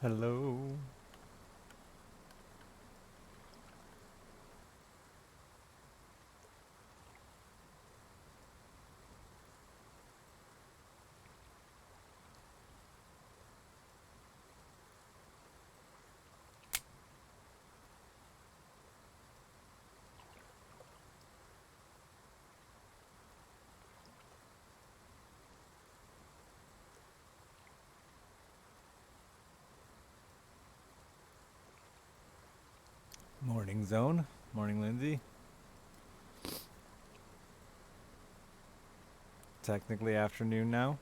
Hello. Morning Zone. Morning Lindsay. Technically afternoon now.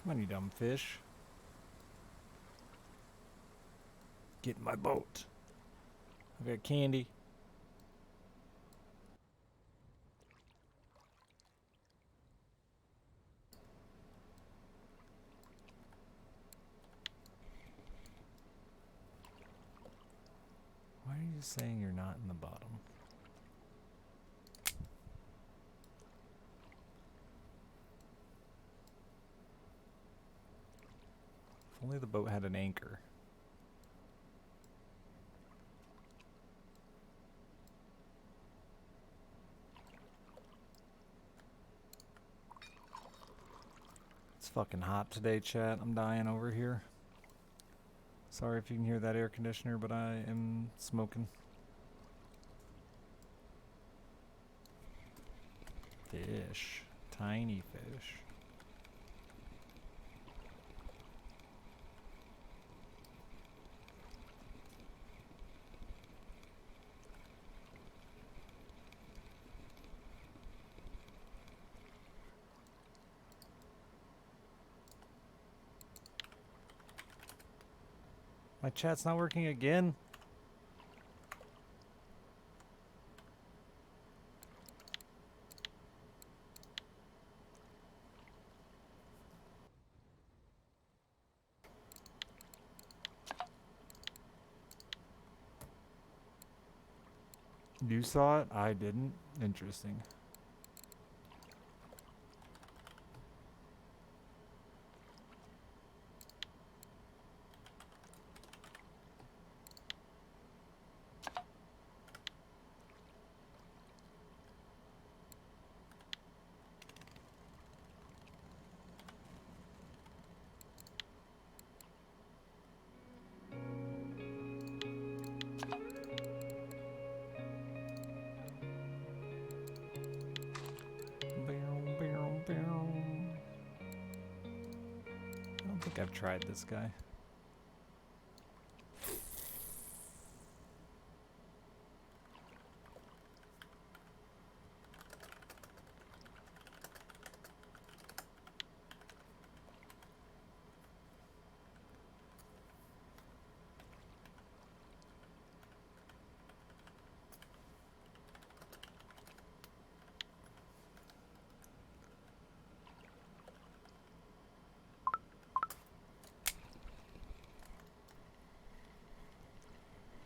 Come on, you dumb fish. Get in my boat. I got candy. Why are you saying you're not in the bottom? If only the boat had an anchor. It's fucking hot today, chat. I'm dying over here. Sorry if you can hear that air conditioner, but I am smoking. Fish. Tiny fish. My chat's not working again. You saw it? I didn't. Interesting. I don't think I've tried this guy.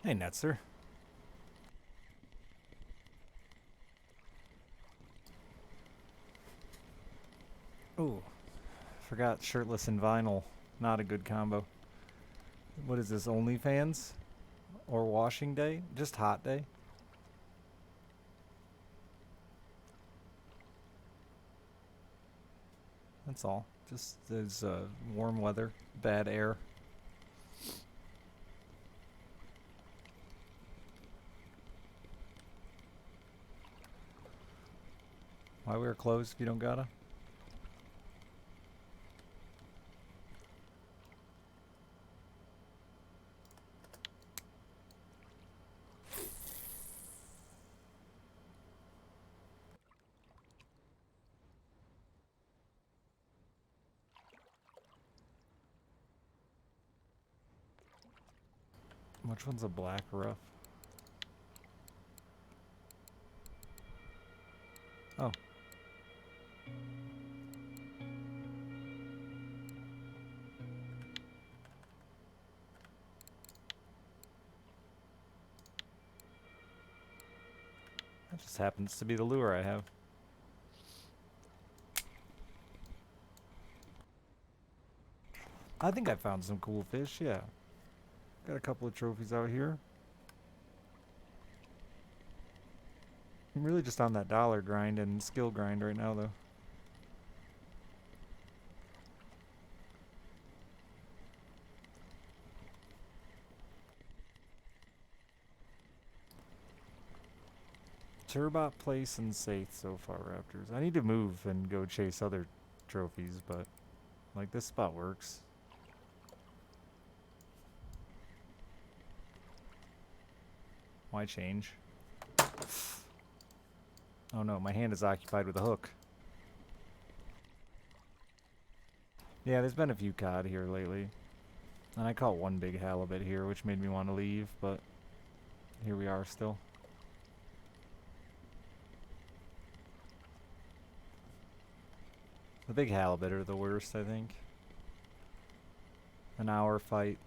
Hey, Netzer. Ooh, forgot shirtless and vinyl. Not a good combo. What is this, OnlyFans? Or washing day? Just hot day? That's all. Just there's warm weather, bad air. Why wear clothes if you don't gotta? Which one's a black rough? Oh. That just happens to be the lure I have. I think I found some cool fish, yeah. Got a couple of trophies out here. I'm really just on that dollar grind and skill grind right now, though. Turbot Place and Safe so far, Raptors. I need to move and go chase other trophies, but like this spot works. Why change? Oh no, my hand is occupied with a hook. Yeah, there's been a few cod here lately. And I caught one big halibut here, which made me want to leave, but here we are still. The big halibut are the worst, I think. An hour fight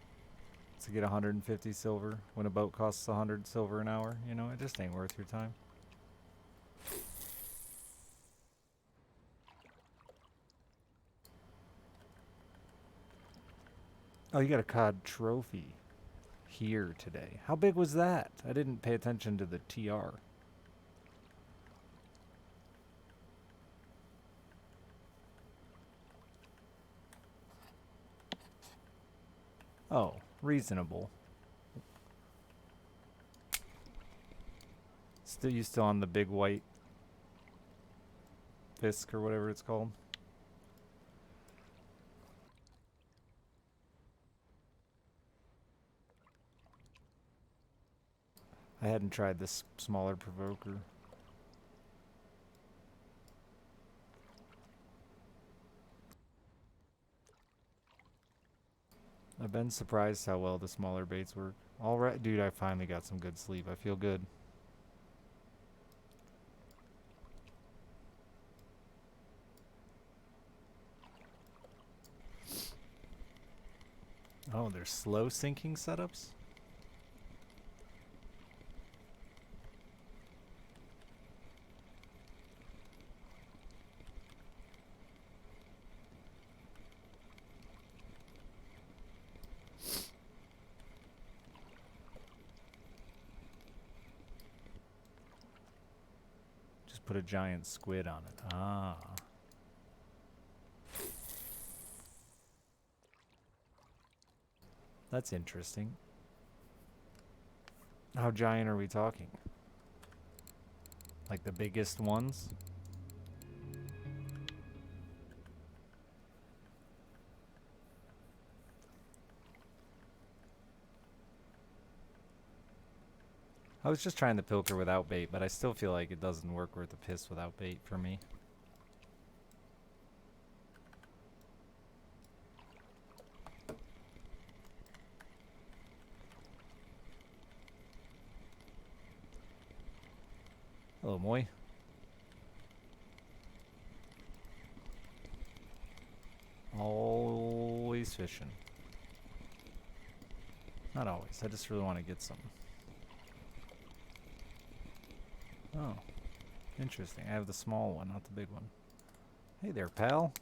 to get 150 silver when a boat costs 100 silver an hour. You know, it just ain't worth your time. Oh, you got a cod trophy here today. How big was that? I didn't pay attention to the TR. Oh, reasonable. You still on the big white Fisk or whatever it's called? I hadn't tried this smaller provoker. I've been surprised how well the smaller baits work. Alright, dude, I finally got some good sleep. I feel good. Oh, there's slow sinking setups? Just put a giant squid on it. Ah. That's interesting. How giant are we talking? Like the biggest ones? I was just trying the pilker without bait, but I still feel like it doesn't work worth a piss without bait for me. Hello, Moy. Always fishing. Not always. I just really want to get some. Oh, interesting. I have the small one, not the big one. Hey there, pal.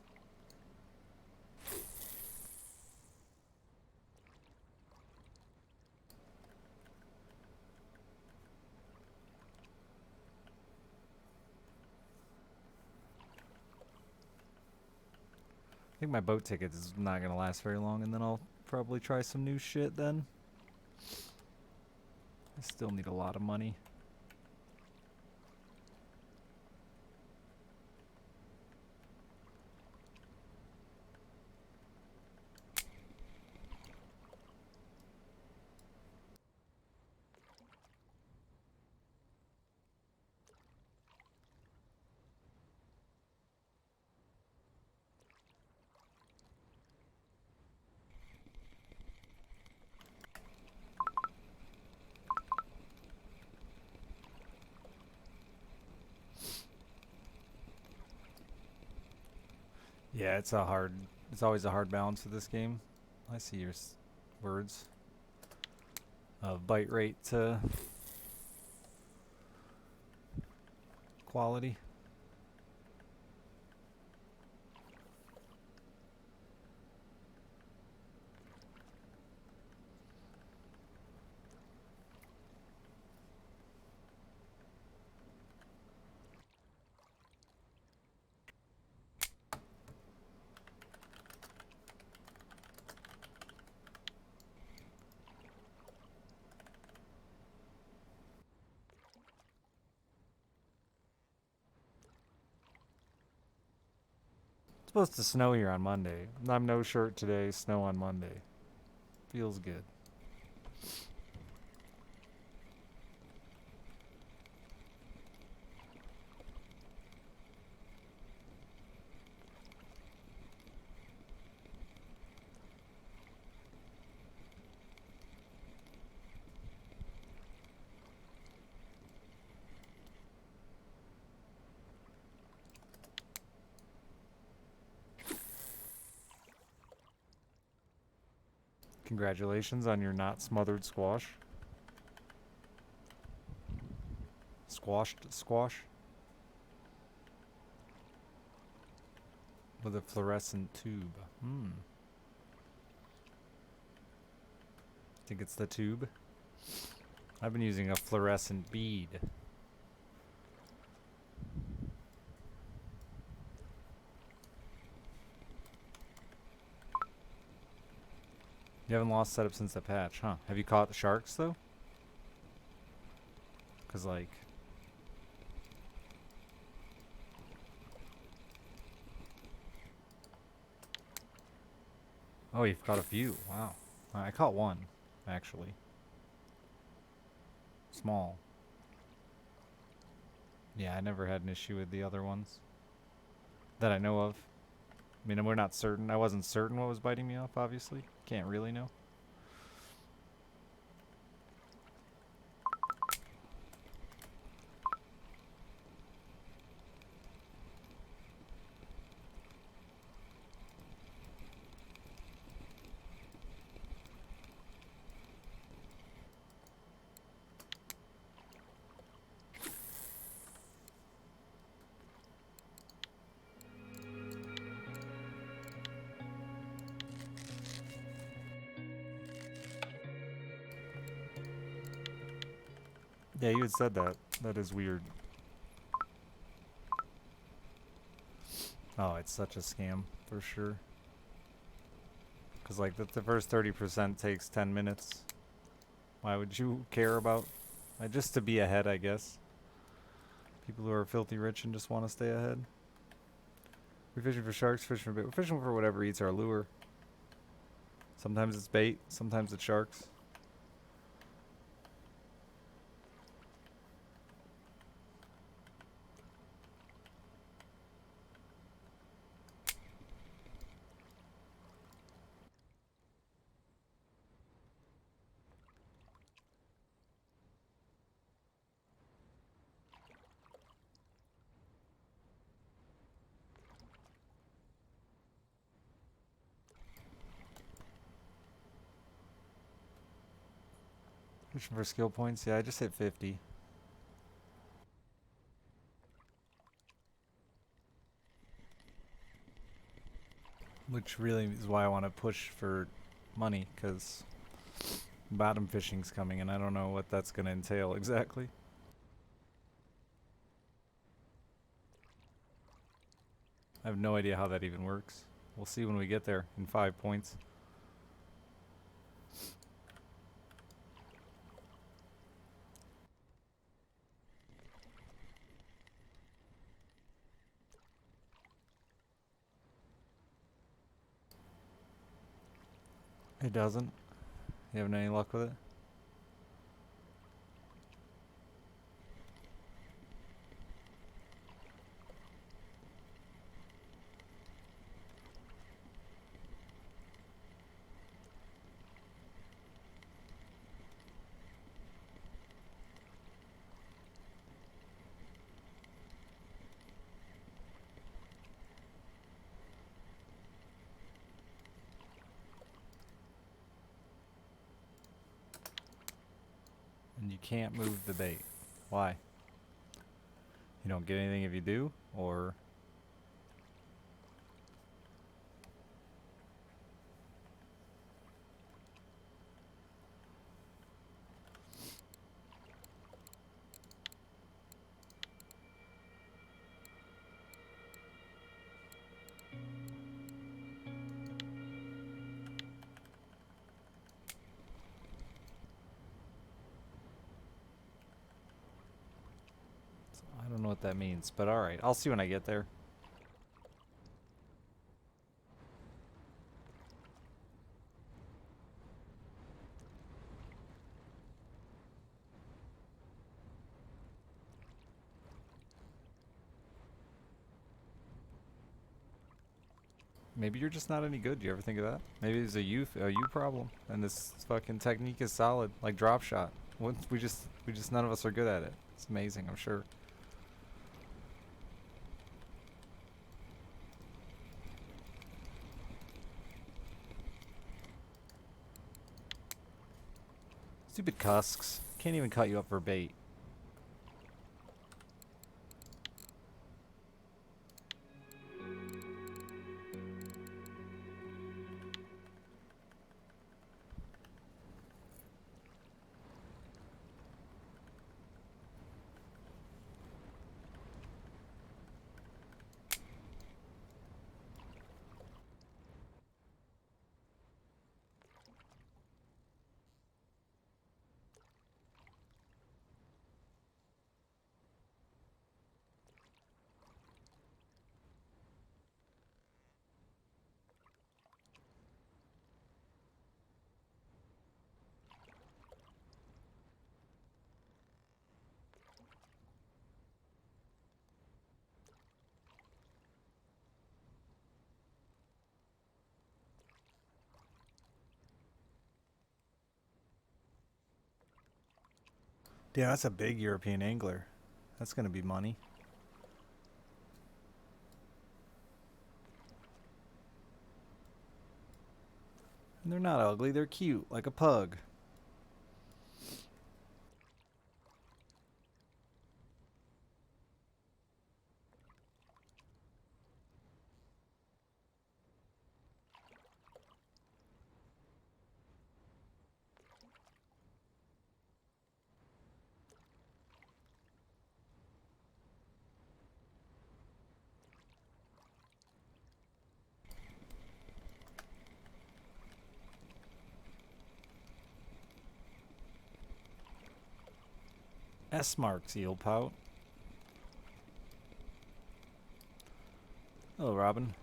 I think my boat ticket is not going to last very long, and then I'll probably try some new shit then. I still need a lot of money. Yeah, it's always a hard balance for this game. I see your words of bite rate to quality. It's supposed to snow here on Monday. I'm no shirt today, snow on Monday. Feels good. Congratulations on your not smothered squash. Squashed squash? With a fluorescent tube. Think it's the tube? I've been using a fluorescent bead. You haven't lost setup since the patch, huh? Have you caught the sharks, though? Because, like... Oh, you've caught a few. Wow. I caught one, actually. Small. Yeah, I never had an issue with the other ones. That I know of. I mean, we're not certain. I wasn't certain what was biting me off, obviously. Can't really know. Yeah, you had said that. That is weird. Oh, it's such a scam, for sure. Because, like, the first 30% takes 10 minutes. Why would you care about... just to be ahead, I guess. People who are filthy rich and just want to stay ahead. We're fishing for sharks, fishing for bait. We're fishing for whatever eats our lure. Sometimes it's bait, sometimes it's sharks. Fishing for skill points? Yeah, I just hit 50. Which really is why I want to push for money, because bottom fishing's coming and I don't know what that's going to entail exactly. I have no idea how that even works. We'll see when we get there in 5 points. It doesn't. You having any luck with it? And you can't move the bait. Why? You don't get anything if you do? Or... I don't know what that means, but alright. I'll see when I get there. Maybe you're just not any good. Do you ever think of that? Maybe it's a you problem, and this fucking technique is solid, like drop shot. We just none of us are good at it. It's amazing, I'm sure. Stupid cusks. Can't even cut you up for bait. Yeah, that's a big European angler. That's gonna be money. And they're not ugly, they're cute, like a pug. S marks, eel pout. Hello, Robin.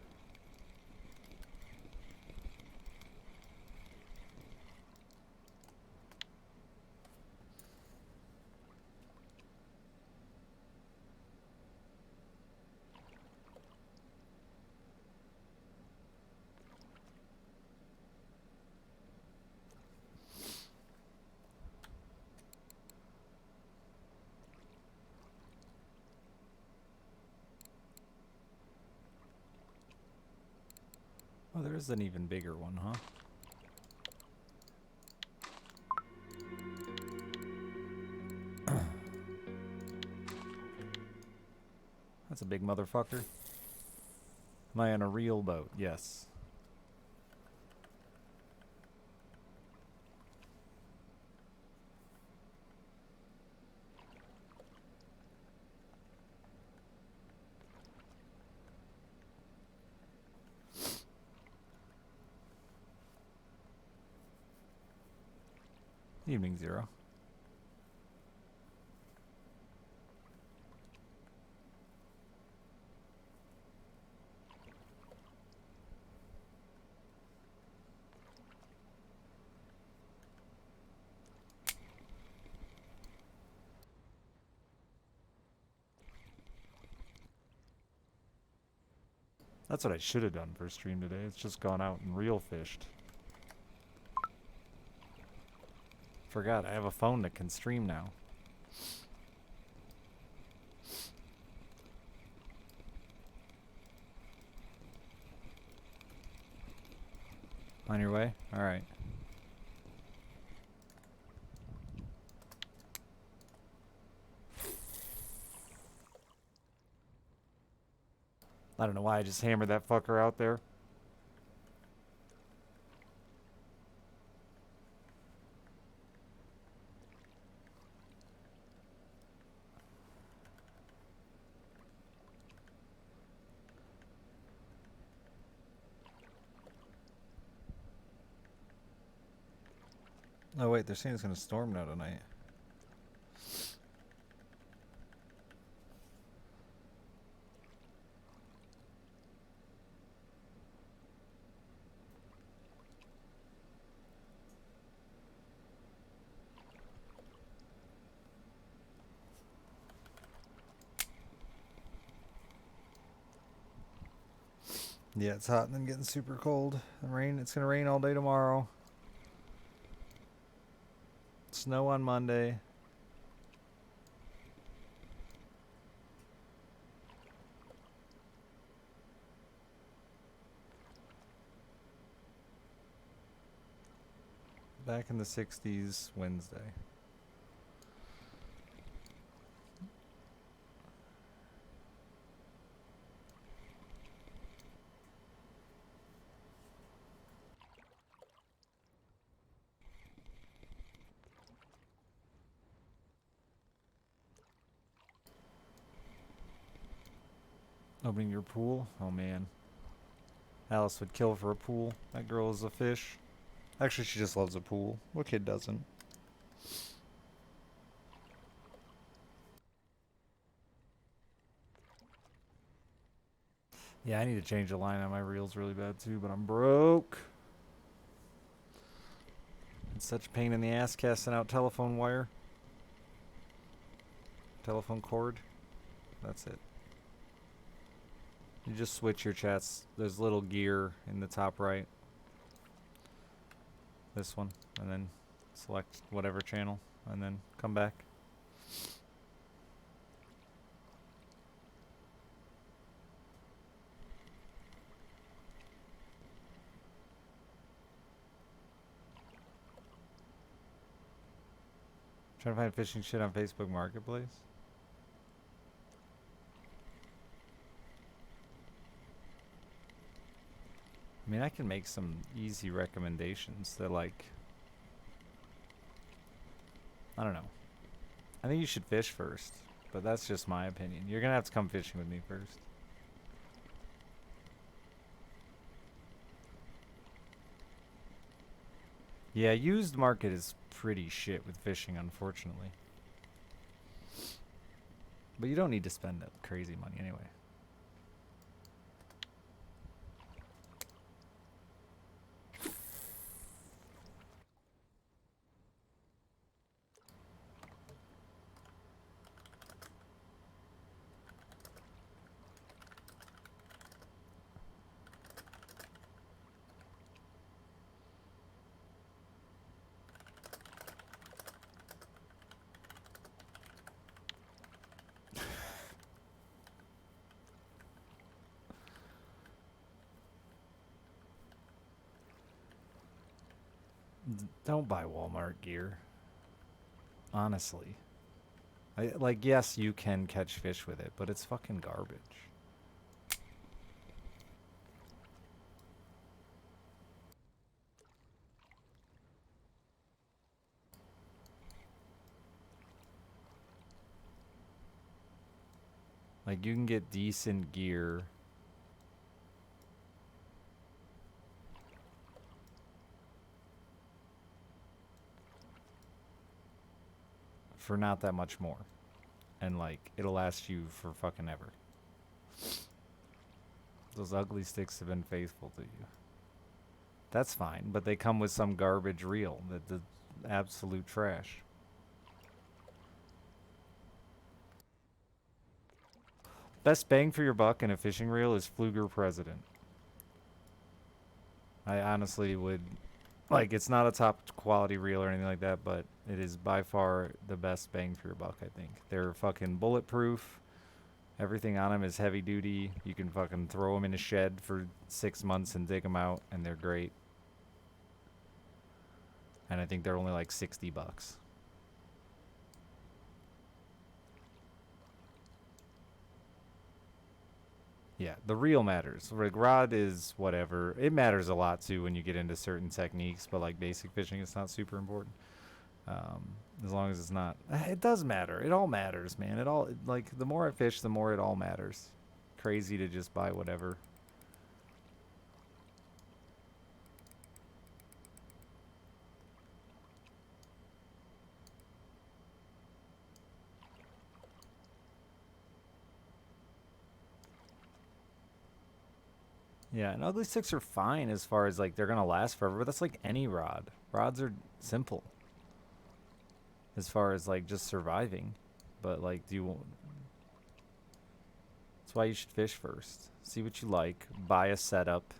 Oh, there's an even bigger one, huh? That's a big motherfucker. Am I on a real boat? Yes. Evening, Zero. That's what I should have done for stream today. It's just gone out and real fished. Forgot, I have a phone that can stream now. On your way? Alright. I don't know why I just hammered that fucker out there. Oh wait, they're saying it's gonna storm now tonight. Yeah, it's hot and then getting super cold. The rain, it's gonna rain all day tomorrow. Snow on Monday. Back in the 60s Wednesday. Opening your pool? Oh man. Alice would kill for a pool. That girl is a fish. Actually, she just loves a pool. What kid doesn't? Yeah, I need to change the line on my reels really bad too, but I'm broke. It's such a pain in the ass casting out telephone wire. Telephone cord. That's it. You just switch your chats. There's a little gear in the top right. This one. And then select whatever channel. And then come back. Trying to find fishing shit on Facebook Marketplace. I mean, I can make some easy recommendations that, like, I don't know. I think you should fish first, but that's just my opinion. You're gonna have to come fishing with me first. Yeah, used market is pretty shit with fishing, unfortunately. But you don't need to spend that crazy money anyway. Don't buy Walmart gear. Honestly. Like, yes, you can catch fish with it, but it's fucking garbage. Like, you can get decent gear for not that much more. And, like, it'll last you for fucking ever. Those ugly sticks have been faithful to you. That's fine, but they come with some garbage reel. The absolute trash. Best bang for your buck in a fishing reel is Fluger President. I honestly would, like, it's not a top quality reel or anything like that, but it is by far the best bang for your buck, I think. They're fucking bulletproof. Everything on them is heavy duty. You can fucking throw them in a shed for 6 months and dig them out, and they're great. And I think they're only like $60. Yeah, Yeah, the reel matters. Like rod is whatever. It matters a lot too when you get into certain techniques, but like basic fishing, it's not super important. As long as it's not, it does matter. It all matters, man. It all like the more I fish, the more it all matters. Crazy to just buy whatever. Yeah, and ugly sticks are fine as far as like they're gonna last forever, but that's like any rod. Rods are simple as far as like just surviving. But like, that's why you should fish first. See what you like. Buy a setup.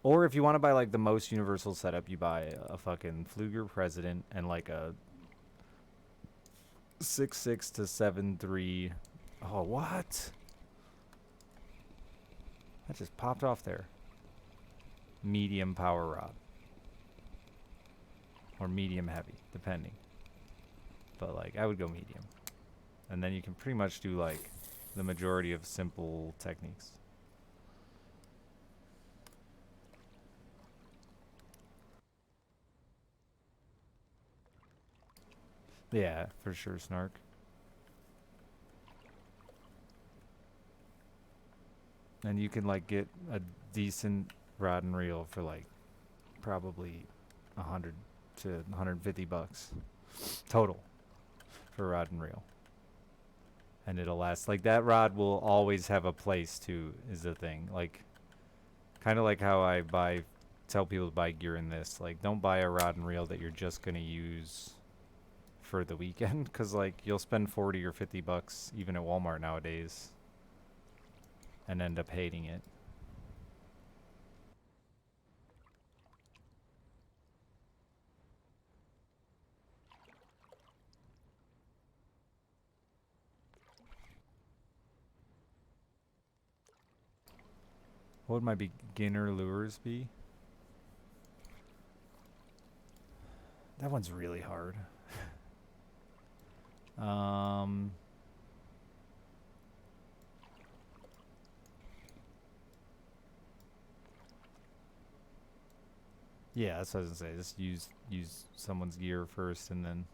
Or if you want to buy like the most universal setup, you buy a fucking Fluger President and like a 6.6 to 7.3. Oh, what? That just popped off there. Medium power rod. Or medium heavy, depending. But like, I would go medium. And then you can pretty much do like the majority of simple techniques. Yeah, for sure, Snark. And you can like get a decent rod and reel for like probably 100 to 150 bucks total for rod and reel. And it'll last. Like that rod will always have a place too, is the thing. Like kind of like how tell people to buy gear in this. Like don't buy a rod and reel that you're just going to use for the weekend cuz like you'll spend 40 or 50 bucks even at Walmart nowadays and end up hating it. What would my beginner lures be? That one's really hard. um, yeah, that's what I was gonna say. Just use someone's gear first, and then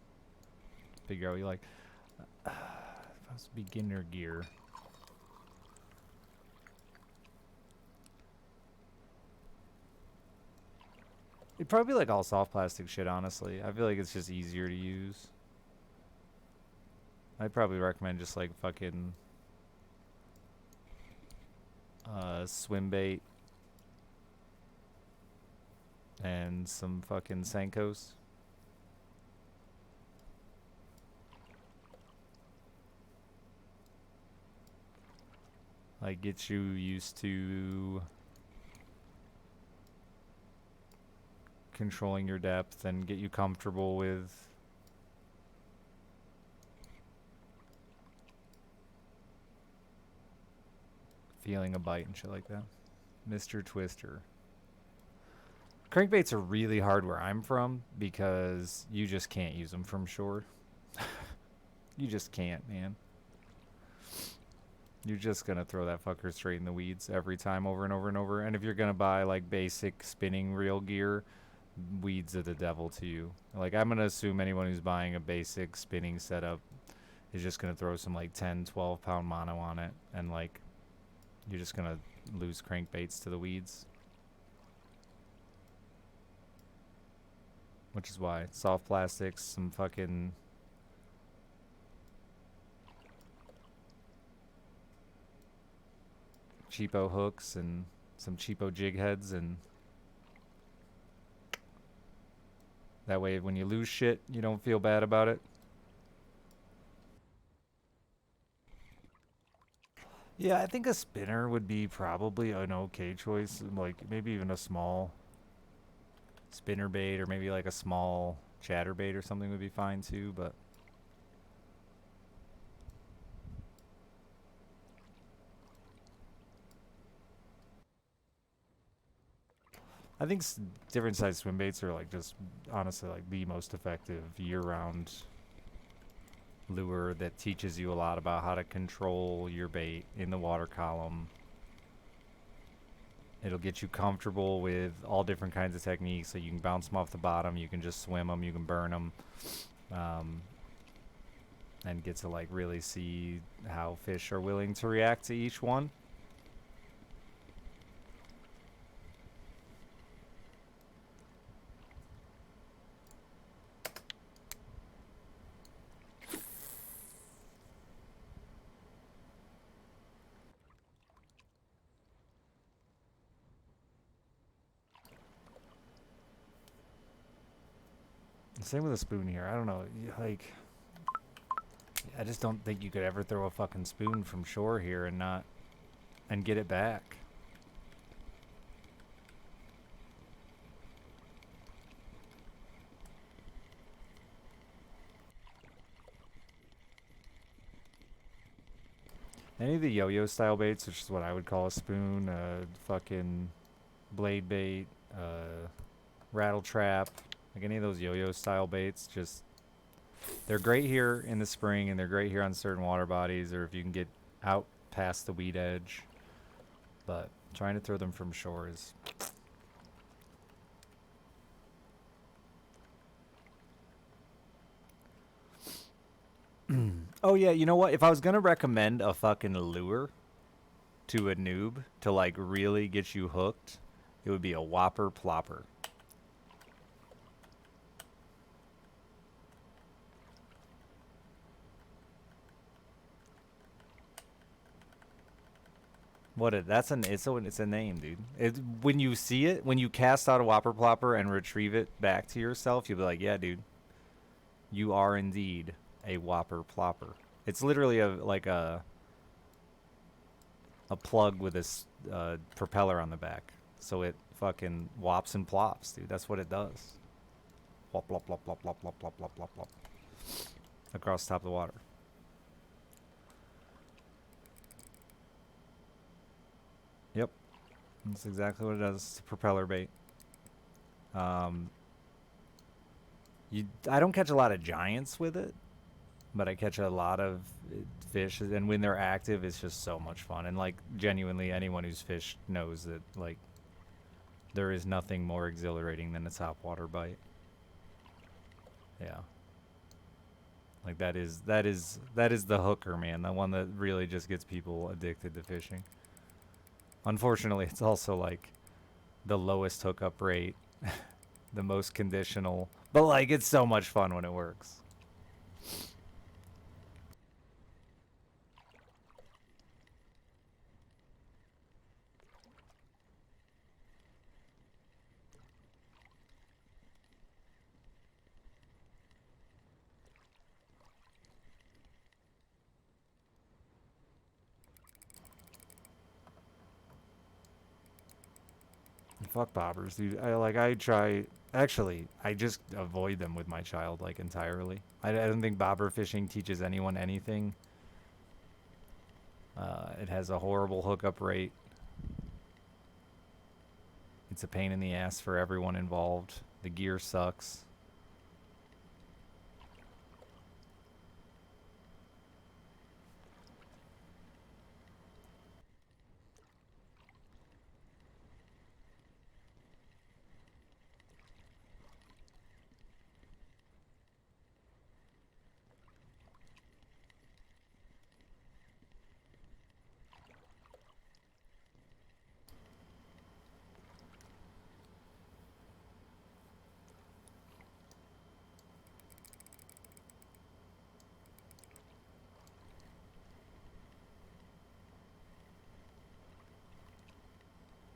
figure out what you like. If I was beginner gear, it'd probably be like all soft plastic shit. Honestly, I feel like it's just easier to use. I'd probably recommend just like fucking swim bait and some fucking Senkos. Like get you used to controlling your depth and get you comfortable with feeling a bite and shit like that. Mr. Twister. Crankbaits are really hard where I'm from because you just can't use them from shore. You just can't, man. You're just gonna throw that fucker straight in the weeds every time over and over and over. And if you're gonna buy like basic spinning reel gear, weeds are the devil to you. Like I'm gonna assume anyone who's buying a basic spinning setup is just gonna throw some like 10, 12 pound mono on it, and like you're just gonna lose crankbaits to the weeds. Which is why soft plastics, some fucking cheapo hooks and some cheapo jig heads, and that way when you lose shit, you don't feel bad about it. Yeah, I think a spinner would be probably an okay choice. Like maybe even a small spinner bait or maybe like a small chatterbait or something would be fine too, but I think different size swim baits are like just honestly like the most effective year-round lure that teaches you a lot about how to control your bait in the water column It'll get you comfortable with all different kinds of techniques. So you can bounce them off the bottom, you can just swim them, you can burn them, and get to like really see how fish are willing to react to each one. Same with a spoon here. I don't know, like, I just don't think you could ever throw a fucking spoon from shore here and not, and get it back. Any of the yo-yo style baits, which is what I would call a spoon, fucking blade bait, rattle trap, like any of those yo-yo style baits, just they're great here in the spring and they're great here on certain water bodies or if you can get out past the weed edge. But trying to throw them from shore is oh yeah, you know what? If I was gonna recommend a fucking lure to a noob to like really get you hooked, it would be a whopper plopper. It's a name, dude. When you see it, when you cast out a whopper plopper and retrieve it back to yourself, you'll be like, yeah, dude, you are indeed a whopper plopper. It's literally a plug with this propeller on the back, so it fucking whops and plops, dude. That's what it does. Plop plop plop plop plop plop plop plop plop plop across the top of the water. Yep, that's exactly what it does. It's a propeller bait. Um, I don't catch a lot of giants with it, but I catch a lot of fish, and when they're active, it's just so much fun. And like genuinely, anyone who's fished knows that like there is nothing more exhilarating than a topwater bite. Yeah, like that is the hooker, man. The one that really just gets people addicted to fishing. Unfortunately, it's also like the lowest hookup rate, the most conditional, but like it's so much fun when it works. Fuck bobbers, dude. I try. Actually, I just avoid them with my child like entirely. I don't think bobber fishing teaches anyone anything. It has a horrible hookup rate. It's a pain in the ass for everyone involved. The gear sucks.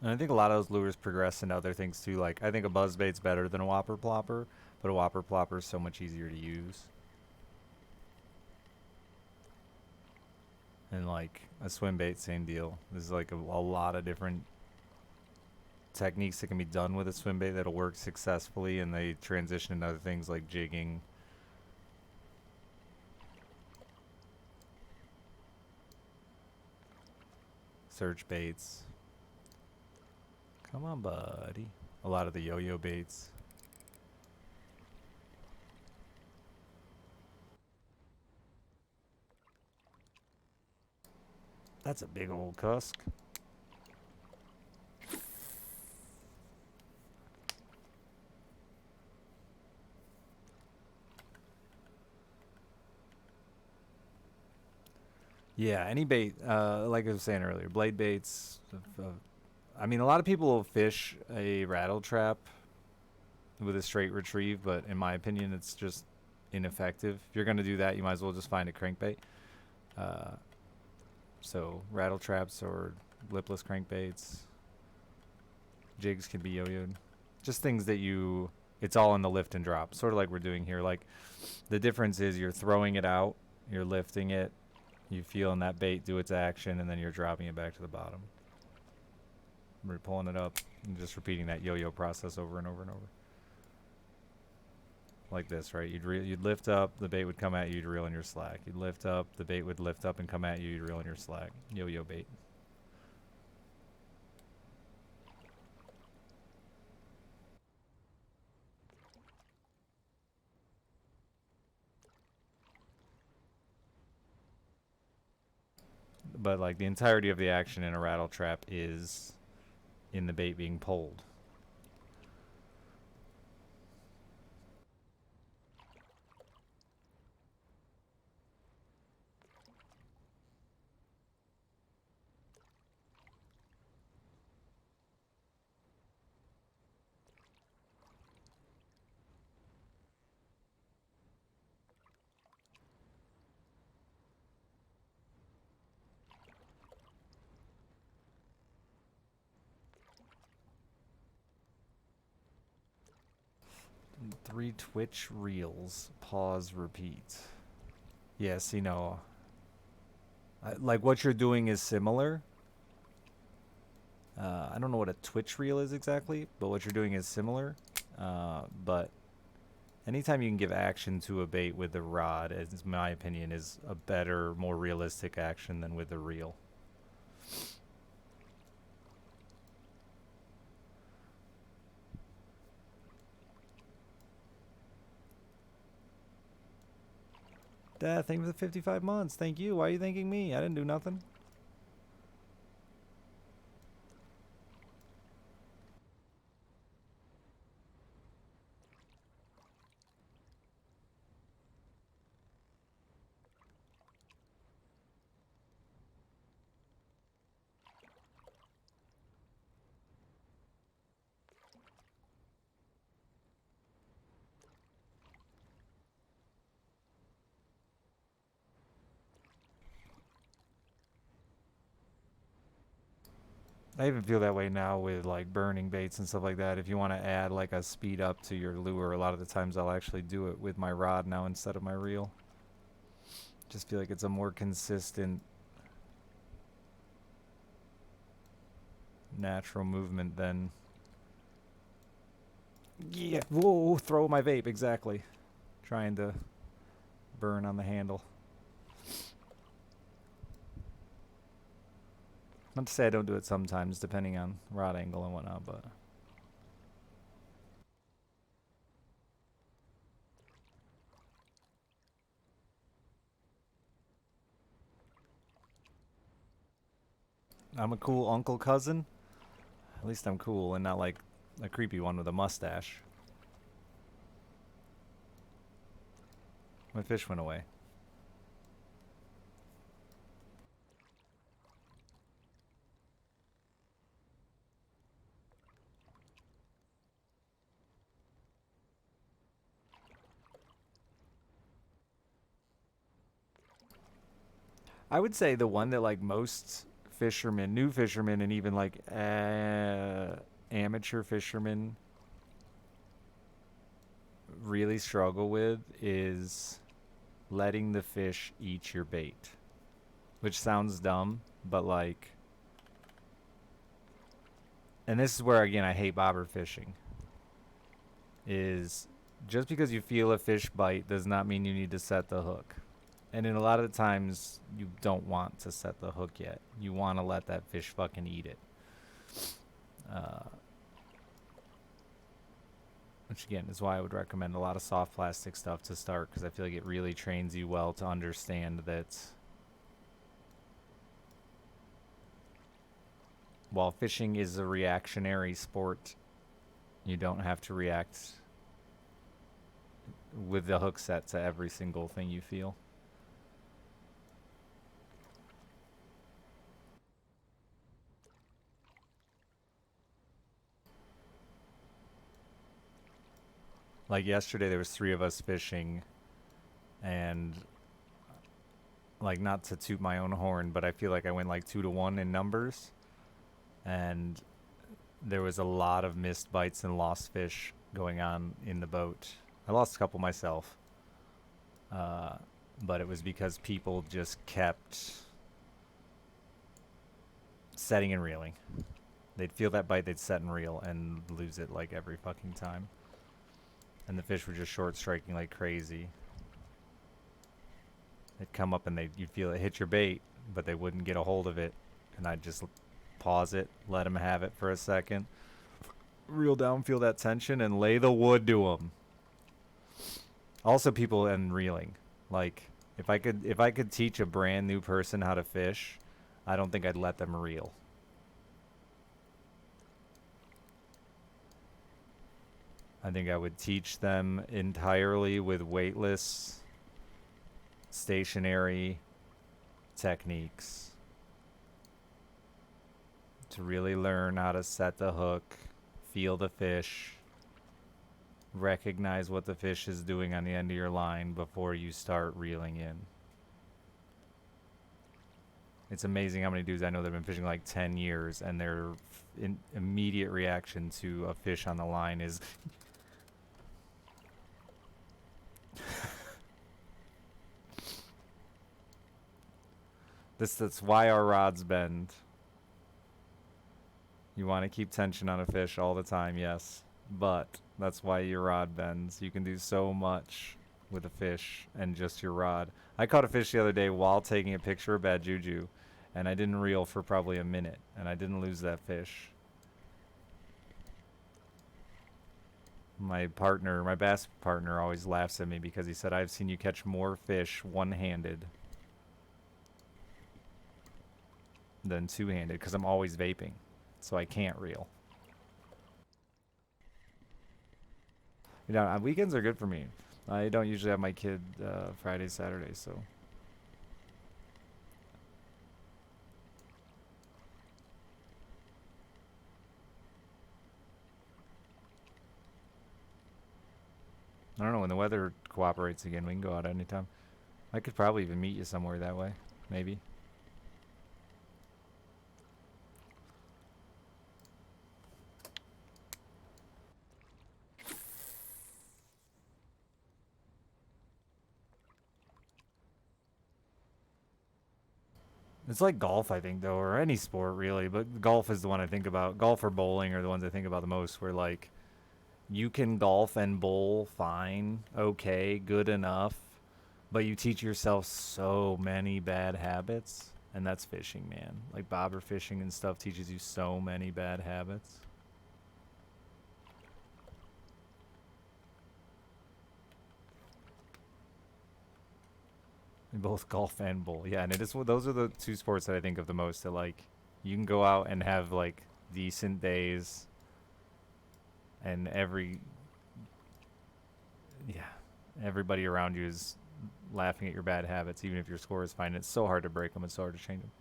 And I think a lot of those lures progress into other things too. Like I think a buzzbait's better than a whopper plopper, but a whopper plopper is so much easier to use. And like a swim bait, same deal. There's like a lot of different techniques that can be done with a swim bait that'll work successfully, and they transition into other things like jigging. Search baits. Come on, buddy. A lot of the yo-yo baits. That's a big old cusk. Yeah, any bait, like I was saying earlier, blade baits. I mean, a lot of people will fish a rattle trap with a straight retrieve, but in my opinion, it's just ineffective. If you're going to do that, you might as well just find a crankbait. Uh, so rattle traps or lipless crankbaits, jigs can be yo-yoed. Just things that it's all in the lift and drop, sort of like we're doing here. Like the difference is you're throwing it out, you're lifting it, you feeling that bait do its action, and then you're dropping it back to the bottom. We're pulling it up and just repeating that yo-yo process over and over and over. Like this, right? You'd lift up, the bait would come at you, you'd reel in your slack. You'd lift up, the bait would lift up and come at you, you'd reel in your slack. Yo-yo bait. But like the entirety of the action in a rattle trap is in the bait being pulled. Three Twitch reels. Pause, repeat. Yes, you know, like what you're doing is similar. I don't know what a Twitch reel is exactly, but what you're doing is similar. But anytime you can give action to a bait with a rod, as my opinion, is a better, more realistic action than with a reel. Dad, thank you for the 55 months. Thank you. Why are you thanking me? I didn't do nothing. I even feel that way now with like burning baits and stuff like that. If you want to add like a speed up to your lure, a lot of the times I'll actually do it with my rod now instead of my reel. Just feel like it's a more consistent natural movement than, yeah, whoa, throw my vape, exactly. Trying to burn on the handle. Not to say I don't do it sometimes, depending on rod angle and whatnot, but I'm a cool uncle cousin. At least I'm cool and not like a creepy one with a mustache. My fish went away. I would say the one that like most fishermen, new fishermen, and even like amateur fishermen really struggle with is letting the fish eat your bait. Which sounds dumb, but like, and this is where again I hate bobber fishing. Is just because you feel a fish bite does not mean you need to set the hook. And in a lot of the times, you don't want to set the hook yet. You want to let that fish fucking eat it. Which again is why I would recommend a lot of soft plastic stuff to start, because I feel like it really trains you well to understand that while fishing is a reactionary sport, you don't have to react with the hook set to every single thing you feel. Like yesterday, there was 3 of us fishing, and like not to toot my own horn, but I feel like I went like 2 to 1 in numbers, and there was a lot of missed bites and lost fish going on in the boat. I lost a couple myself, uh, but it was because people just kept setting and reeling. They'd feel that bite, they'd set and reel and lose it like every fucking time. And the fish were just short striking like crazy. They'd come up and you'd feel it hit your bait, but they wouldn't get a hold of it. And I'd just pause it, let them have it for a second, reel down, feel that tension, and lay the wood to them. Also, people and reeling. Like, if I could teach a brand new person how to fish, I don't think I'd let them reel. I think I would teach them entirely with weightless, stationary techniques to really learn how to set the hook, feel the fish, recognize what the fish is doing on the end of your line before you start reeling in. It's amazing how many dudes I know that have been fishing like 10 years and their immediate reaction to a fish on the line is that's why our rods bend. You want to keep tension on a fish all the time, yes, but that's why your rod bends. You can do so much with a fish and just your rod. I caught a fish the other day while taking a picture of Bad Juju, and I didn't reel for probably a minute, and I didn't lose that fish. My partner, my bass partner, always laughs at me because he said, I've seen you catch more fish one-handed than two-handed because I'm always vaping, so I can't reel. You know, weekends are good for me. I don't usually have my kid Fridays, Saturdays, so. I don't know, when the weather cooperates again, we can go out anytime. I could probably even meet you somewhere that way, maybe. It's like golf, I think, though, or any sport, really, but golf is the one I think about. Golf or bowling are the ones I think about the most, where, like, you can golf and bowl fine, okay, good enough, but you teach yourself so many bad habits, and that's fishing, man. Like, bobber fishing and stuff teaches you so many bad habits. In both golf and bowl. Yeah, and it is, those are the two sports that I think of the most, that, like, you can go out and have, like, decent days, and yeah, everybody around you is laughing at your bad habits, even if your score is fine. It's so hard to break them. It's so hard to change them.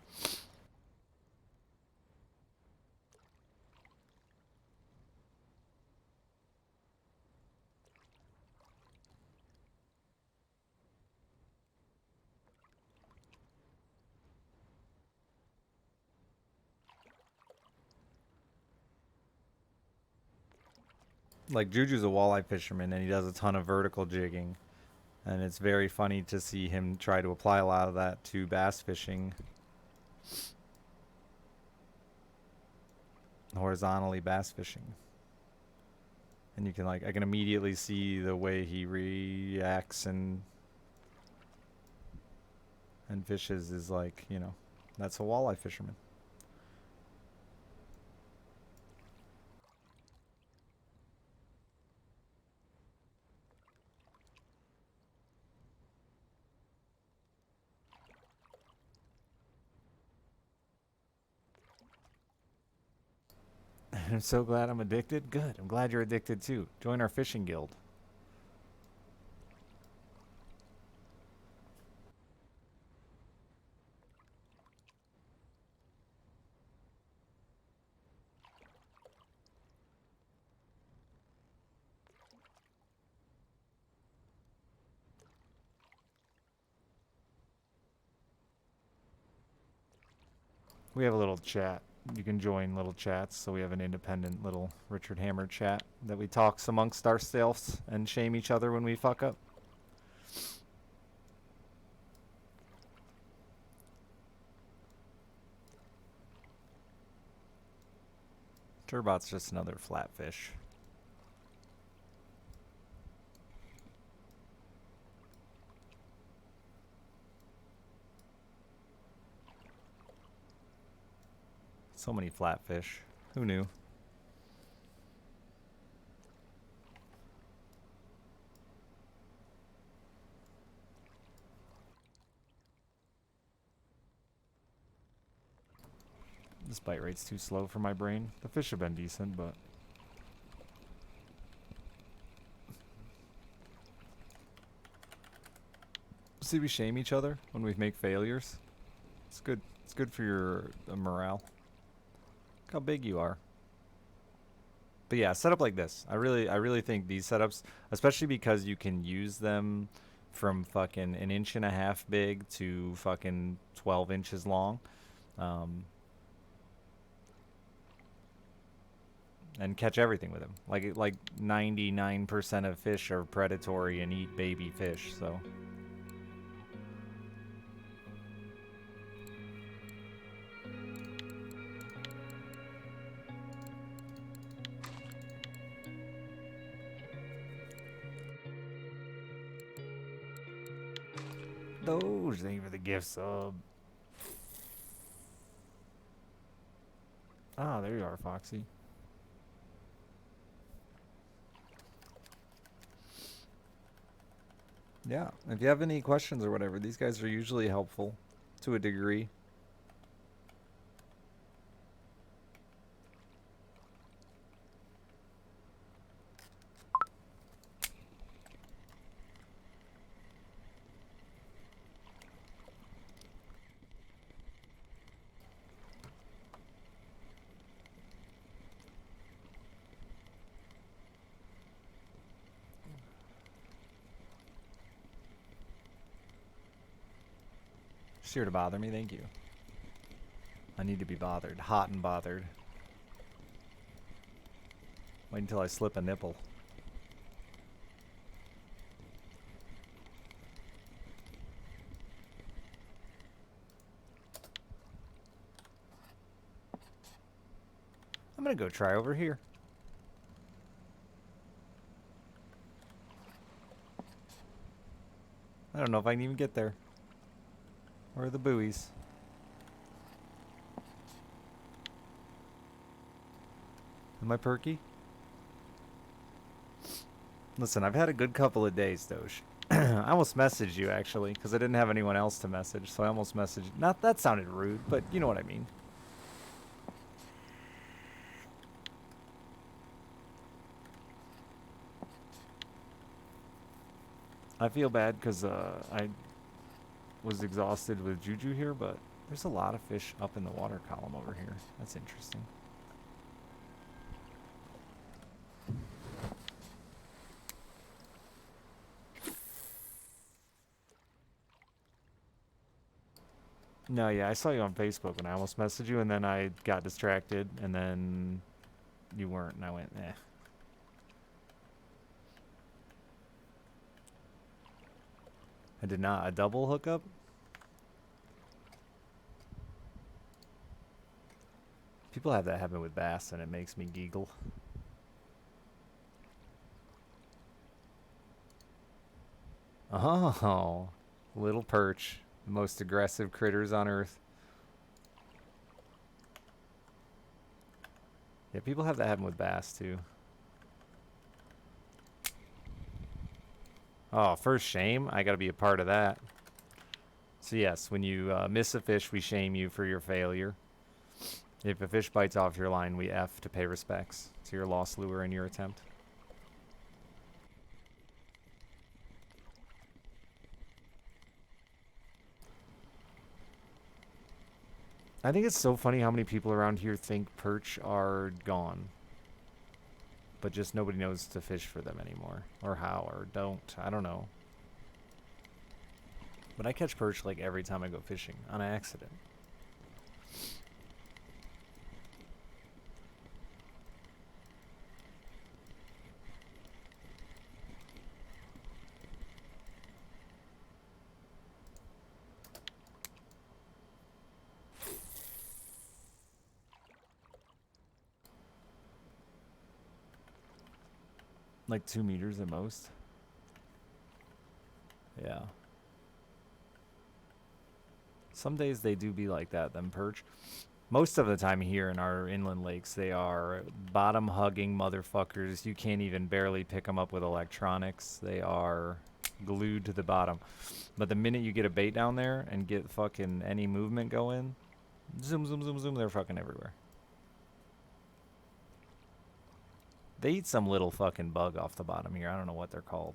Like, Juju's a walleye fisherman, and he does a ton of vertical jigging, and it's very funny to see him try to apply a lot of that to bass fishing horizontally, bass fishing. And you can, like, I can immediately see the way he reacts and fishes is like, you know, that's a walleye fisherman. I'm so glad I'm addicted. Good. I'm glad you're addicted too. Join our fishing guild. We have a little chat. You can join little chats, so we have an independent little Richard Hammer chat that we talks amongst ourselves and shame each other when we fuck up. Turbot's just another flatfish. So many flatfish. Who knew? This bite rate's too slow for my brain. The fish have been decent, but... See, we shame each other when we make failures. It's good. It's good for your morale. Look how big you are. But yeah, set up like this. I really think these setups, especially because you can use them from fucking 1.5 inches big to fucking 12 inches long. And catch everything with them. Like 99% of fish are predatory and eat baby fish, so... Those, thank you for the gift sub. Ah, there you are, Foxy. Yeah, if you have any questions or whatever, these guys are usually helpful to a degree. Just here to bother me, thank you. I need to be bothered, hot and bothered. Wait until I slip a nipple. I'm gonna go try over here. I don't know if I can even get there. Where are the buoys? Am I perky? Listen, I've had a good couple of days, Doge. I almost messaged you, actually, because I didn't have anyone else to message, so I almost messaged... Not that sounded rude, but you know what I mean. I feel bad because I was exhausted with Juju here, but there's a lot of fish up in the water column over here. That's interesting. No, yeah, I saw you on Facebook and I almost messaged you, and then I got distracted, and then you weren't, and I went, eh. I did not. A double hookup? People have that happen with bass, and it makes me giggle. Oh, little perch. The most aggressive critters on Earth. Yeah, people have that happen with bass, too. Oh, first shame? I gotta be a part of that. So yes, when you miss a fish, we shame you for your failure. If a fish bites off your line, we F to pay respects to your lost lure and your attempt. I think it's so funny how many people around here think perch are gone. But just nobody knows to fish for them anymore. Or how, or don't. I don't know. But I catch perch like every time I go fishing, on accident. Like 2 meters at most. Yeah. Some days they do be like that, them perch. Most of the time here in our inland lakes, they are bottom-hugging motherfuckers. You can't even barely pick them up with electronics. They are glued to the bottom. But the minute you get a bait down there and get fucking any movement going, zoom, zoom, zoom, zoom, they're fucking everywhere. They eat some little fucking bug off the bottom here. I don't know what they're called.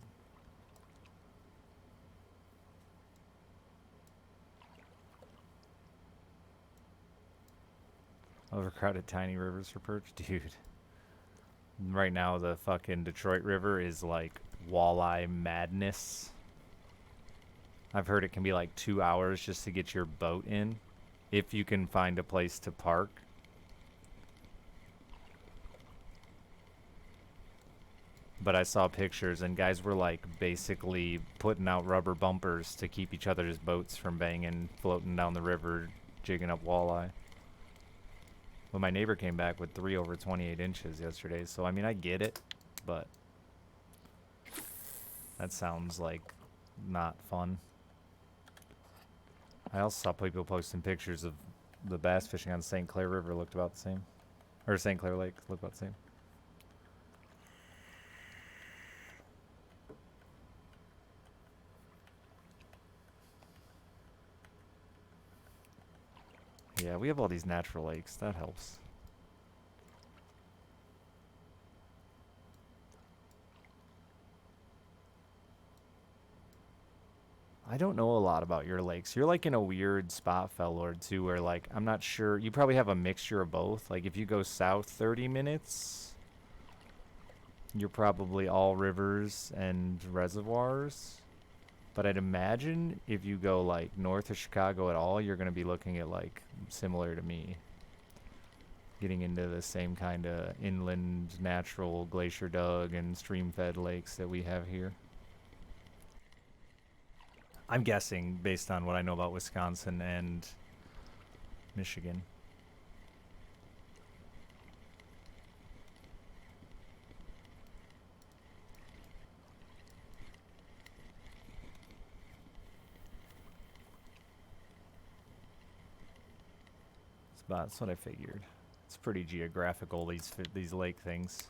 Overcrowded tiny rivers for perch? Dude. Right now, the fucking Detroit River is like walleye madness. I've heard it can be like 2 hours just to get your boat in, if you can find a place to park. But I saw pictures and guys were like basically putting out rubber bumpers to keep each other's boats from banging, floating down the river, jigging up walleye. But my neighbor came back with 3 over 28 inches yesterday, so I mean I get it, but that sounds like not fun. I also saw people posting pictures of the bass fishing on St. Clair River looked about the same. Or St. Clair Lake looked about the same. Yeah, we have all these natural lakes. That helps. I don't know a lot about your lakes. You're like in a weird spot, Fellord, too, where like, I'm not sure. You probably have a mixture of both. Like if you go south 30 minutes, you're probably all rivers and reservoirs. But I'd imagine if you go like north of Chicago at all, you're going to be looking at like similar to me. Getting into the same kind of inland natural glacier dug and stream fed lakes that we have here. I'm guessing based on what I know about Wisconsin and Michigan. That's what I figured. It's pretty geographical, these lake things.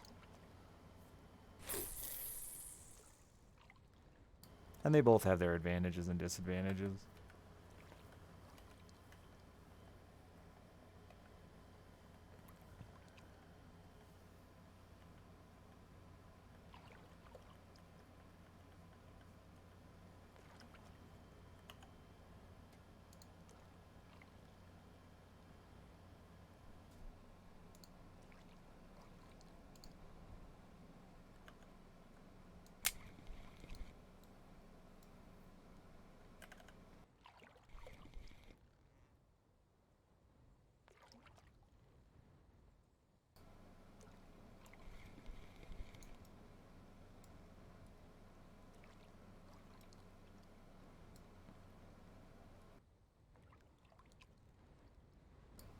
And they both have their advantages and disadvantages.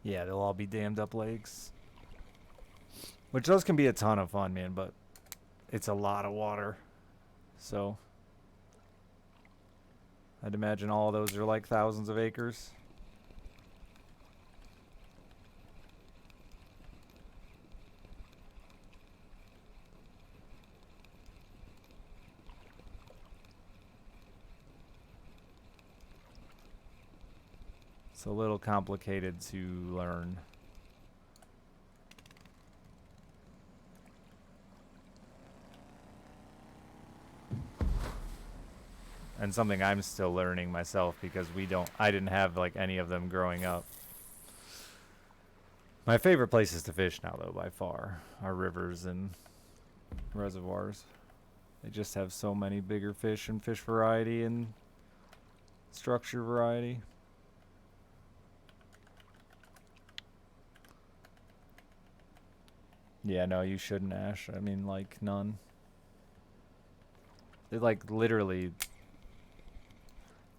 Yeah, they'll all be dammed up lakes. Which those can be a ton of fun, man, but it's a lot of water. So I'd imagine all those are like thousands of acres. It's a little complicated to learn. And something I'm still learning myself because I didn't have like any of them growing up. My favorite places to fish now though by far are rivers and reservoirs. They just have so many bigger fish and fish variety and structure variety. Yeah, no, you shouldn't, Ash. I mean, like, none. It, like, literally,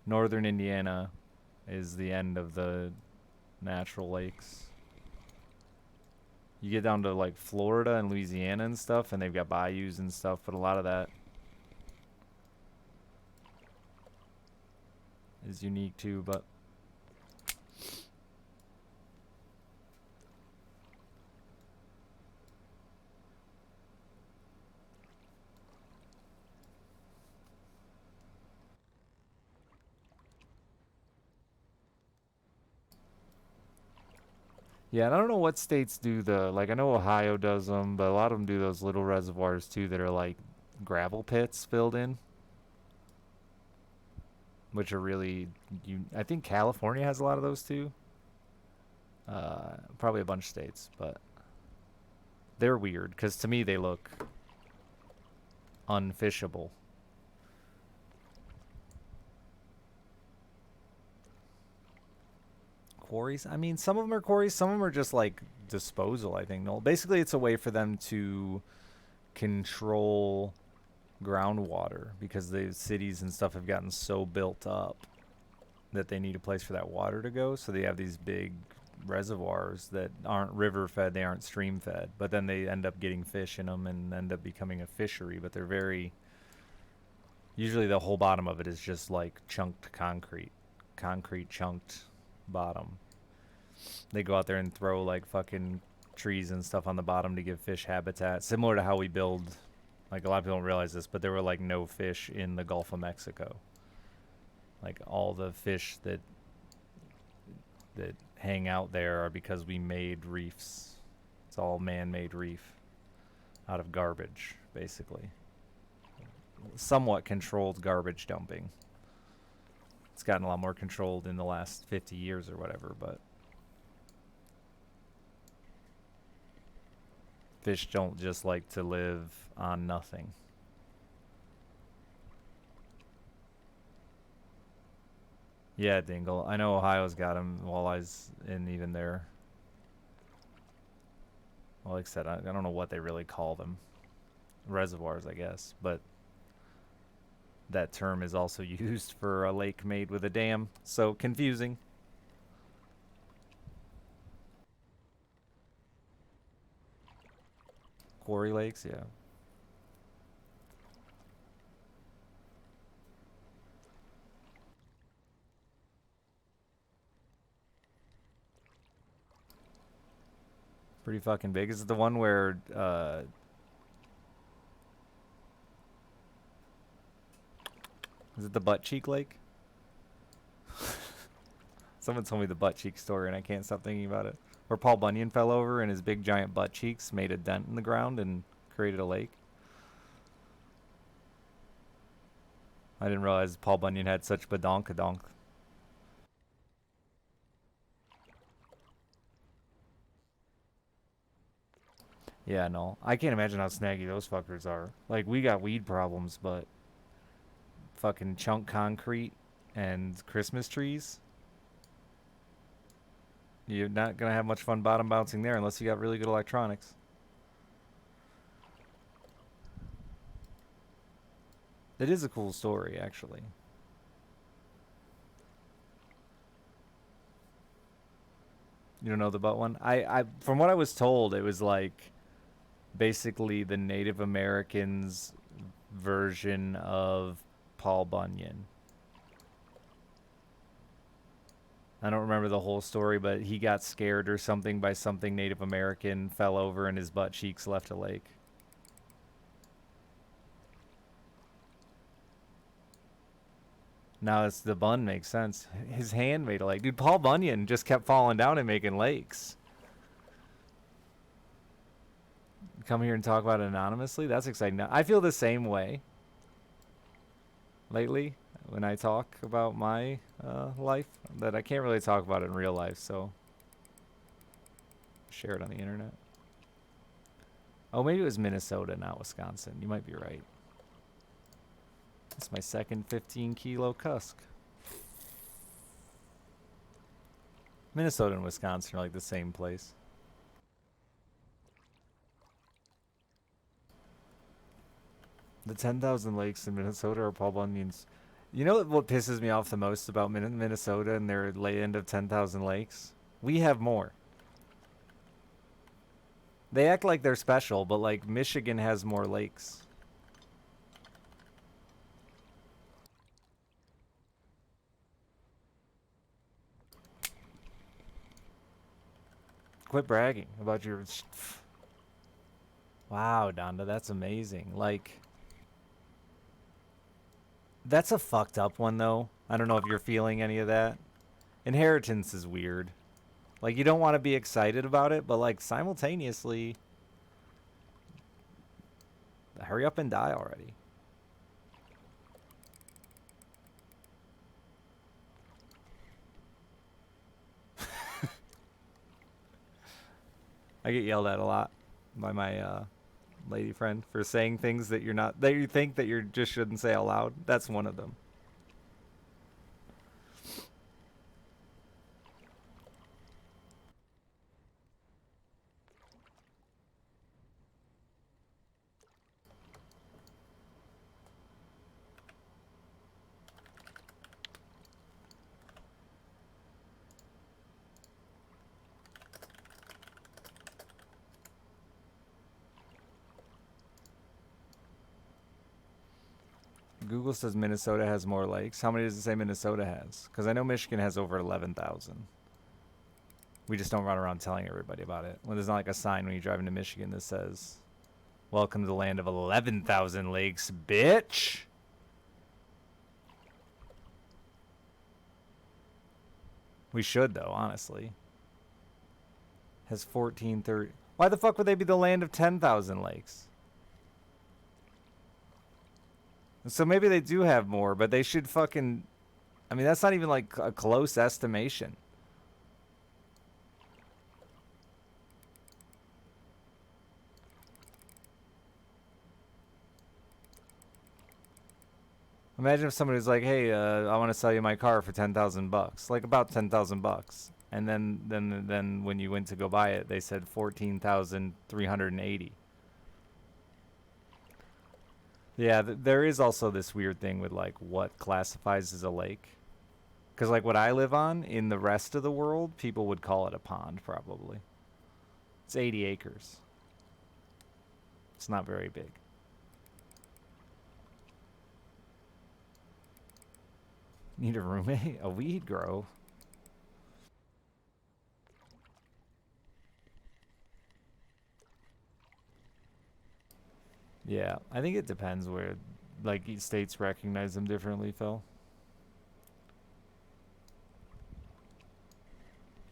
northern Indiana is the end of the natural lakes. You get down to like Florida and Louisiana and stuff, and they've got bayous and stuff, but a lot of that is unique too, but yeah, and I don't know what states do like I know Ohio does them, but a lot of them do those little reservoirs too that are like gravel pits filled in, which are really you. I think California has a lot of those too. Probably a bunch of states, but they're weird because to me they look unfishable. Quarries? I mean, some of them are quarries, some of them are just like disposal, I think. No, basically, it's a way for them to control groundwater because the cities and stuff have gotten so built up that they need a place for that water to go. So they have these big reservoirs that aren't river fed, they aren't stream fed, but then they end up getting fish in them and end up becoming a fishery. But they're very, usually the whole bottom of it is just like chunked concrete chunked bottom. They go out there and throw like fucking trees and stuff on the bottom to give fish habitat, similar to how we build. Like a lot of people don't realize this, but there were like no fish in the Gulf of Mexico. Like all the fish that hang out there are because we made reefs. It's all man-made reef out of garbage, basically. Somewhat controlled garbage dumping. It's gotten a lot more controlled in the last 50 years or whatever, but fish don't just like to live on nothing. Yeah, Dingle. I know Ohio's got them walleyes in even there. Well, like I said, I don't know what they really call them. Reservoirs, I guess. But that term is also used for a lake made with a dam. So confusing. Quarry lakes, yeah. Pretty fucking big. Is it the one where is it the Butt Cheek Lake? Someone told me the butt cheek story and I can't stop thinking about it. Where Paul Bunyan fell over and his big giant butt cheeks made a dent in the ground and created a lake. I didn't realize Paul Bunyan had such badonkadonk. Yeah, no. I can't imagine how snaggy those fuckers are. Like, we got weed problems, but fucking chunk concrete and Christmas trees, you're not gonna have much fun bottom bouncing there unless you got really good electronics. It is a cool story, actually. You don't know the butt one? I from what I was told, it was like basically the Native Americans' version of Paul Bunyan. I don't remember the whole story, but he got scared or something by something Native American, fell over, and his butt cheeks left a lake. Now it's the bun makes sense. His hand made a lake. Dude, Paul Bunyan just kept falling down and making lakes. Come here and talk about it anonymously? That's exciting. I feel the same way lately when I talk about my life, that I can't really talk about it in real life, so share it on the internet. Oh, maybe it was Minnesota, not Wisconsin. You might be right. It's my second 15-kilo cusk. Minnesota and Wisconsin are like the same place. The 10,000 lakes in Minnesota are Paul Bunyan's. You know what pisses me off the most about Minnesota and their land of 10,000 lakes? We have more. They act like they're special, but like Michigan has more lakes. Quit bragging about your... Wow, Donda, that's amazing. Like, that's a fucked up one, though. I don't know if you're feeling any of that. Inheritance is weird. Like, you don't want to be excited about it, but, like, simultaneously, hurry up and die already. I get yelled at a lot by my lady friend for saying things that you're not, that you think that you just shouldn't say out loud. That's one of them. Google says Minnesota has more lakes. How many does it say Minnesota has? Because I know Michigan has over 11,000. We just don't run around telling everybody about it. Well, there's not like a sign when you drive into Michigan that says, "Welcome to the land of 11,000 lakes, bitch." We should, though, honestly. Has 1430. Why the fuck would they be the land of 10,000 lakes? So maybe they do have more, but they should fucking... I mean, that's not even like a close estimation. Imagine if somebody was like, "Hey, I want to sell you my car for 10,000 bucks," like about 10,000 bucks, and then when you went to go buy it, they said 14,380. Yeah, there is also this weird thing with like what classifies as a lake, because like what I live on in the rest of the world, people would call it a pond probably. It's 80 acres. It's not very big. Need a roommate? A weed grow? Yeah, I think it depends where, like, each states recognize them differently, Phil.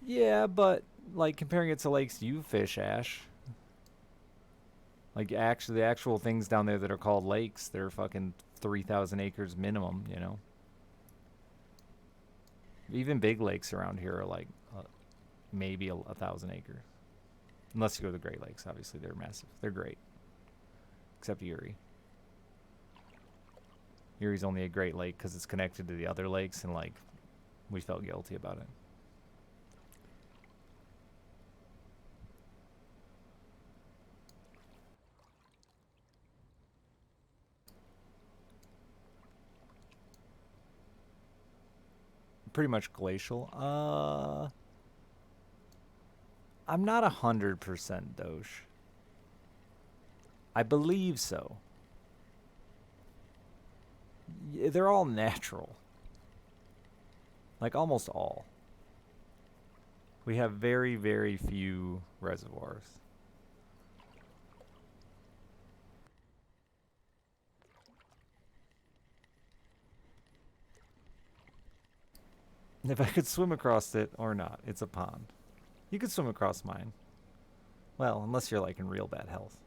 Yeah, but like comparing it to lakes you fish, Ash. Like actually, the actual things down there that are called lakes, they're fucking 3,000 acres minimum. You know, even big lakes around here are like maybe a thousand acres. Unless you go to the Great Lakes, obviously they're massive. They're great, except Erie. Erie's only a great lake because it's connected to the other lakes, and like we felt guilty about it. Pretty much glacial. I'm not 100% Doge. I believe so. They're all natural. Like almost all. We have very, very few reservoirs. If I could swim across it or not, it's a pond. You could swim across mine. Well, unless you're like in real bad health.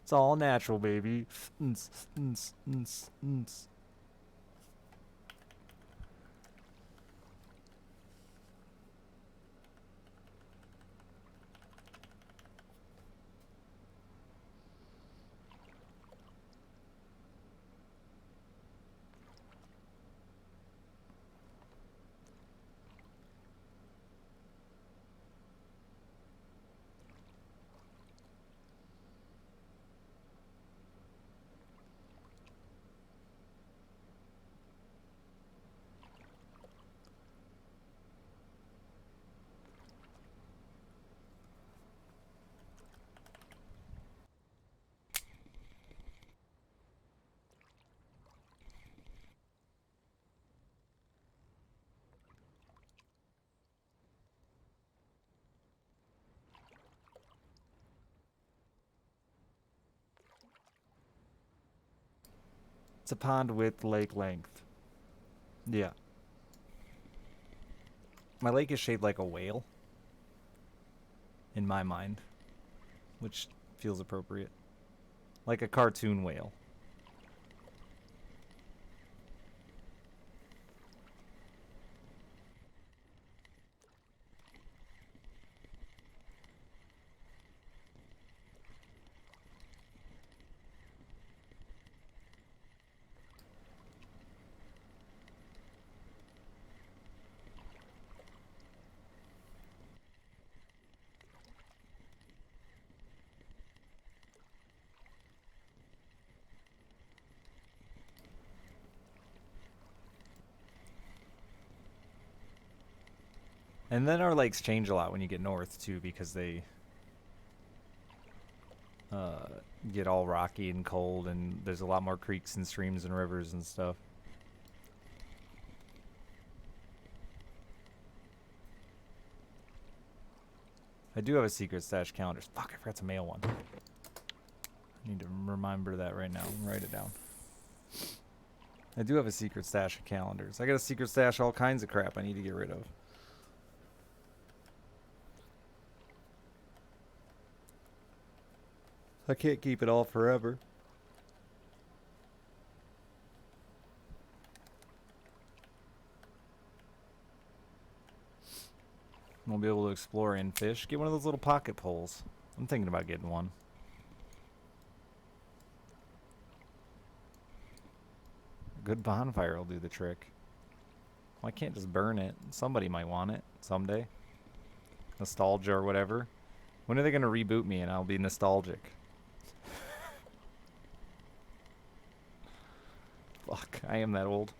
It's all natural, baby. It's a pond width, lake length. Yeah. My lake is shaped like a whale. In my mind. Which feels appropriate. Like a cartoon whale. And then our lakes change a lot when you get north, too, because they get all rocky and cold, and there's a lot more creeks and streams and rivers and stuff. I do have a secret stash calendar. Fuck, I forgot to mail one. I need to remember that right now and write it down. I do have a secret stash of calendars. I got a secret stash of all kinds of crap I need to get rid of. I can't keep it all forever. Won't be able to explore and fish. Get one of those little pocket poles. I'm thinking about getting one. A good bonfire will do the trick. Well, I can't just burn it. Somebody might want it someday. Nostalgia or whatever. When are they going to reboot me and I'll be nostalgic? Fuck, I am that old.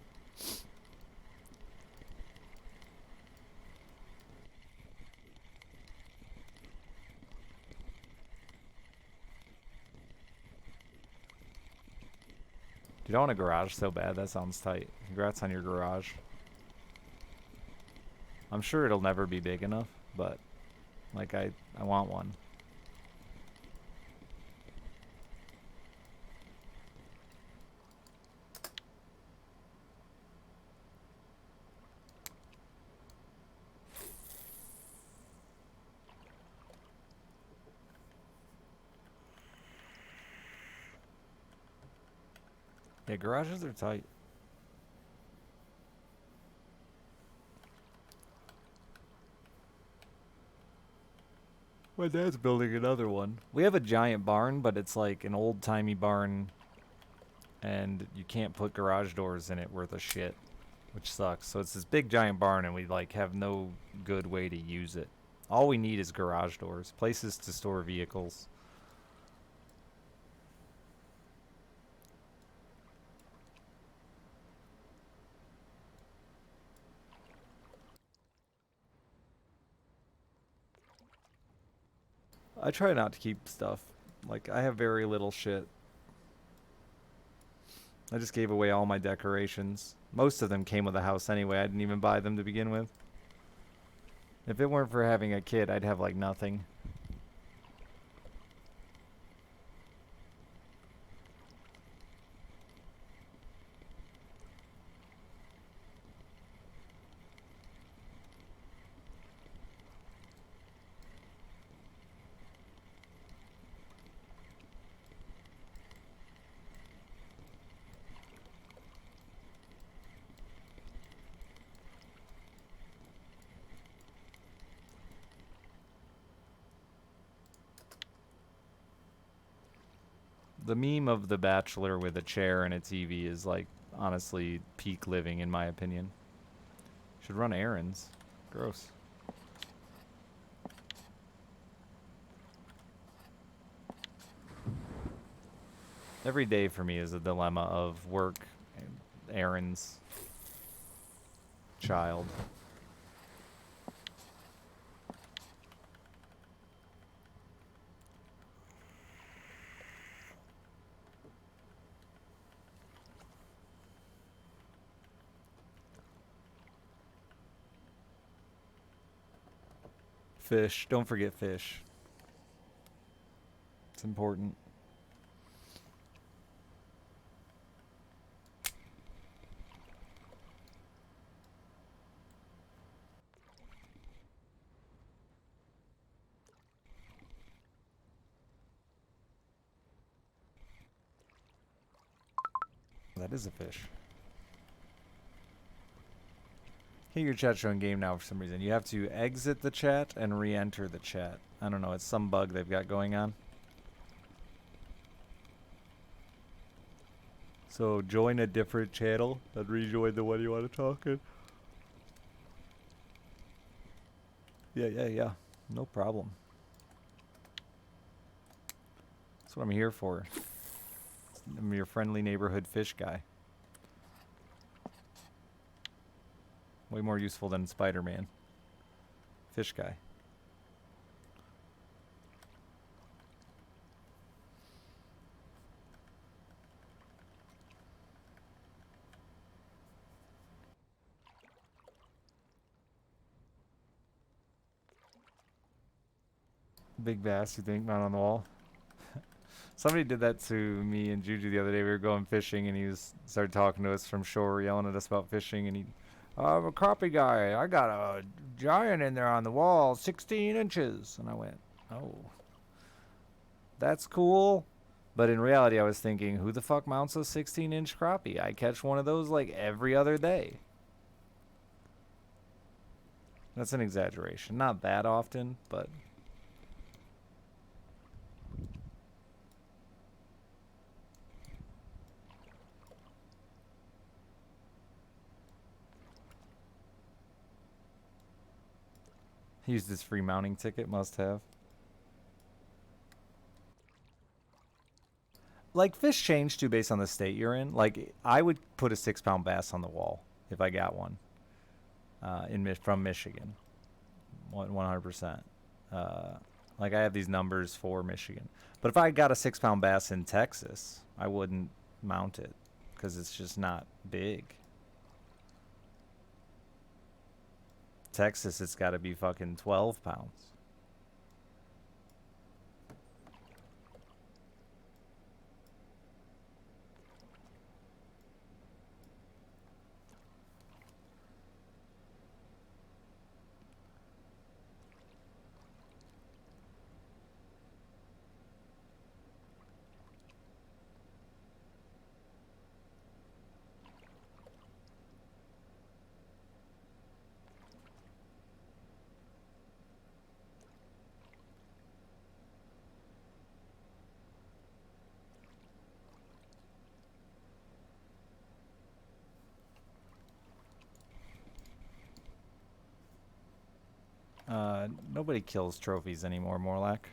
Dude, I want a garage so bad. That sounds tight. Congrats on your garage. I'm sure it'll never be big enough, but like I want one. Yeah, garages are tight. My dad's building another one. We have a giant barn, but it's like an old-timey barn, and you can't put garage doors in it worth a shit, which sucks. So it's this big giant barn, and we like have no good way to use it. All we need is garage doors, places to store vehicles. I try not to keep stuff. Like, I have very little shit. I just gave away all my decorations. Most of them came with the house anyway. I didn't even buy them to begin with. If it weren't for having a kid, I'd have, like, nothing. The meme of the bachelor with a chair and a TV is, like, honestly peak living, in my opinion. Should run errands. Gross. Every day for me is a dilemma of work, errands, child. Fish. Don't forget fish. It's important. That is a fish. Hey, your chat showing game now for some reason. You have to exit the chat and re-enter the chat. I don't know, it's some bug they've got going on. So join a different channel and rejoin the one you want to talk in. Yeah. No problem. That's what I'm here for. I'm your friendly neighborhood fish guy. Way more useful than Spider-Man. Fish guy. Big bass, you think, not on the wall? Somebody did that to me and Juju the other day. We were going fishing, and he started talking to us from shore, yelling at us about fishing. And I'm a crappie guy. I got a giant in there on the wall, 16 inches. And I went, oh, that's cool. But in reality, I was thinking, who the fuck mounts a 16-inch crappie? I catch one of those like every other day. That's an exaggeration. Not that often, but... He used his free mounting ticket, must have. Like, fish change too based on the state you're in. Like, I would put a 6-pound bass on the wall if I got one from Michigan. 100%. Like, I have these numbers for Michigan. But if I got a 6-pound bass in Texas, I wouldn't mount it because it's just not big. Texas, it's got to be fucking 12 pounds. Nobody kills trophies anymore, Morlack.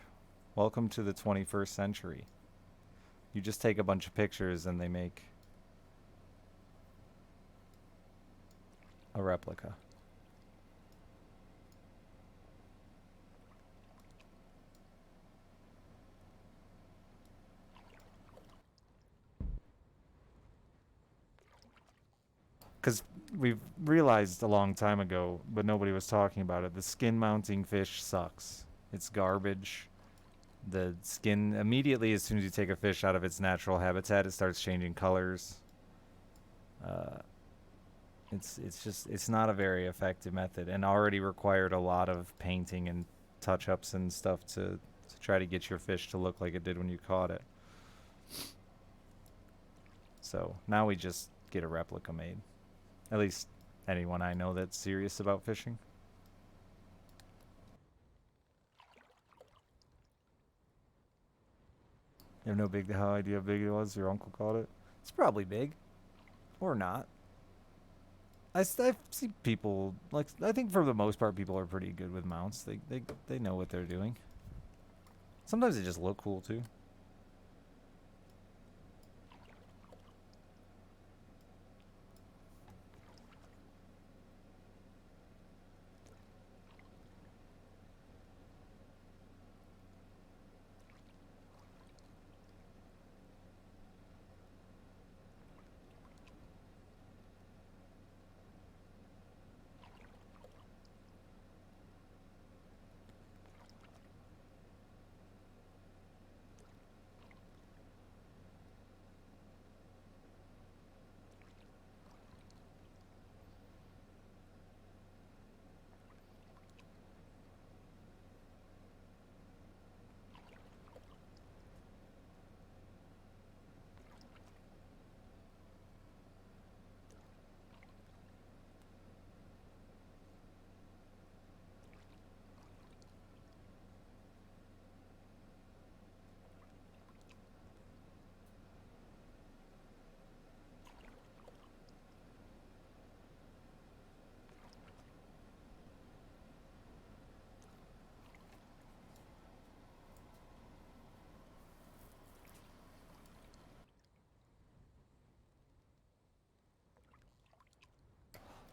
Welcome to the 21st century. You just take a bunch of pictures and they make a replica. Because we've realized a long time ago, but nobody was talking about it, the skin mounting fish sucks. It's garbage. The skin, immediately as soon as you take a fish out of its natural habitat, it starts changing colors. It's not a very effective method, and already required a lot of painting and touch-ups and stuff to try to get your fish to look like it did when you caught it. So now we just get a replica made. At least anyone I know that's serious about fishing. You have no big idea how big it was? Your uncle caught it? It's probably big. Or not. I see people, like, I think for the most part people are pretty good with mounts. They know what they're doing. Sometimes they just look cool too.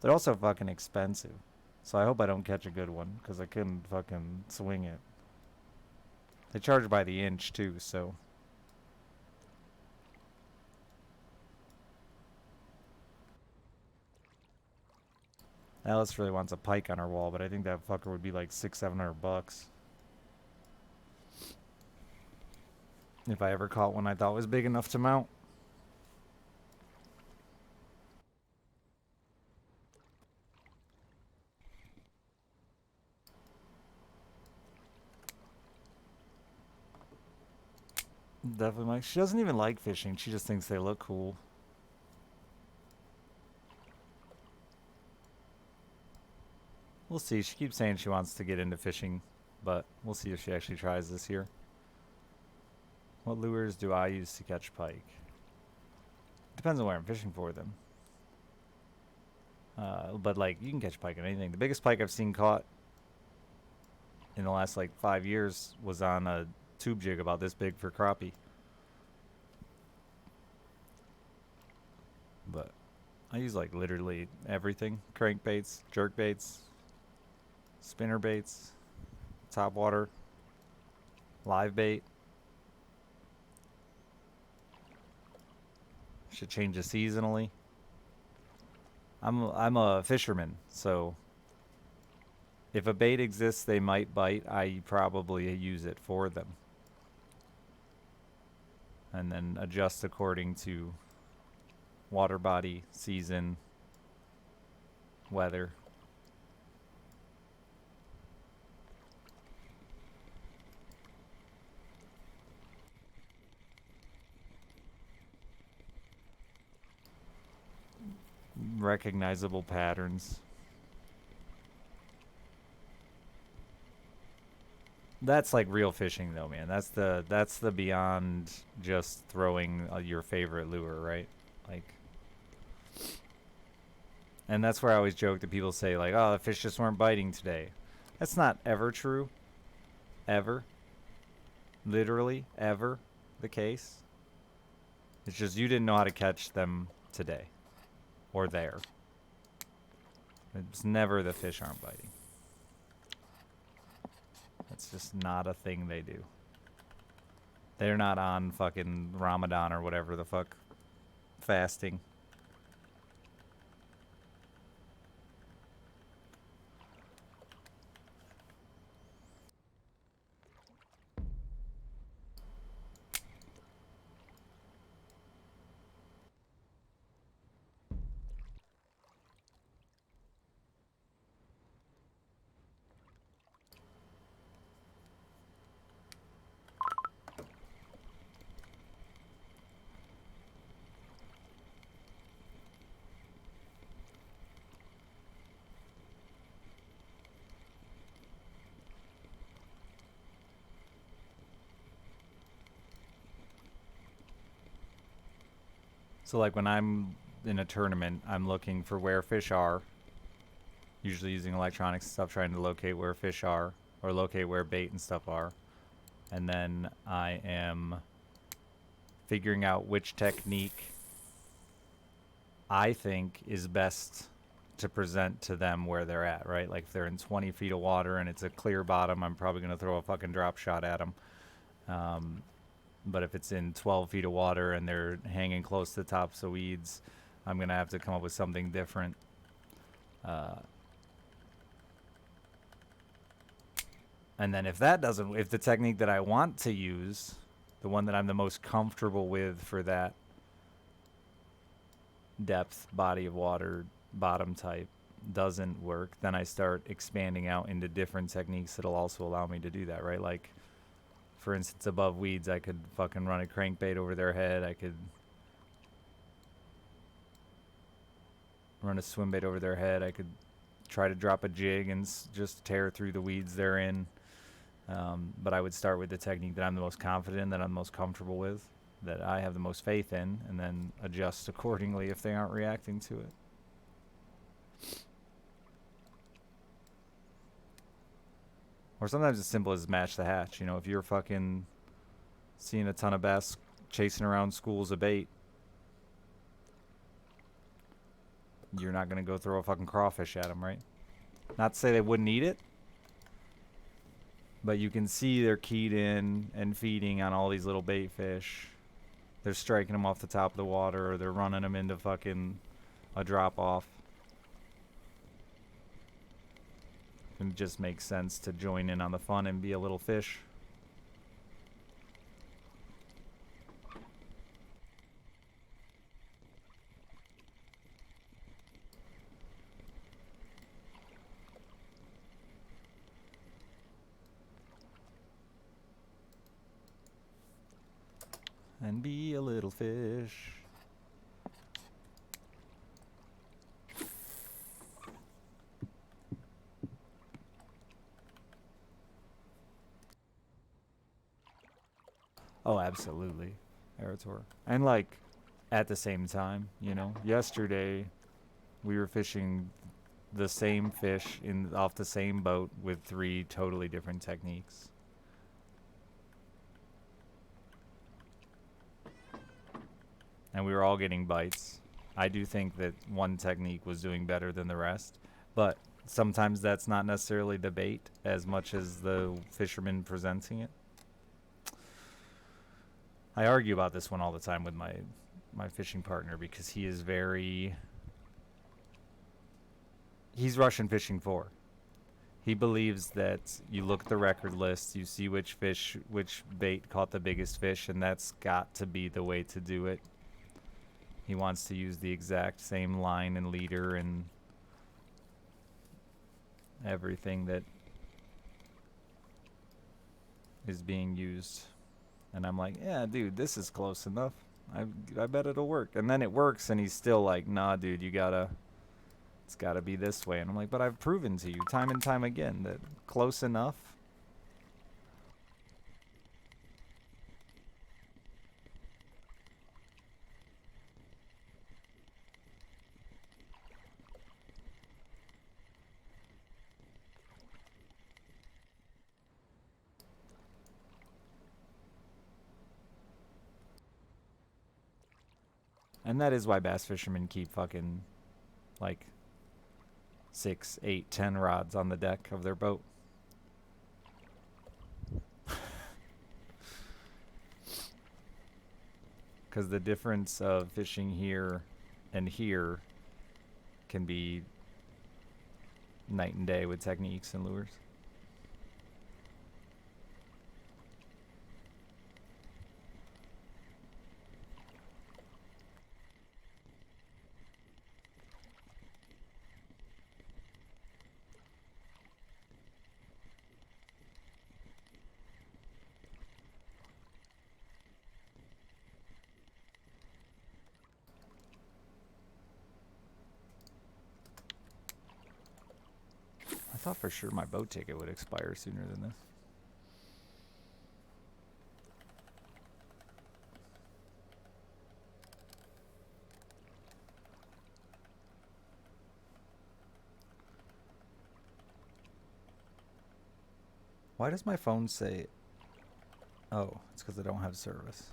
They're also fucking expensive. So I hope I don't catch a good one, because I couldn't fucking swing it. They charge by the inch, too, so... Alice really wants a pike on her wall, but I think that fucker would be like $600-700. If I ever caught one I thought was big enough to mount. Definitely, Mike. She doesn't even like fishing. She just thinks they look cool. We'll see. She keeps saying she wants to get into fishing, but we'll see if she actually tries this year. What lures do I use to catch pike? Depends on where I'm fishing for them. But like, you can catch pike on anything. The biggest pike I've seen caught in the last like 5 years was on a tube jig about this big for crappie. But I use like literally everything. Crankbaits, jerkbaits, spinner baits, top water, live bait. Should change it seasonally. I'm a fisherman, so if a bait exists they might bite, I probably use it for them. And then adjust according to water body, season, weather. Recognizable patterns. That's like real fishing though, man. That's the beyond just throwing your favorite lure, right? Like, and that's where I always joke that people say like, "Oh, the fish just weren't biting today." That's not ever true. Ever. Literally ever the case. It's just you didn't know how to catch them today or there. It's never the fish aren't biting. That's just not a thing they do. They're not on fucking Ramadan or whatever the fuck fasting. So like when I'm in a tournament, I'm looking for where fish are, usually using electronics and stuff, trying to locate where fish are or locate where bait and stuff are. And then I am figuring out which technique I think is best to present to them where they're at, right? Like if they're in 20 feet of water and it's a clear bottom, I'm probably going to throw a fucking drop shot at them. But if it's in 12 feet of water and they're hanging close to the tops of weeds, I'm going to have to come up with something different. And then if that doesn't, if the technique that I want to use, the one that I'm the most comfortable with for that depth, body of water, bottom type, doesn't work, then I start expanding out into different techniques that'll also allow me to do that, right? Like, for instance, above weeds, I could fucking run a crankbait over their head. I could run a swim bait over their head. I could try to drop a jig and just tear through the weeds they're in. But I would start with the technique that I'm the most confident in, that I'm most comfortable with, that I have the most faith in, and then adjust accordingly if they aren't reacting to it. Or sometimes as simple as match the hatch. You know, if you're fucking seeing a ton of bass chasing around schools of bait, you're not gonna go throw a fucking crawfish at them, right? Not to say they wouldn't eat it, but you can see they're keyed in and feeding on all these little bait fish. They're striking them off the top of the water, or they're running them into fucking a drop off. It just makes sense to join in on the fun and be a little fish. And be a little fish. Oh, absolutely, Arator. And like, at the same time, you know, yesterday we were fishing the same fish in off the same boat with 3 totally different techniques. And we were all getting bites. I do think that one technique was doing better than the rest, but sometimes that's not necessarily the bait as much as the fisherman presenting it. I argue about this one all the time with my fishing partner because he is very... He's Russian fishing for. He believes that you look at the record list, you see which bait caught the biggest fish, and that's got to be the way to do it. He wants to use the exact same line and leader and everything that is being used. And I'm like, yeah, dude, this is close enough. I bet it'll work. And then it works, and he's still like, nah, dude, it's gotta be this way. And I'm like, but I've proven to you time and time again that close enough. And that is why bass fishermen keep fucking like 6, 8, 10 rods on the deck of their boat. Because the difference of fishing here and here can be night and day with techniques and lures. I thought for sure my boat ticket would expire sooner than this. Why does my phone say... Oh, it's because I don't have service.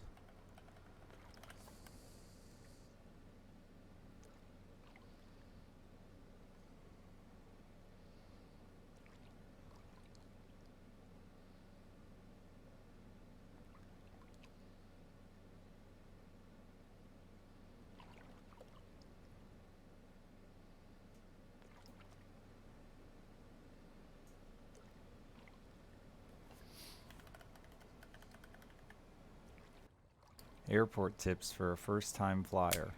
Airport tips for a first-time flyer.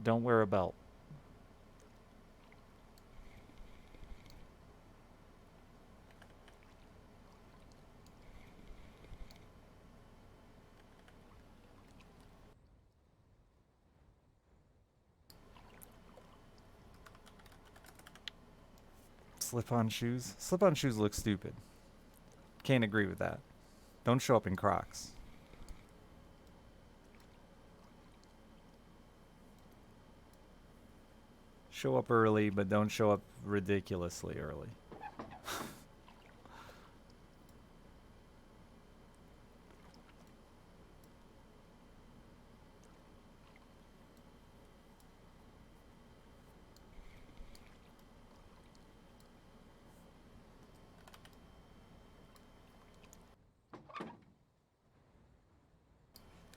Don't wear a belt. Slip-on shoes? Slip-on shoes look stupid. Can't agree with that. Don't show up in Crocs. Show up early, but don't show up ridiculously early.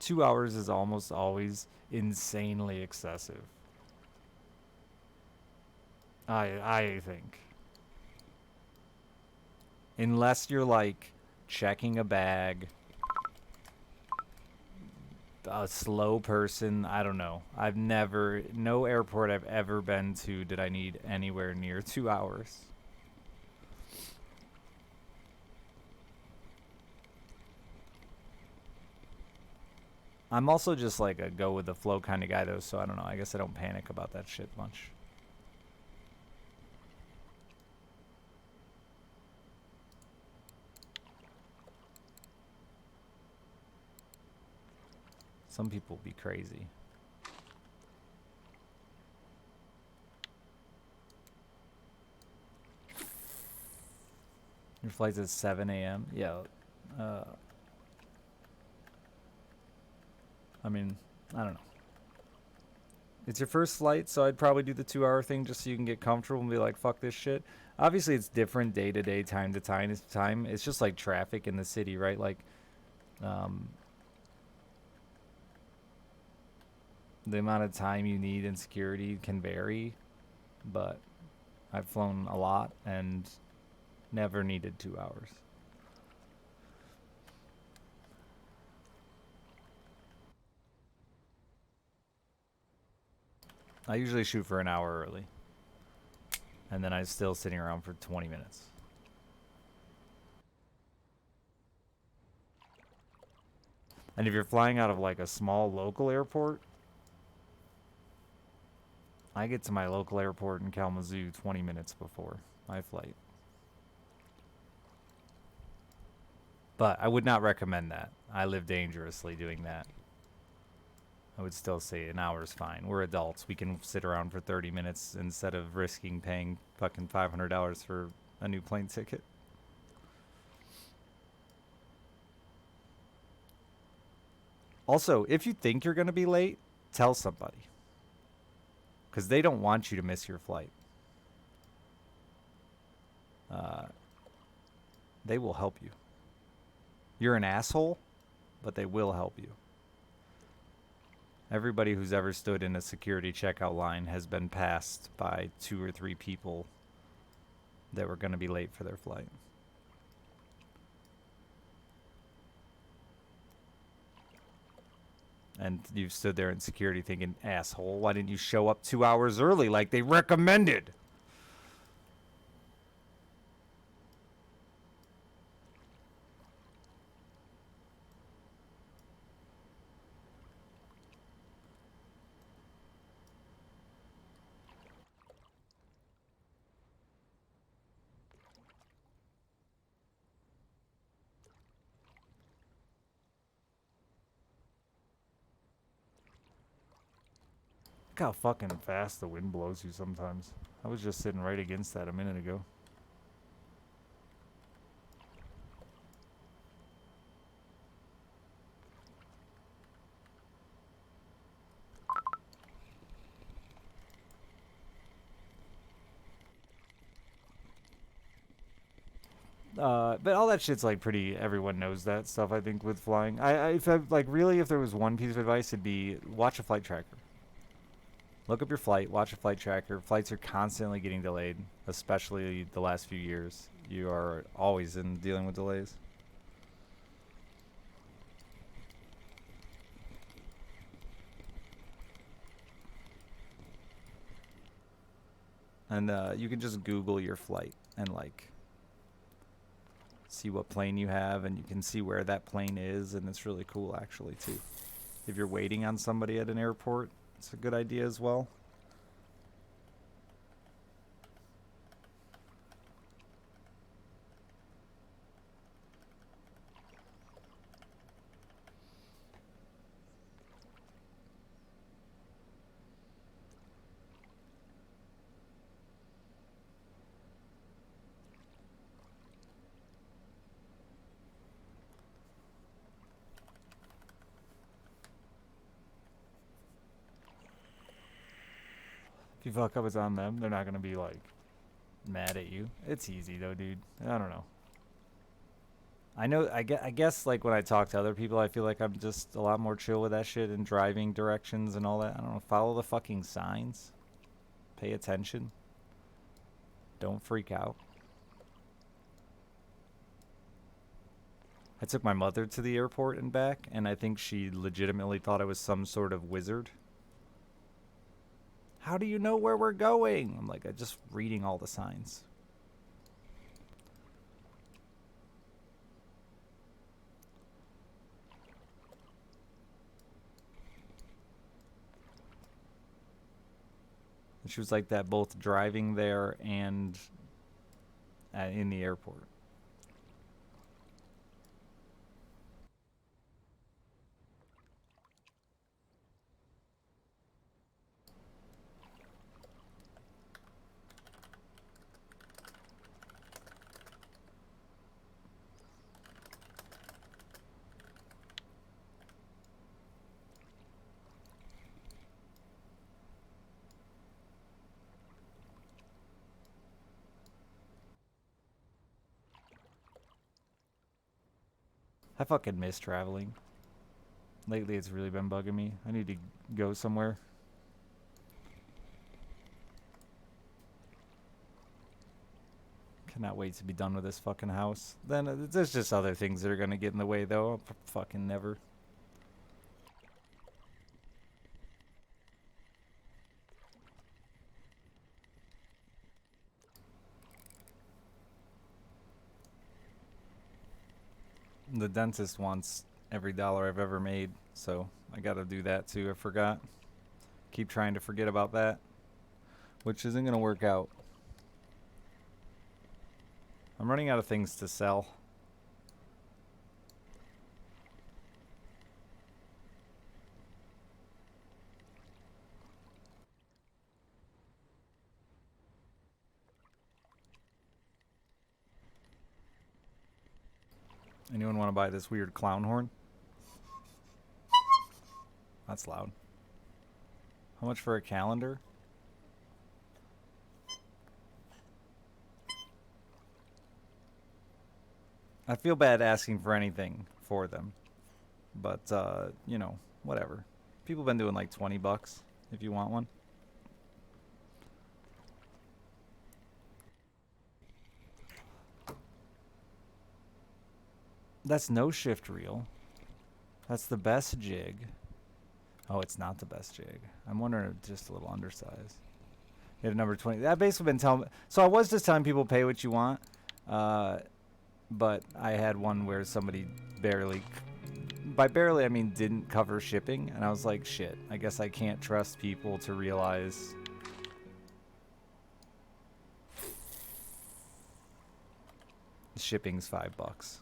2 hours is almost always insanely excessive. I think. Unless you're like checking a bag, a slow person, I don't know. No airport I've ever been to did I need anywhere near 2 hours. I'm also just like a go with the flow kind of guy though, so I don't know. I guess I don't panic about that shit much. Some people be crazy. Your flight's at 7 a.m.? Yeah. I mean, I don't know. It's your first flight, so I'd probably do the 2 hour thing just so you can get comfortable and be like, fuck this shit. Obviously, it's different day to day, time to time. It's just like traffic in the city, right? Like, the amount of time you need in security can vary, but I've flown a lot and never needed 2 hours. I usually shoot for an hour early, and then I'm still sitting around for 20 minutes. And if you're flying out of like a small local airport, I get to my local airport in Kalamazoo 20 minutes before my flight. But I would not recommend that. I live dangerously doing that. I would still say an hour is fine. We're adults. We can sit around for 30 minutes instead of risking paying fucking $500 for a new plane ticket. Also, if you think you're going to be late, tell somebody. Because they don't want you to miss your flight. They will help you. You're an asshole, but they will help you. Everybody who's ever stood in a security checkout line has been passed by 2 or 3 people that were going to be late for their flight. And you've stood there in security thinking, asshole, why didn't you show up 2 hours early like they recommended? Look how fucking fast the wind blows you sometimes. I was just sitting right against that a minute ago. But all that shit's like pretty. Everyone knows that stuff. I think with flying, if there was one piece of advice, it'd be watch a flight tracker. Look up your flight. Watch a flight tracker. Flights are constantly getting delayed, especially the last few years. You are always in dealing with delays. And you can just Google your flight and like see what plane you have, and you can see where that plane is, and it's really cool actually too. If you're waiting on somebody at an airport, it's a good idea as well. If you fuck up, it's on them. They're not gonna be like mad at you. It's easy though, dude. I don't know. I guess like when I talk to other people, I feel like I'm just a lot more chill with that shit and driving directions and all that. I don't know. Follow the fucking signs. Pay attention. Don't freak out. I took my mother to the airport and back, and I think she legitimately thought I was some sort of wizard. How do you know where we're going? I'm like, I'm just reading all the signs. And she was like that both driving there and in the airport. I fucking miss traveling. Lately, it's really been bugging me. I need to go somewhere. Cannot wait to be done with this fucking house. Then there's just other things that are gonna get in the way, though. Fucking never. The dentist wants every dollar I've ever made, so I gotta do that too. I forgot. Keep trying to forget about that, which isn't gonna work out. I'm running out of things to sell. Anyone want to buy this weird clown horn? That's loud. How much for a calendar? I feel bad asking for anything for them. But, you know, whatever. People been doing like 20 bucks if you want one. That's no shift reel. That's the best jig. Oh, it's not the best jig. I'm wondering if it's just a little undersized. You have number 20. I've basically been telling... So I was just telling people pay what you want. But I had one where somebody barely... By barely, I mean didn't cover shipping. And I was like, shit. I guess I can't trust people to realize... Shipping's $5.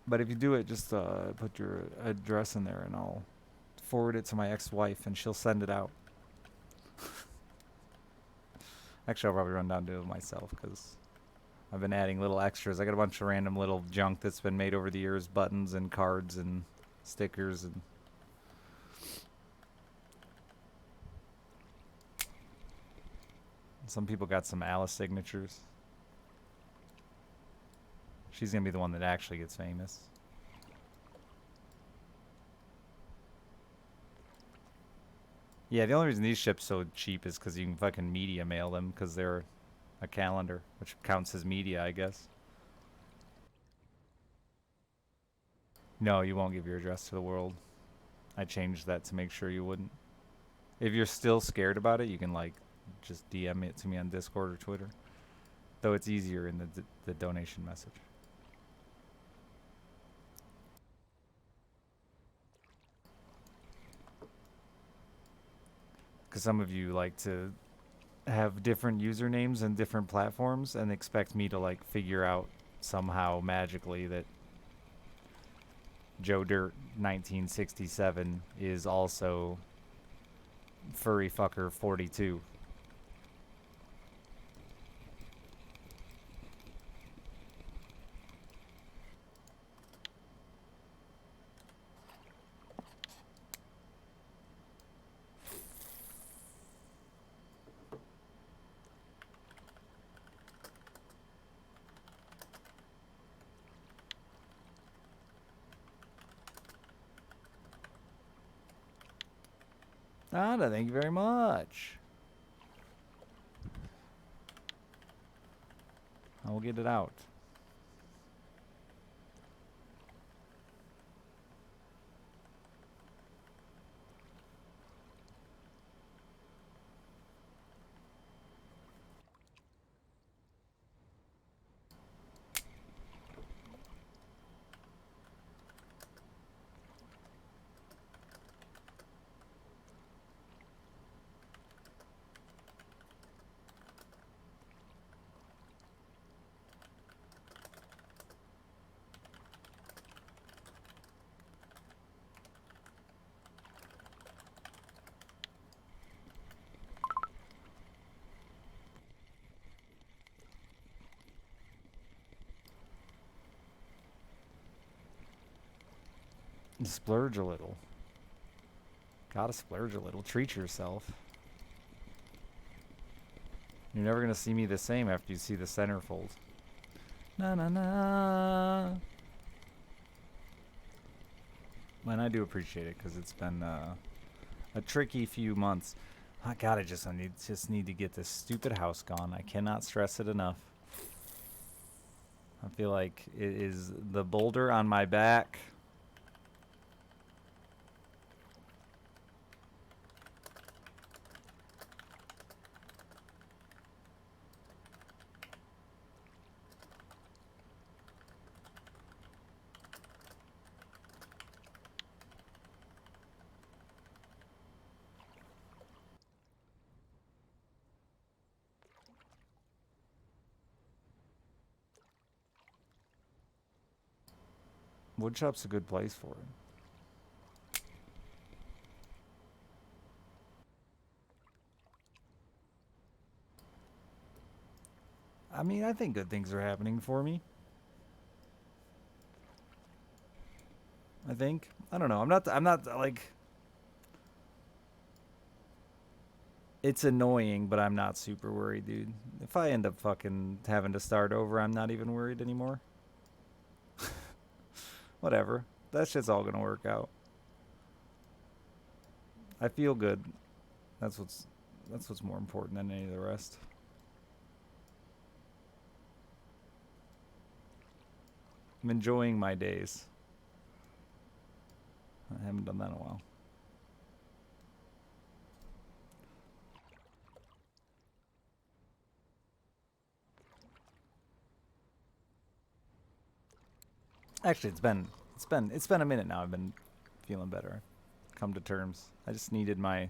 But if you do it, just put your address in there and I'll forward it to my ex-wife and she'll send it out. Actually, I'll probably run down and do it myself because I've been adding little extras. I got a bunch of random little junk that's been made over the years, buttons and cards and stickers and... Some people got some Alice signatures. She's going to be the one that actually gets famous. Yeah, the only reason these ship so cheap is because you can fucking media mail them because they're a calendar, which counts as media, I guess. No, you won't give your address to the world. I changed that to make sure you wouldn't. If you're still scared about it, you can like just DM it to me on Discord or Twitter. Though it's easier in the donation message. Because some of you like to have different usernames and different platforms and expect me to like figure out somehow magically that Joe Dirt 1967 is also Furry Fucker 42. Nada, thank you very much. I will get it out. Splurge a little. Gotta splurge a little. Treat yourself. You're never gonna see me the same after you see the centerfold. Na na na. And I do appreciate it because it's been a tricky few months. Oh God, I just need to get this stupid house gone. I cannot stress it enough. I feel like it is the boulder on my back. Woodshop's a good place for it. I mean, I think good things are happening for me. I think. I don't know. I'm not like it's annoying, but I'm not super worried, dude. If I end up fucking having to start over, I'm not even worried anymore. Whatever. That shit's all gonna work out. I feel good. That's what's more important than any of the rest. I'm enjoying my days. I haven't done that in a while. Actually, it's been a minute now. I've been feeling better. Come to terms. I just needed my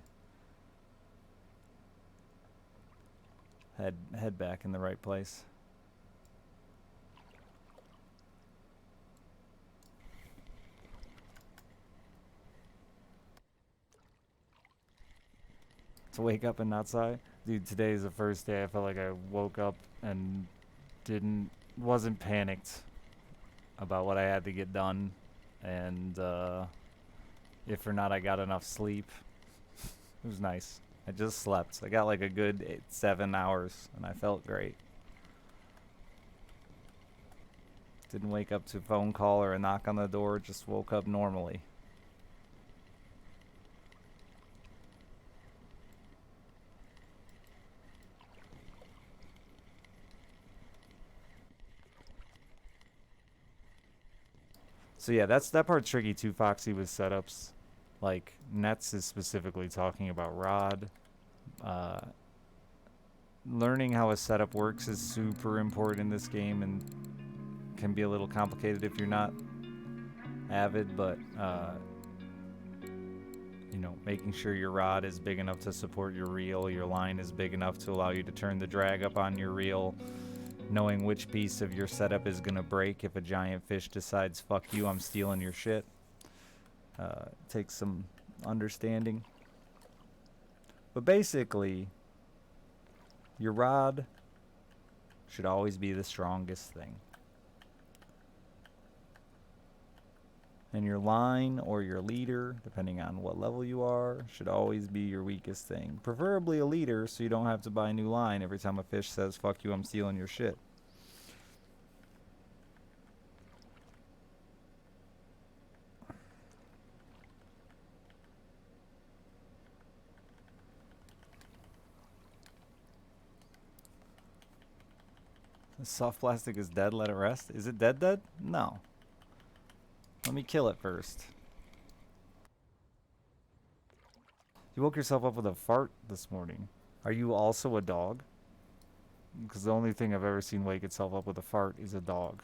head back in the right place. To wake up and not sigh. Dude, today is the first day I felt like I woke up and wasn't panicked about what I had to get done, and if or not I got enough sleep. It was nice. I just slept. I got like a good 7 hours, and I felt great. Didn't wake up to a phone call or a knock on the door. Just woke up normally. So yeah, that part's tricky too, Foxy, with setups. Like, Nets is specifically talking about Rod. Learning how a setup works is super important in this game and can be a little complicated if you're not avid, but you know, making sure your rod is big enough to support your reel, your line is big enough to allow you to turn the drag up on your reel, knowing which piece of your setup is gonna break if a giant fish decides, fuck you, I'm stealing your shit. Takes some understanding. But basically, your rod should always be the strongest thing. And your line or your leader, depending on what level you are, should always be your weakest thing. Preferably a leader, so you don't have to buy a new line every time a fish says, fuck you, I'm stealing your shit. Soft plastic is dead, let it rest. Is it dead? No. Let me kill it first. You woke yourself up with a fart this morning. Are you also a dog? Because the only thing I've ever seen wake itself up with a fart is a dog.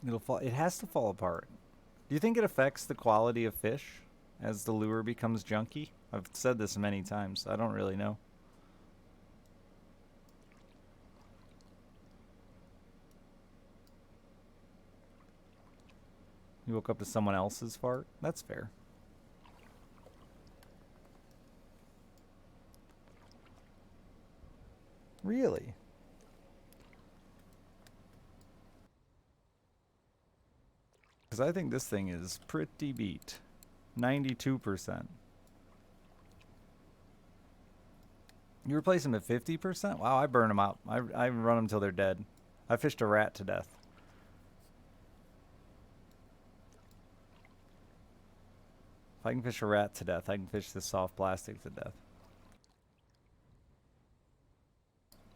It'll fall. It has to fall apart. Do you think it affects the quality of fish as the lure becomes junky? I've said this many times. I don't really know. You woke up to someone else's fart? That's fair. Really? Because I think this thing is pretty beat. 92%. You replace them at 50%? Wow, I burn them out. I run them till they're dead. I fished a rat to death. If I can fish a rat to death, I can fish this soft plastic to death.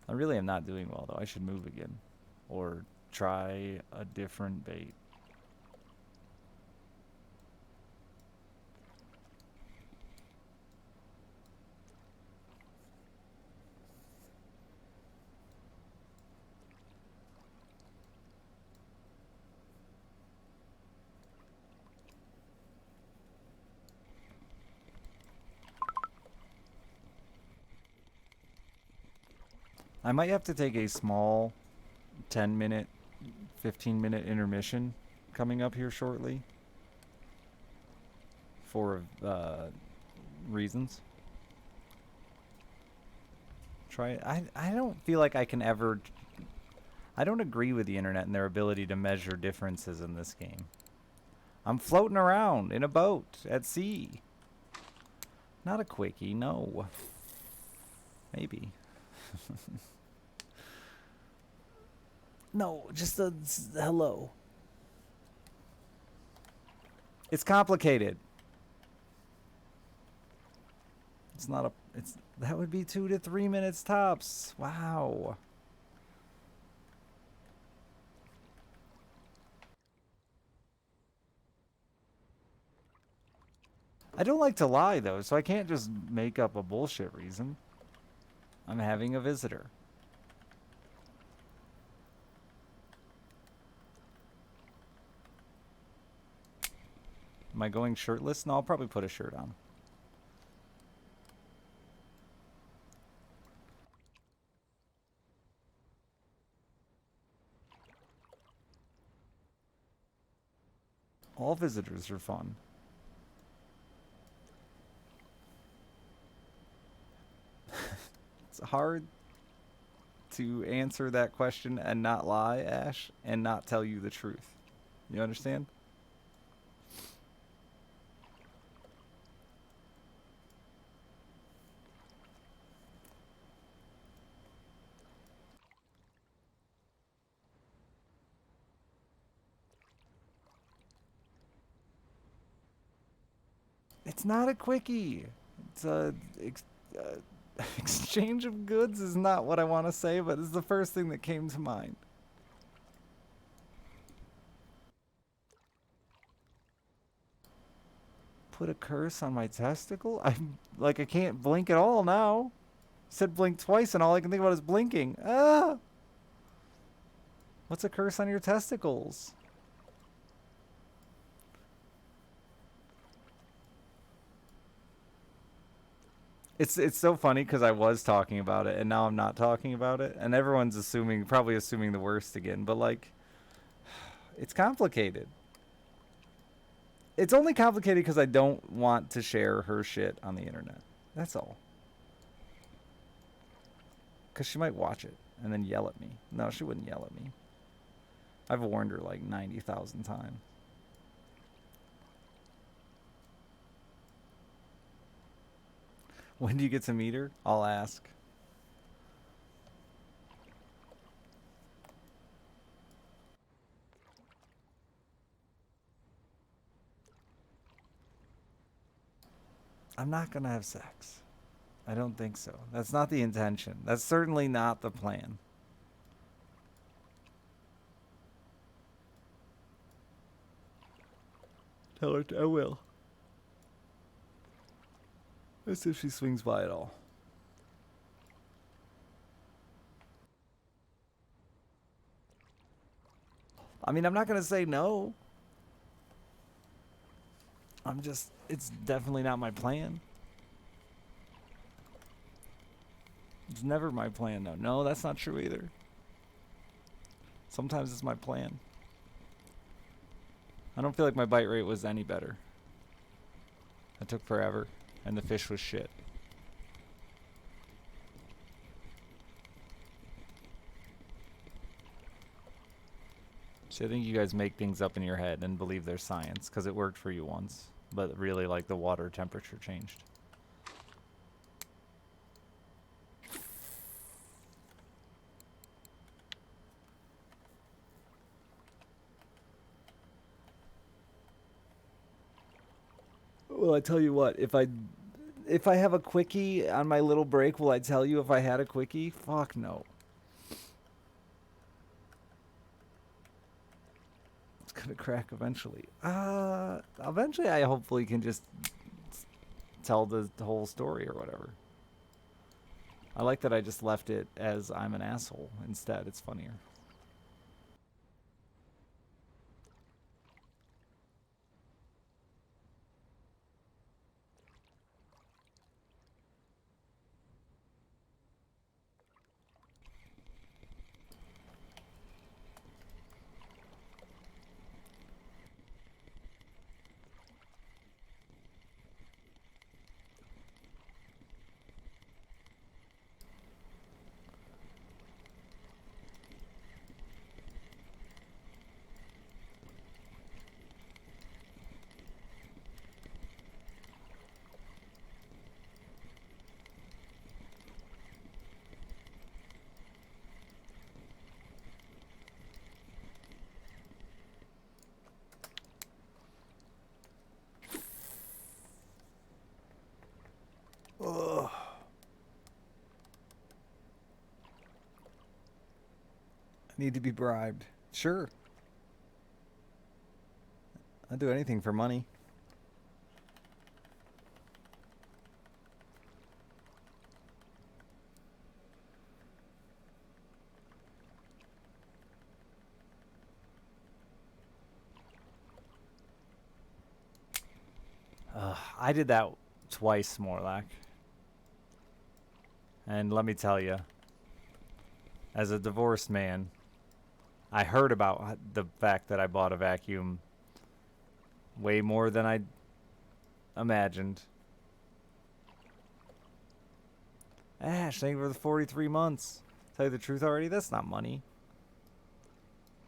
I really am not doing well, though. I should move again. Or try a different bait. I might have to take a small 10-minute, 15-minute intermission coming up here shortly for reasons. I don't feel like I can ever... I don't agree with the internet and their ability to measure differences in this game. I'm floating around in a boat at sea. Not a quickie, no. Maybe. No, just a hello. It's complicated. It's not a... It's... That would be 2 to 3 minutes tops. Wow. I don't like to lie, though, so I can't just make up a bullshit reason. I'm having a visitor. Am I going shirtless? No, I'll probably put a shirt on. All visitors are fun. It's hard to answer that question and not lie, Ash, and not tell you the truth. You understand? It's not a quickie. It's a... exchange of goods is not what I want to say, but it's the first thing that came to mind. Put a curse on my testicle? I can't blink at all now. Said blink twice and all I can think about is blinking. Ah! What's a curse on your testicles? It's so funny because I was talking about it and now I'm not talking about it, and everyone's probably assuming the worst again. But like, it's complicated. It's only complicated because I don't want to share her shit on the internet. That's all. Because she might watch it and then yell at me. No, she wouldn't yell at me. I've warned her like 90,000 times. When do you get to meet her? I'll ask. I'm not gonna have sex. I don't think so. That's not the intention. That's certainly not the plan. Tell her I will. As if she swings by at all. I mean, I'm not gonna say no. It's definitely not my plan. It's never my plan, though. No, that's not true either. Sometimes it's my plan. I don't feel like my bite rate was any better. It took forever, and the fish was shit. So I think you guys make things up in your head and believe there's science, because it worked for you once. But really, like, the water temperature changed. Well, I tell you what, if I have a quickie on my little break, will I tell you if I had a quickie? Fuck no. It's gonna crack eventually. Eventually I hopefully can just tell the whole story or whatever. I like that I just left it as I'm an asshole instead. It's funnier. Ugh. I need to be bribed. Sure. I'd do anything for money. I did that twice, Morlack. And let me tell you, as a divorced man, I heard about the fact that I bought a vacuum way more than I imagined. Ash, thank you for the 43 months. Tell you the truth already, that's not money.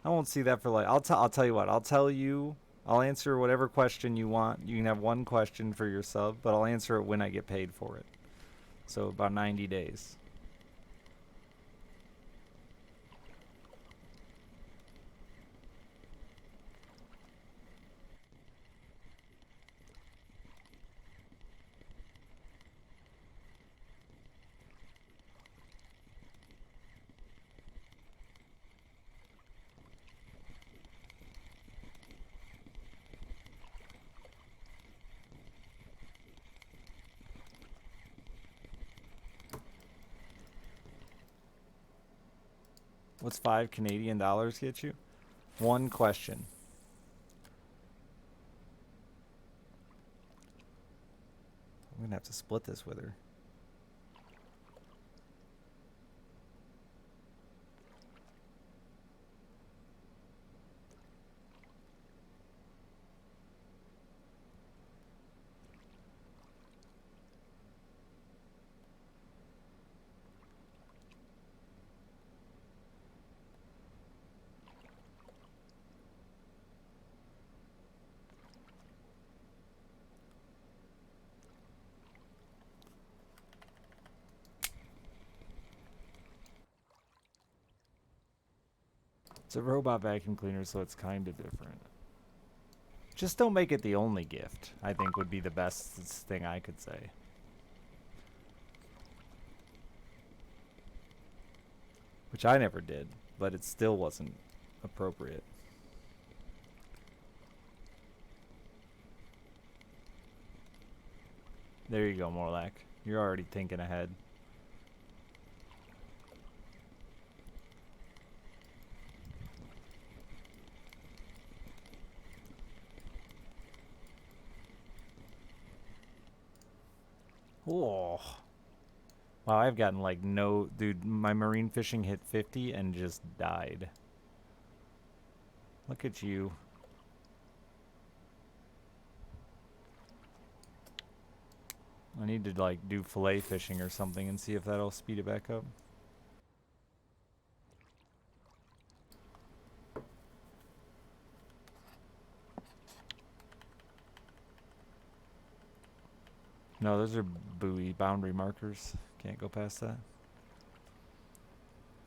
I won't see that for like. I'll tell you what. I'll tell you. I'll answer whatever question you want. You can have one question for your sub, but I'll answer it when I get paid for it. So about 90 days. What's $5 Canadian get you? One question. I'm gonna have to split this with her. It's a robot vacuum cleaner, so it's kind of different. Just don't make it the only gift, I think would be the best thing I could say. Which I never did, but it still wasn't appropriate. There you go, Morlack. You're already thinking ahead. Oh. Wow, I've gotten like no... Dude, my marine fishing hit 50 and just died. Look at you. I need to like do fillet fishing or something and see if that'll speed it back up. No, those are buoy boundary markers. Can't go past that.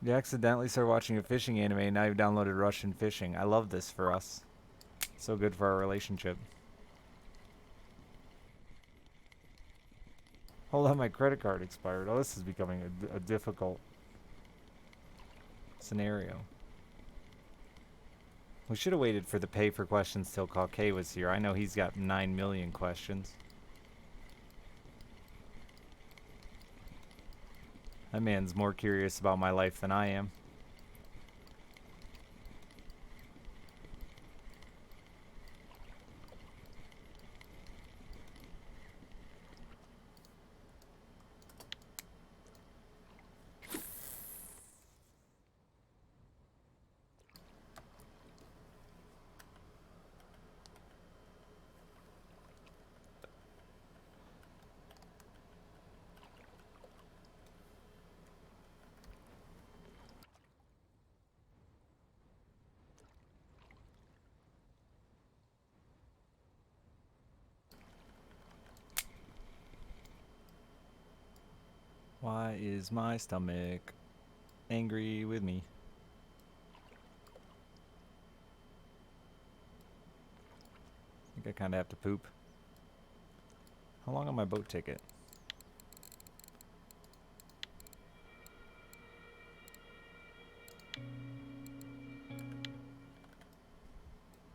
You accidentally started watching a fishing anime and now you've downloaded Russian fishing. I love this for us. So good for our relationship. Hold on, my credit card expired. Oh, this is becoming a difficult scenario. We should have waited for the pay for questions till K was here. I know he's got 9 million questions. That man's more curious about my life than I am. Why is my stomach angry with me? I think I kind of have to poop. How long on my boat ticket?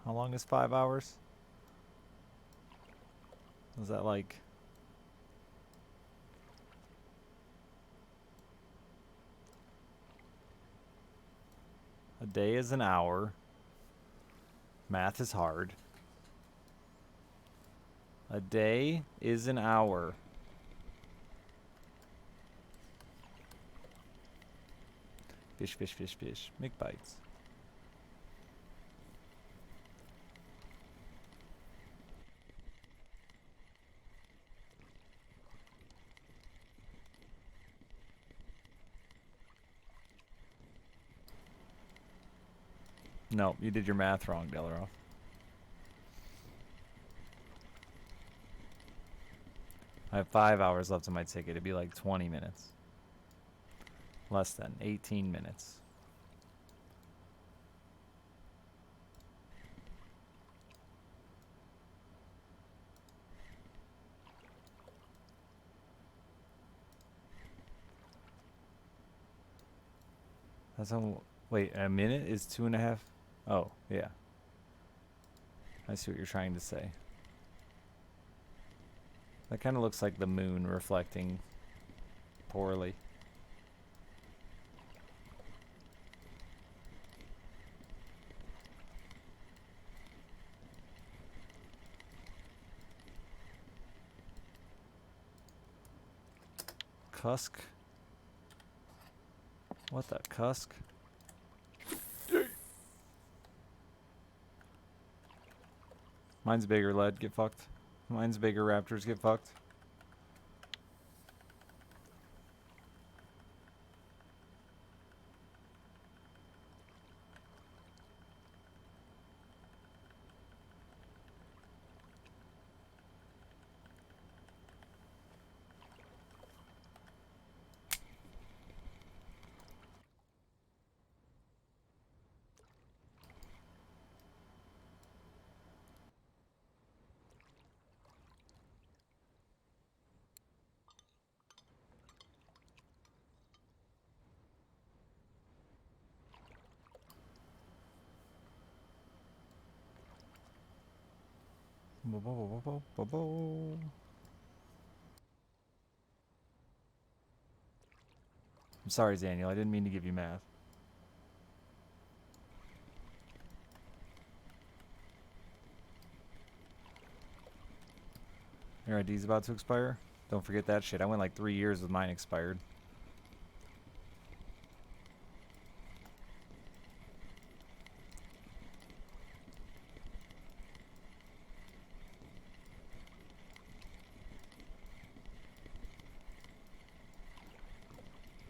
How long is 5 hours? Was that like... A day is an hour. Math is hard. A day is an hour. Fish, fish, fish, fish. Make bites. No, you did your math wrong, Delaro. I have 5 hours left on my ticket. It'd be like 20 minutes. Less than 18 minutes. That's on. Wait, a minute is 2.5. Oh, yeah. I see what you're trying to say. That kind of looks like the moon reflecting poorly. Cusk? What the cusk? Mine's bigger, lead. Get fucked. Mine's bigger, raptors. Get fucked. I'm sorry, Daniel. I didn't mean to give you math. Your ID's about to expire? Don't forget that shit. I went like 3 years with mine expired.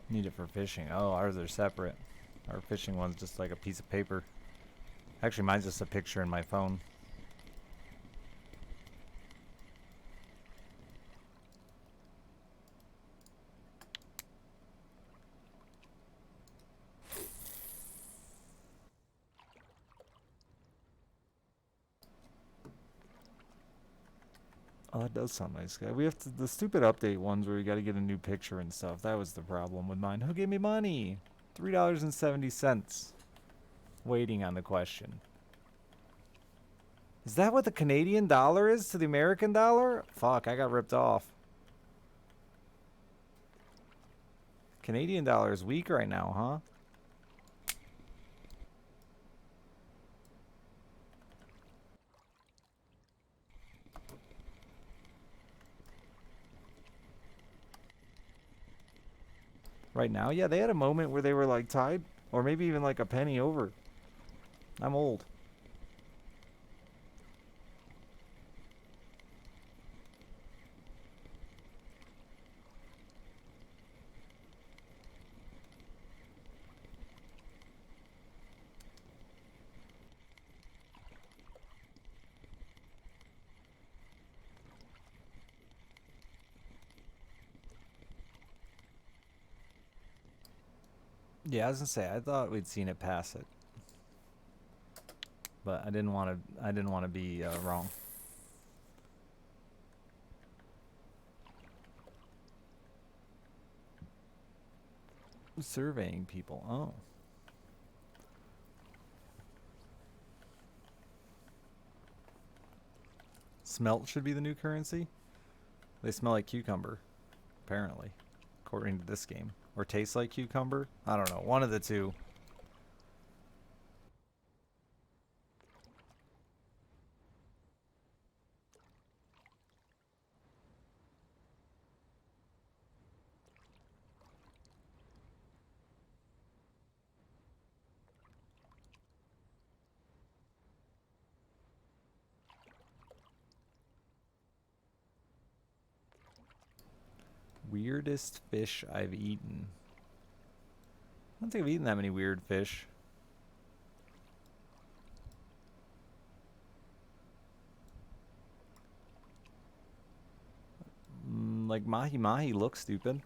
Need it for fishing. Oh, ours are separate. Our fishing one's just like a piece of paper. Actually, mine's just a picture in my phone. Oh, that does sound nice, guy. We have to, the stupid update ones where we got to get a new picture and stuff. That was the problem with mine. Who gave me money? $3.70. Waiting on the question. Is that what the Canadian dollar is to the American dollar? Fuck, I got ripped off. Canadian dollar is weak right now, huh? Right now? Yeah, they had a moment where they were like tied, or maybe even like a penny over. I'm old. Yeah, I was gonna say I thought we'd seen it pass it, but I didn't want to. I didn't want to be wrong. Surveying people. Oh. Smelt should be the new currency. They smell like cucumber, apparently, according to this game. Or taste like cucumber. I don't know. One of the two. Weirdest fish I've eaten. I don't think I've eaten that many weird fish. Like mahi mahi looks stupid.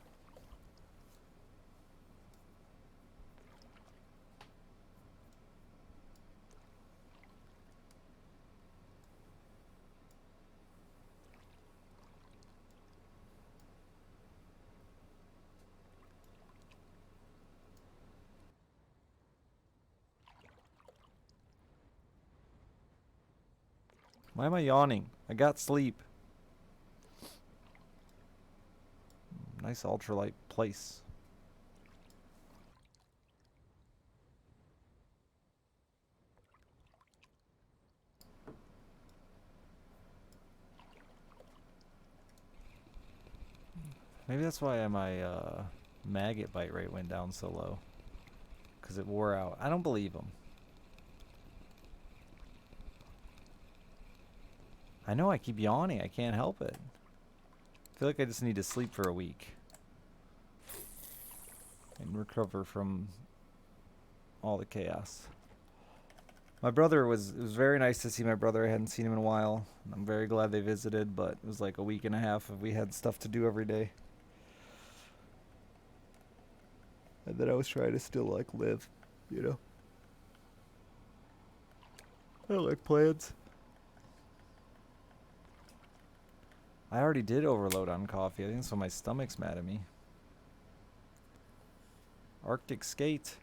Why am I yawning? I got sleep. Nice ultralight place. Maybe that's why my maggot bite rate went down so low. Because it wore out. I don't believe him. I know I keep yawning. I can't help it. I feel like I just need to sleep for a week. And recover from all the chaos. My brother it was very nice to see my brother. I hadn't seen him in a while. I'm very glad they visited, but it was like a week and a half of we had stuff to do every day. And then I was trying to still like live, you know. I don't like plans. I already did overload on coffee. I think that's why my stomach's mad at me. Arctic skate.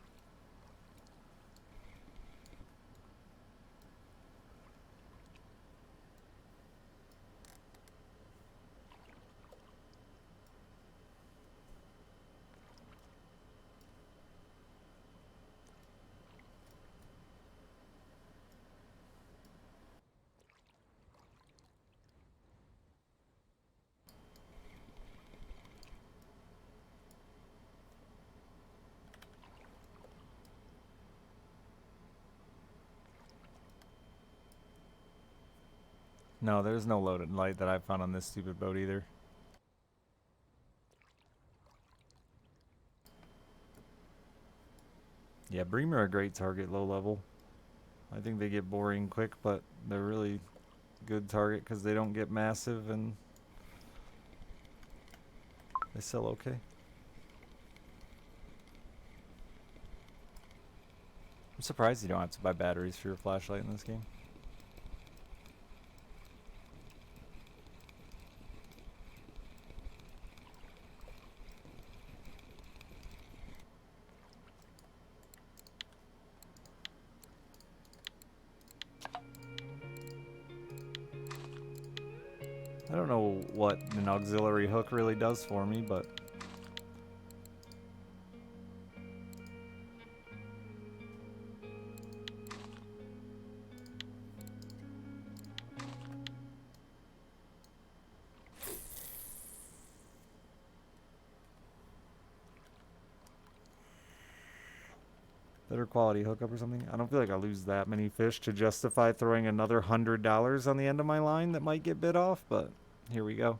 No, there's no loaded light that I found on this stupid boat either. Yeah, bream are a great target low level. I think they get boring quick, but they're really good target because they don't get massive and they sell okay. I'm surprised you don't have to buy batteries for your flashlight in this game. I don't know what an auxiliary hook really does for me, but better quality hookup or something. I don't feel like I lose that many fish to justify throwing another $100 on the end of my line that might get bit off, but here we go.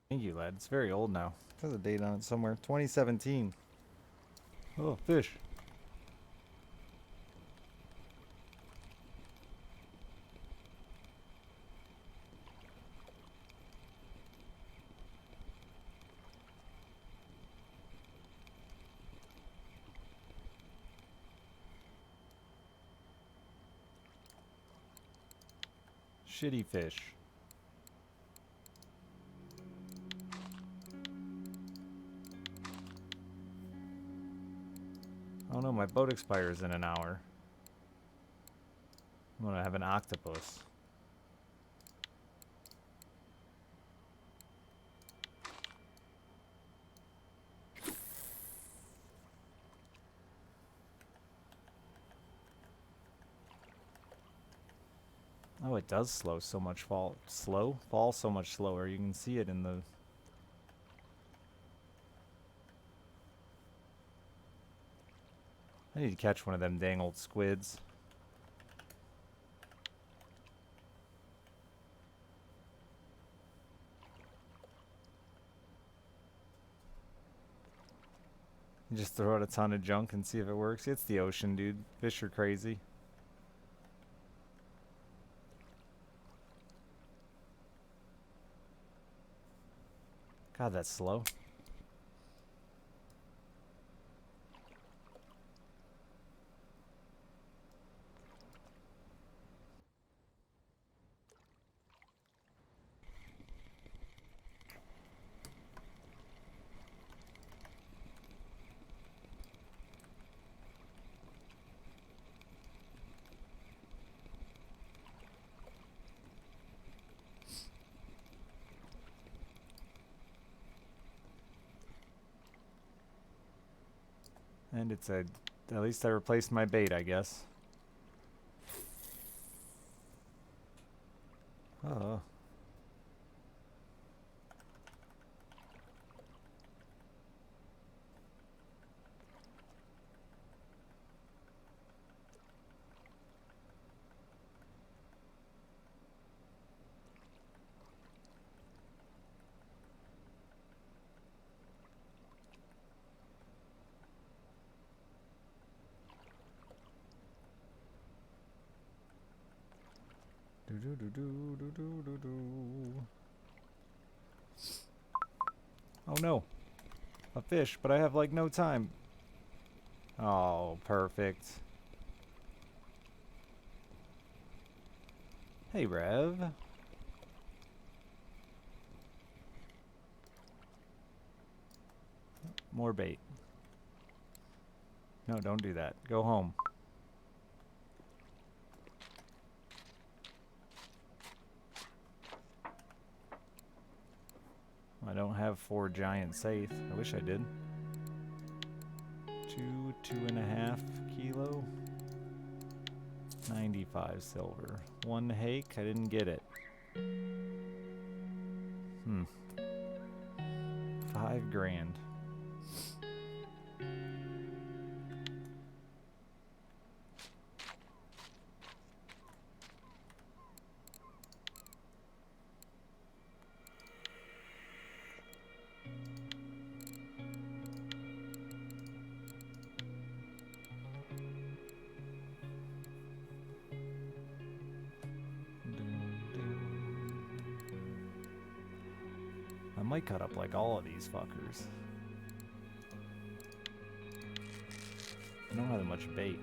Thank you, lad. It's very old now. There's a date on it somewhere. 2017. Oh, fish. Shitty fish. Oh no, my boat expires in an hour. I'm gonna have an octopus. Oh, it does fall so much slower. You can see it in the... I need to catch one of them dang old squids. You just throw out a ton of junk and see if it works. It's the ocean, dude. Fish are crazy. God, that's slow. And it's a... At least I replaced my bait, I guess. Oh. Oh no, a fish, but I have like no time. Oh, perfect. Hey, Rev. More bait. No, don't do that. Go home. I don't have 4 giant safe. I wish I did. 2.5 kilo. 95 silver. 1 hake. I didn't get it. 5 grand. I might cut up like all of these fuckers. I don't have that much bait.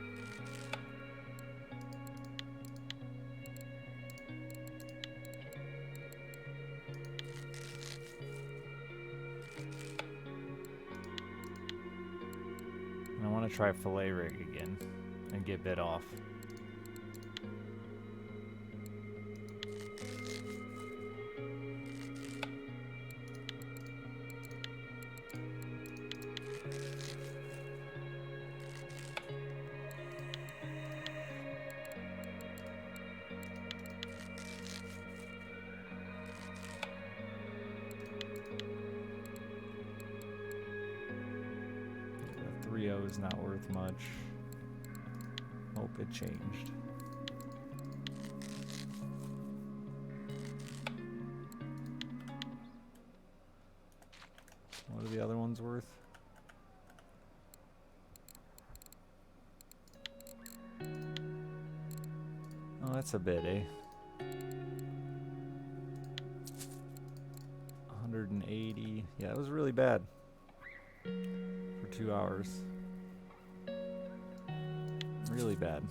And I want to try fillet rig again and get bit off. The 3.0 is not worth much. Hope it changed. What are the other ones worth? Oh, that's a bit, eh? 180. Yeah, it was really bad for 2 hours. Really bad.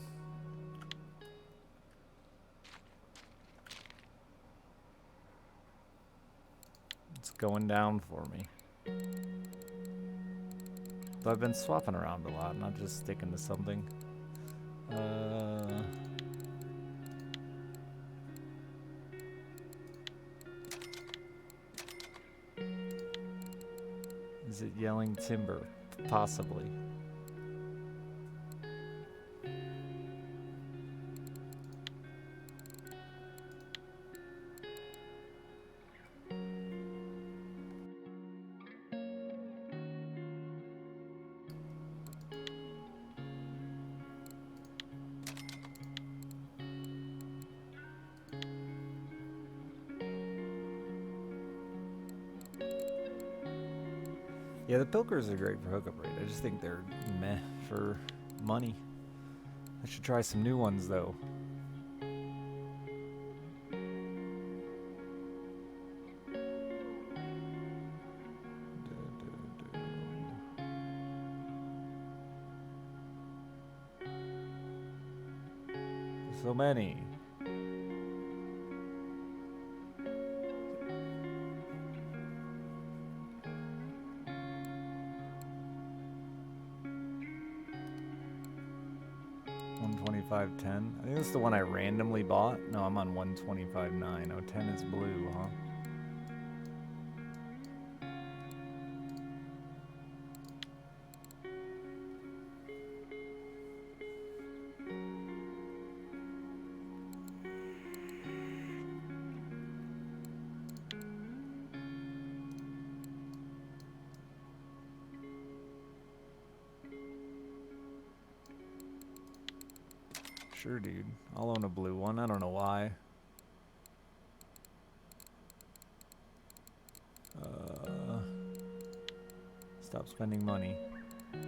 It's going down for me. But I've been swapping around a lot, not just sticking to something. Is it Yelling Timber? Possibly. Yeah, the Pilkers are great for hookup rate. I just think they're meh for money. I should try some new ones though. So many. $125.10. I think that's the one I randomly bought. No, I'm on 125.9. Oh, 10 is blue, huh? Sure, dude. I'll own a blue one. I don't know why. Stop spending money. Look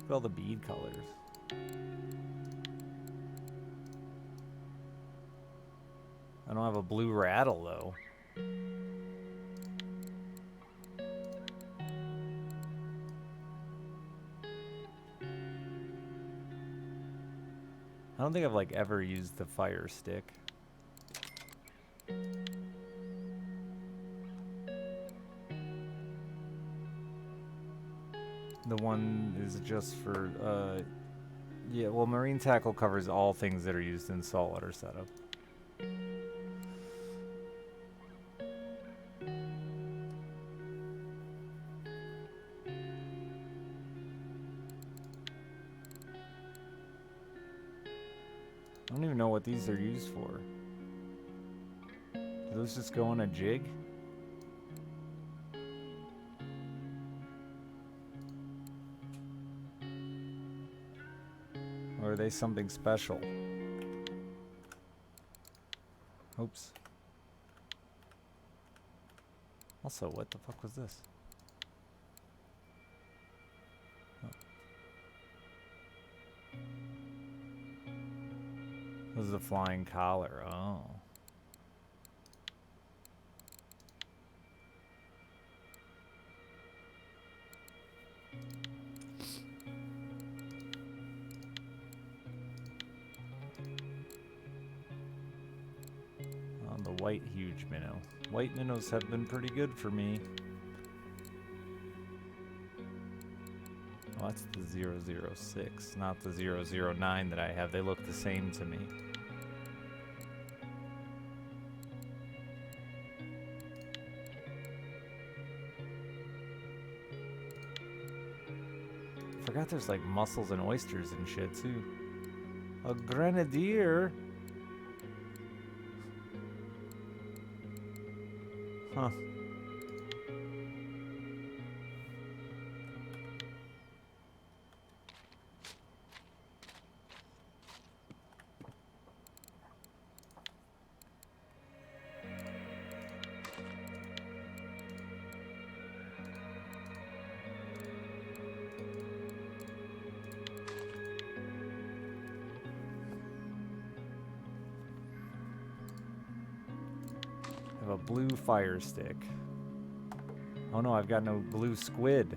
at all the bead colors. I don't have a blue rattle, though. I don't think I've, like, ever used the fire stick. The one is just for, yeah, well, Marine Tackle covers all things that are used in saltwater setup. I don't even know what these are used for. Do those just go on a jig? Or are they something special? Oops. Also, what the fuck was this? Oh. This is a flying collar. Oh. The white huge minnow. White minnows have been pretty good for me. Oh, that's the 006, not the 009 that I have. They look the same to me. I forgot there's like mussels and oysters and shit too. A grenadier? Huh. I have a blue fire stick. Oh no, I've got no blue squid.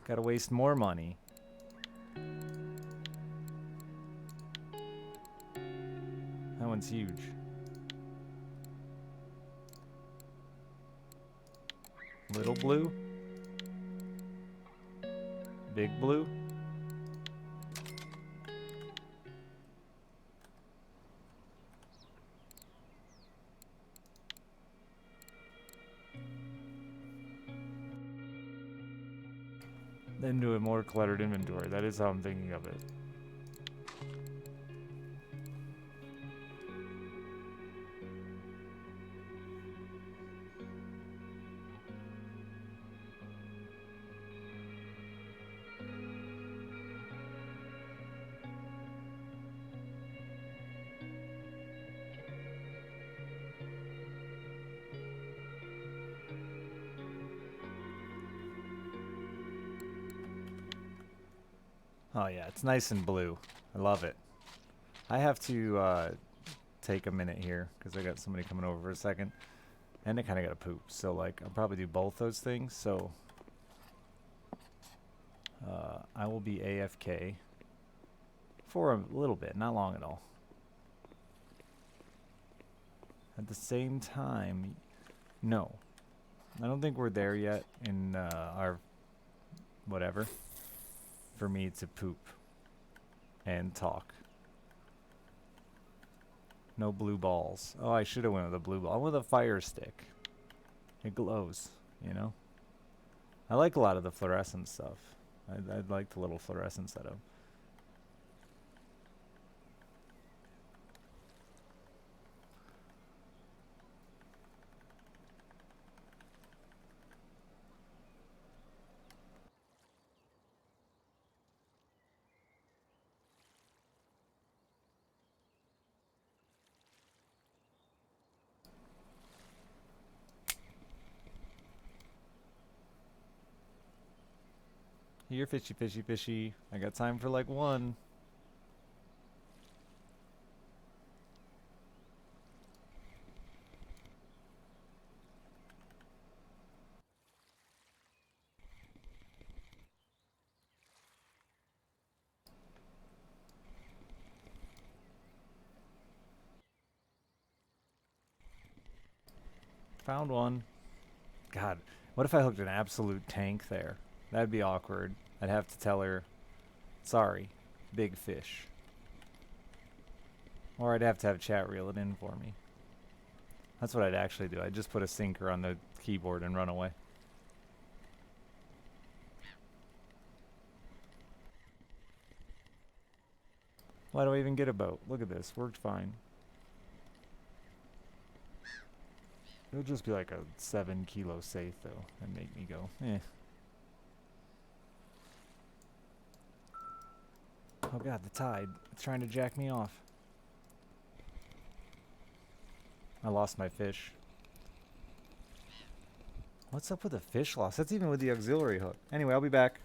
Gotta waste more money. That one's huge. Little blue? Big blue? Then do a more cluttered inventory. That is how I'm thinking of it. Oh yeah, it's nice and blue. I love it. I have to take a minute here because I got somebody coming over for a second. And I kind of got to poop. So like, I'll probably do both those things. So I will be AFK for a little bit, not long at all. At the same time, no. I don't think we're there yet in our whatever for me to poop and talk. No blue balls. Oh, I should have went with a blue ball. I went with a fire stick. It glows, you know? I like a lot of the fluorescent stuff. I like the little fluorescent setup. Here, fishy, fishy, fishy. I got time for like one. Found one. God, what if I hooked an absolute tank there? That'd be awkward. I'd have to tell her, sorry, big fish. Or I'd have to have chat reel it in for me. That's what I'd actually do. I'd just put a sinker on the keyboard and run away. Why do I even get a boat? Look at this. Worked fine. It would just be like a 7 kilo safe, though, and make me go, eh. Oh god, the tide. It's trying to jack me off. I lost my fish. What's up with the fish loss? That's even with the auxiliary hook. Anyway, I'll be back.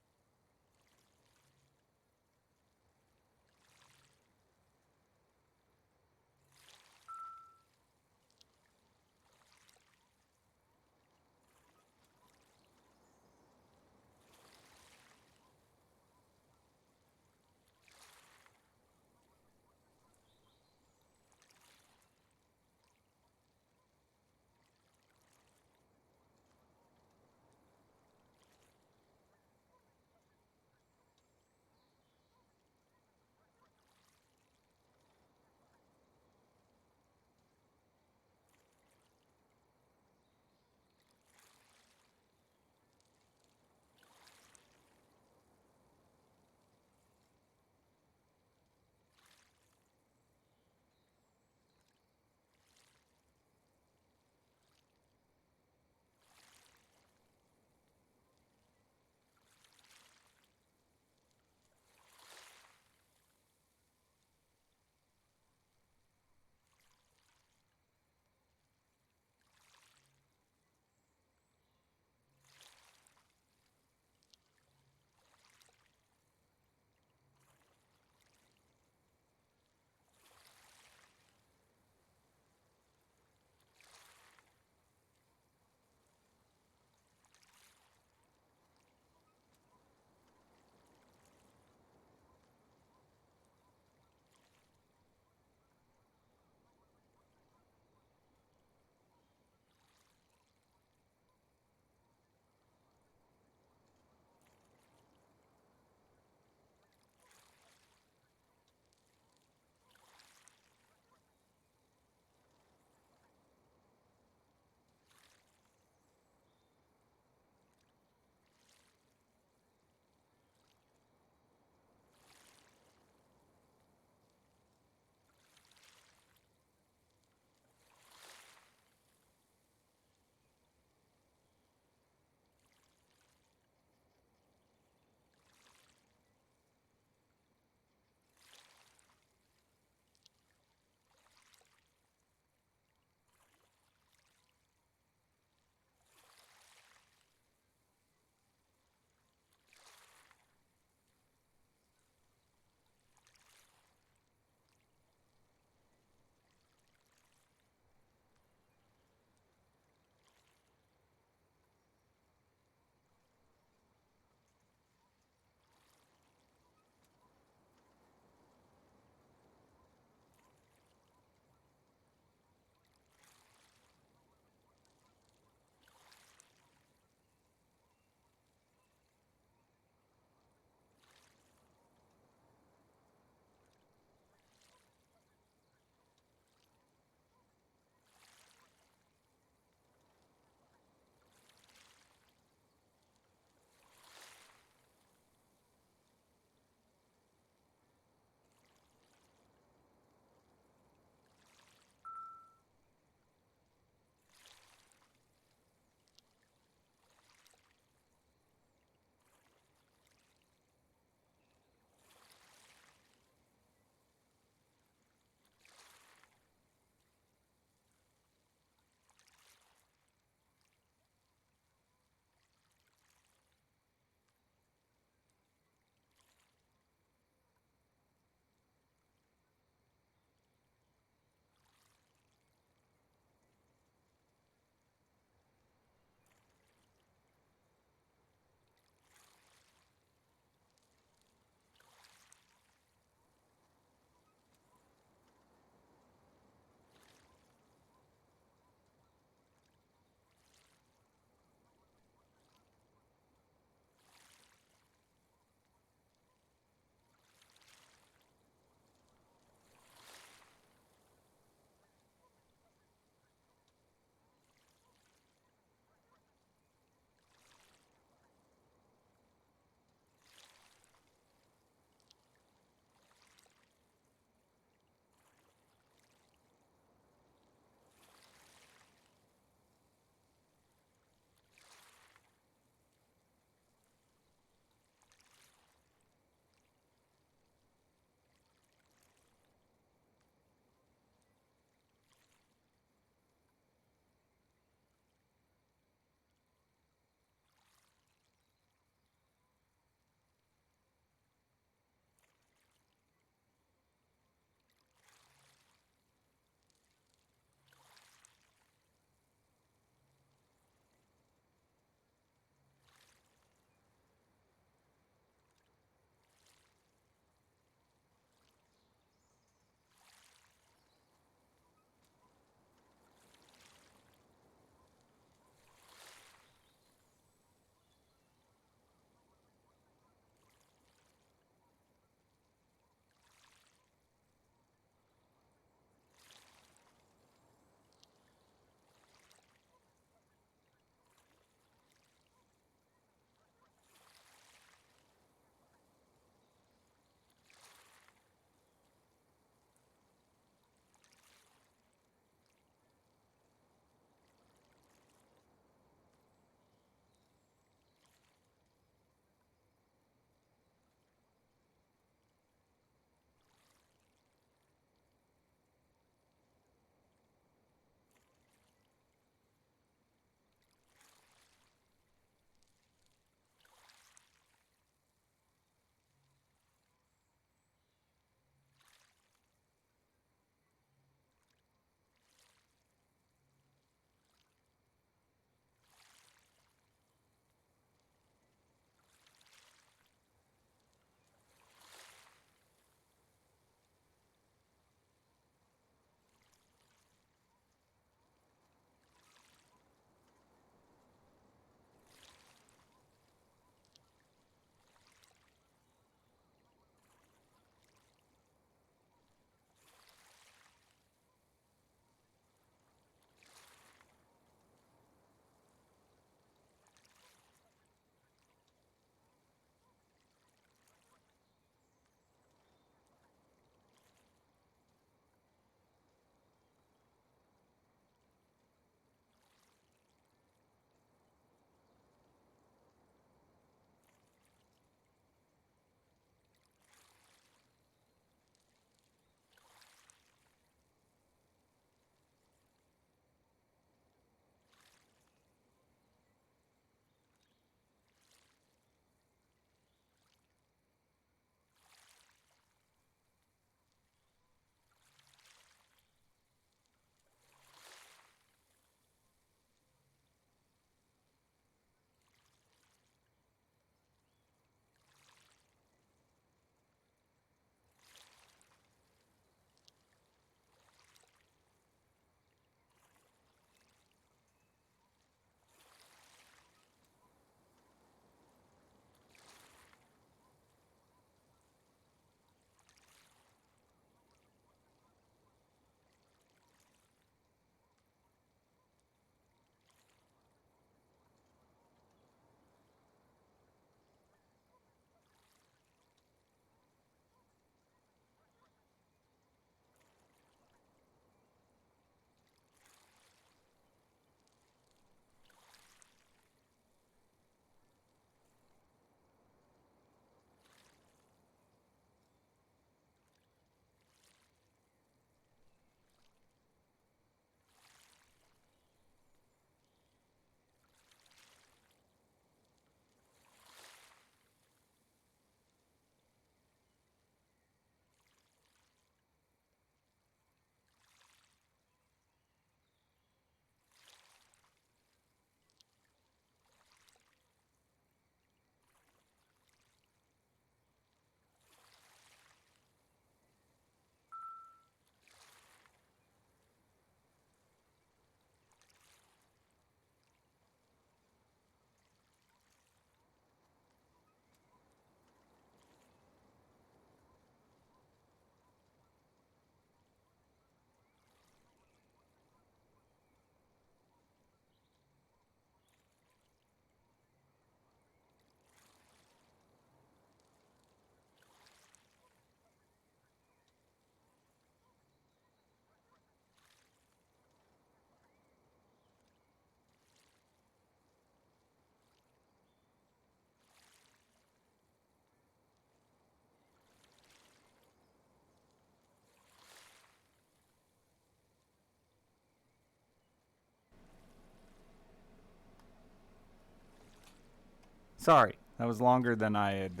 Sorry, that was longer than I had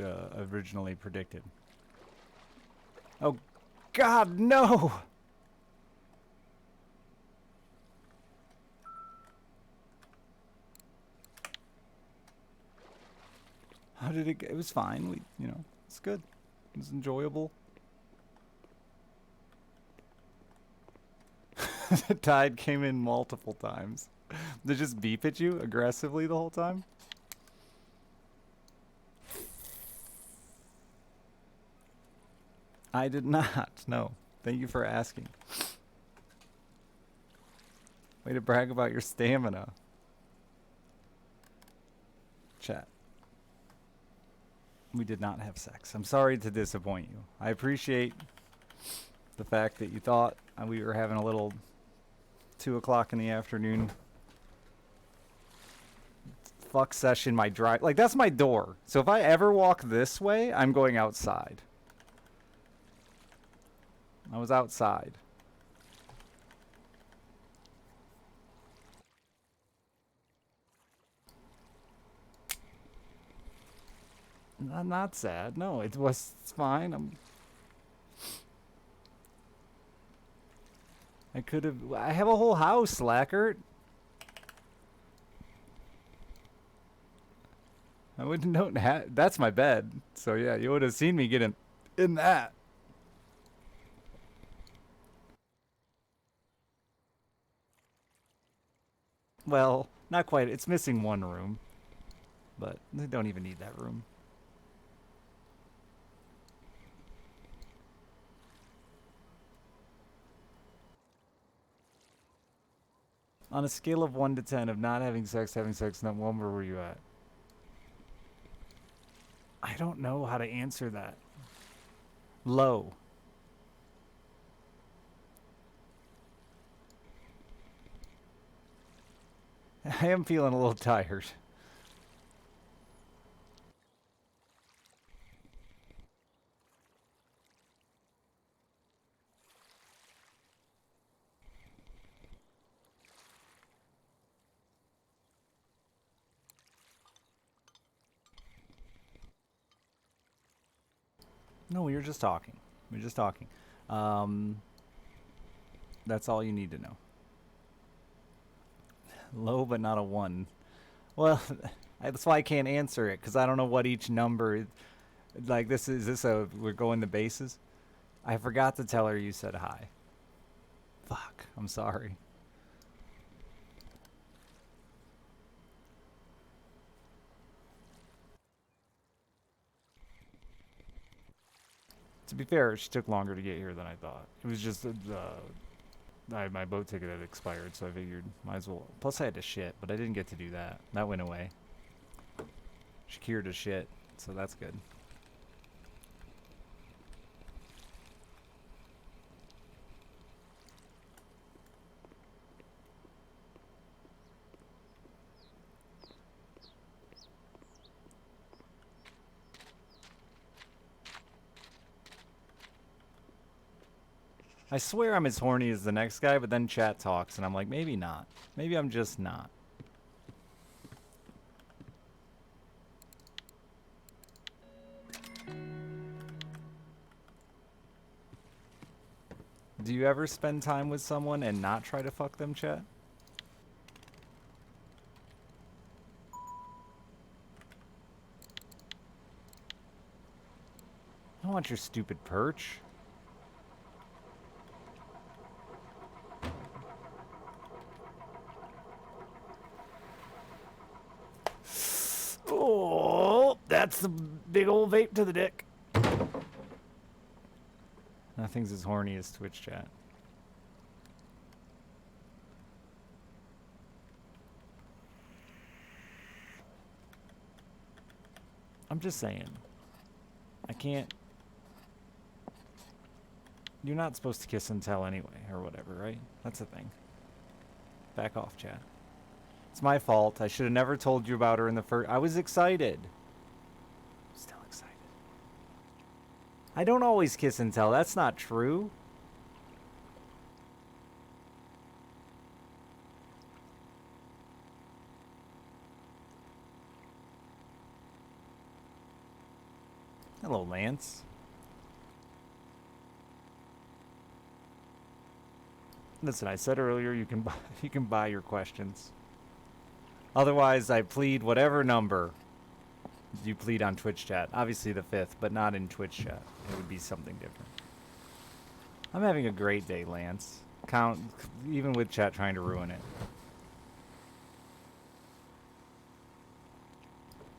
originally predicted. Oh, God, no! How did it go? It was fine. It's good. It was enjoyable. The tide came in multiple times. They just beep at you aggressively the whole time? I did not. No. Thank you for asking. Way to brag about your stamina. Chat. We did not have sex. I'm sorry to disappoint you. I appreciate the fact that you thought we were having a little 2 o'clock in the afternoon fuck session. My drive, like, that's my door. So if I ever walk this way, I'm going outside. I was outside. I'm not sad. No, it's fine. I have a whole house, slacker. I wouldn't know. That's my bed. So yeah, you would have seen me get in that. Well, not quite. It's missing one room. But they don't even need that room. On a scale of 1 to 10 of not having sex, what number were you at? I don't know how to answer that. Low. I am feeling a little tired. No, we were just talking. We were just talking. That's all you need to know. Low, but not a 1. Well, that's why I can't answer it, because I don't know what each number... Like, we're going the bases? I forgot to tell her you said hi. Fuck, I'm sorry. To be fair, she took longer to get here than I thought. It was just my boat ticket had expired, so I figured might as well. Plus, I had to shit, but I didn't get to do that. That went away. She cured a shit, so that's good. I swear I'm as horny as the next guy, but then chat talks, and I'm like, maybe not. Maybe I'm just not. Do you ever spend time with someone and not try to fuck them, chat? I don't want your stupid perch. Oh, that's the big old vape to the dick. Nothing's as horny as Twitch chat. I'm just saying. I can't... You're not supposed to kiss and tell anyway, or whatever, right? That's the thing. Back off, chat. It's my fault. I should have never told you about her in the first... I was excited. Still excited. I don't always kiss and tell. That's not true. Hello, Lance. Listen, I said earlier you can buy, you can buy your questions. Otherwise, I plead whatever number you plead on Twitch chat. Obviously the 5th, but not in Twitch chat. It would be something different. I'm having a great day, Lance. Even with chat trying to ruin it.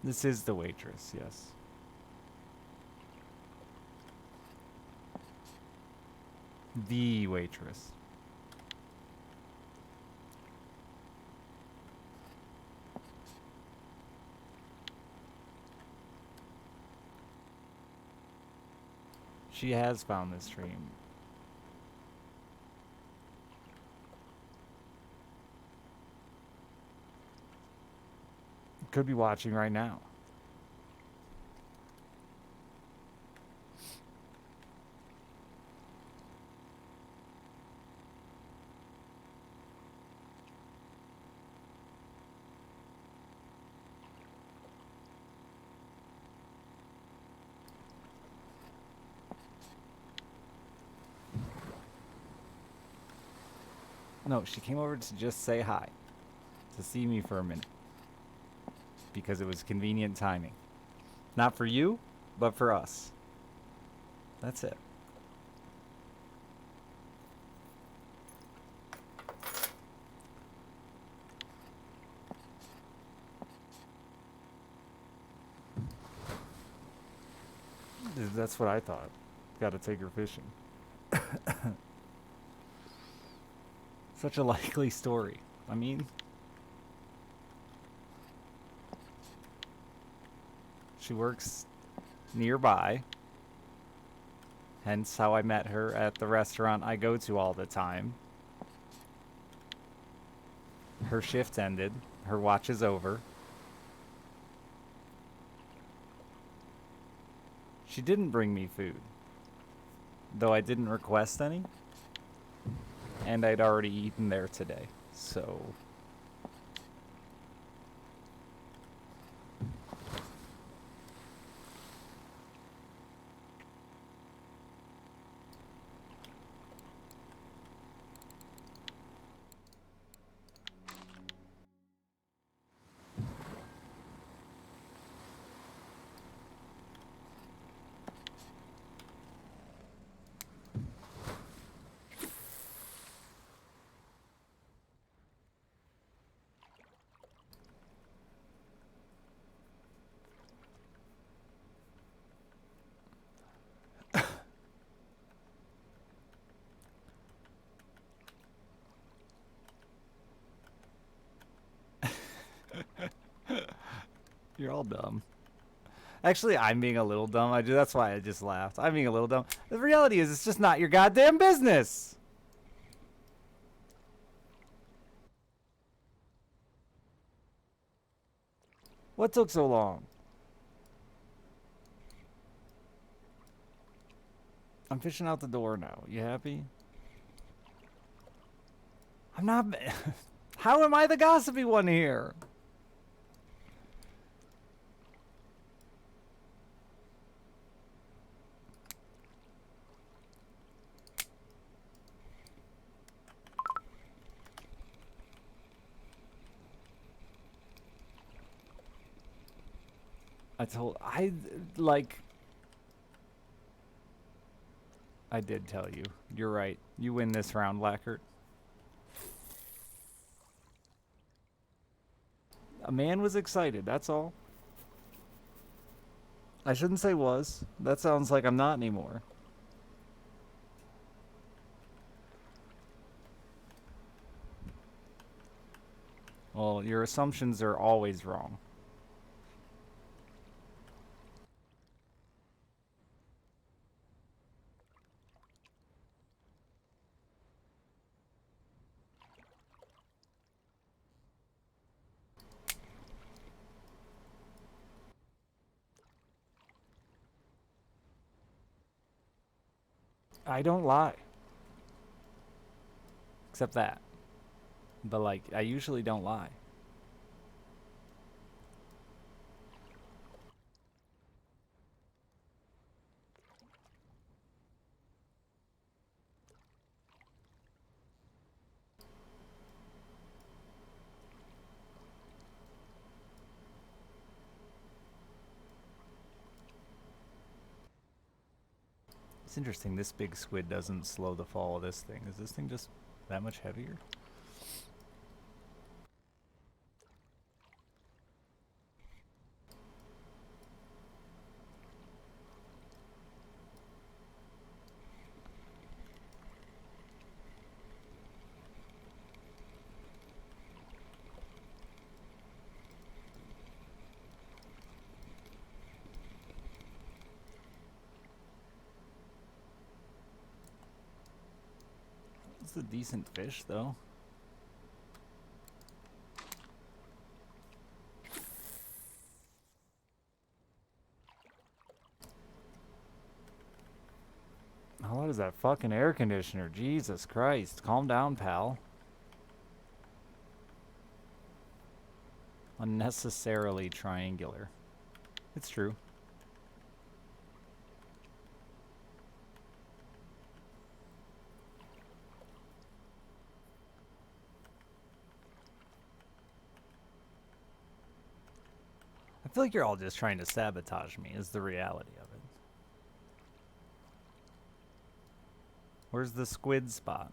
This is the waitress, yes. The waitress. She has found this stream. Could be watching right now. No, she came over to just say hi. To see me for a minute. Because it was convenient timing. Not for you, but for us. That's it. That's what I thought. Gotta take her fishing. Such a likely story. I mean, she works nearby. Hence how I met her at the restaurant I go to all the time. Her shift ended. Her watch is over. She didn't bring me food. Though I didn't request any. And I'd already eaten there today. So... You're all dumb. Actually, I'm being a little dumb. That's why I just laughed. I'm being a little dumb. The reality is, it's just not your goddamn business. What took so long? I'm fishing out the door now. You happy? I'm not... How am I the gossipy one here? I did tell you. You're right. You win this round, Lackert. A man was excited, that's all. I shouldn't say was. That sounds like I'm not anymore. Well, your assumptions are always wrong. I don't lie. Except that. But, like, I usually don't lie. It's interesting, this big squid doesn't slow the fall of this thing. Is this thing just that much heavier? It's a decent fish, though. How loud is that fucking air conditioner? Jesus Christ. Calm down, pal. Unnecessarily triangular. It's true. I feel like you're all just trying to sabotage me, is the reality of it. Where's the squid spot?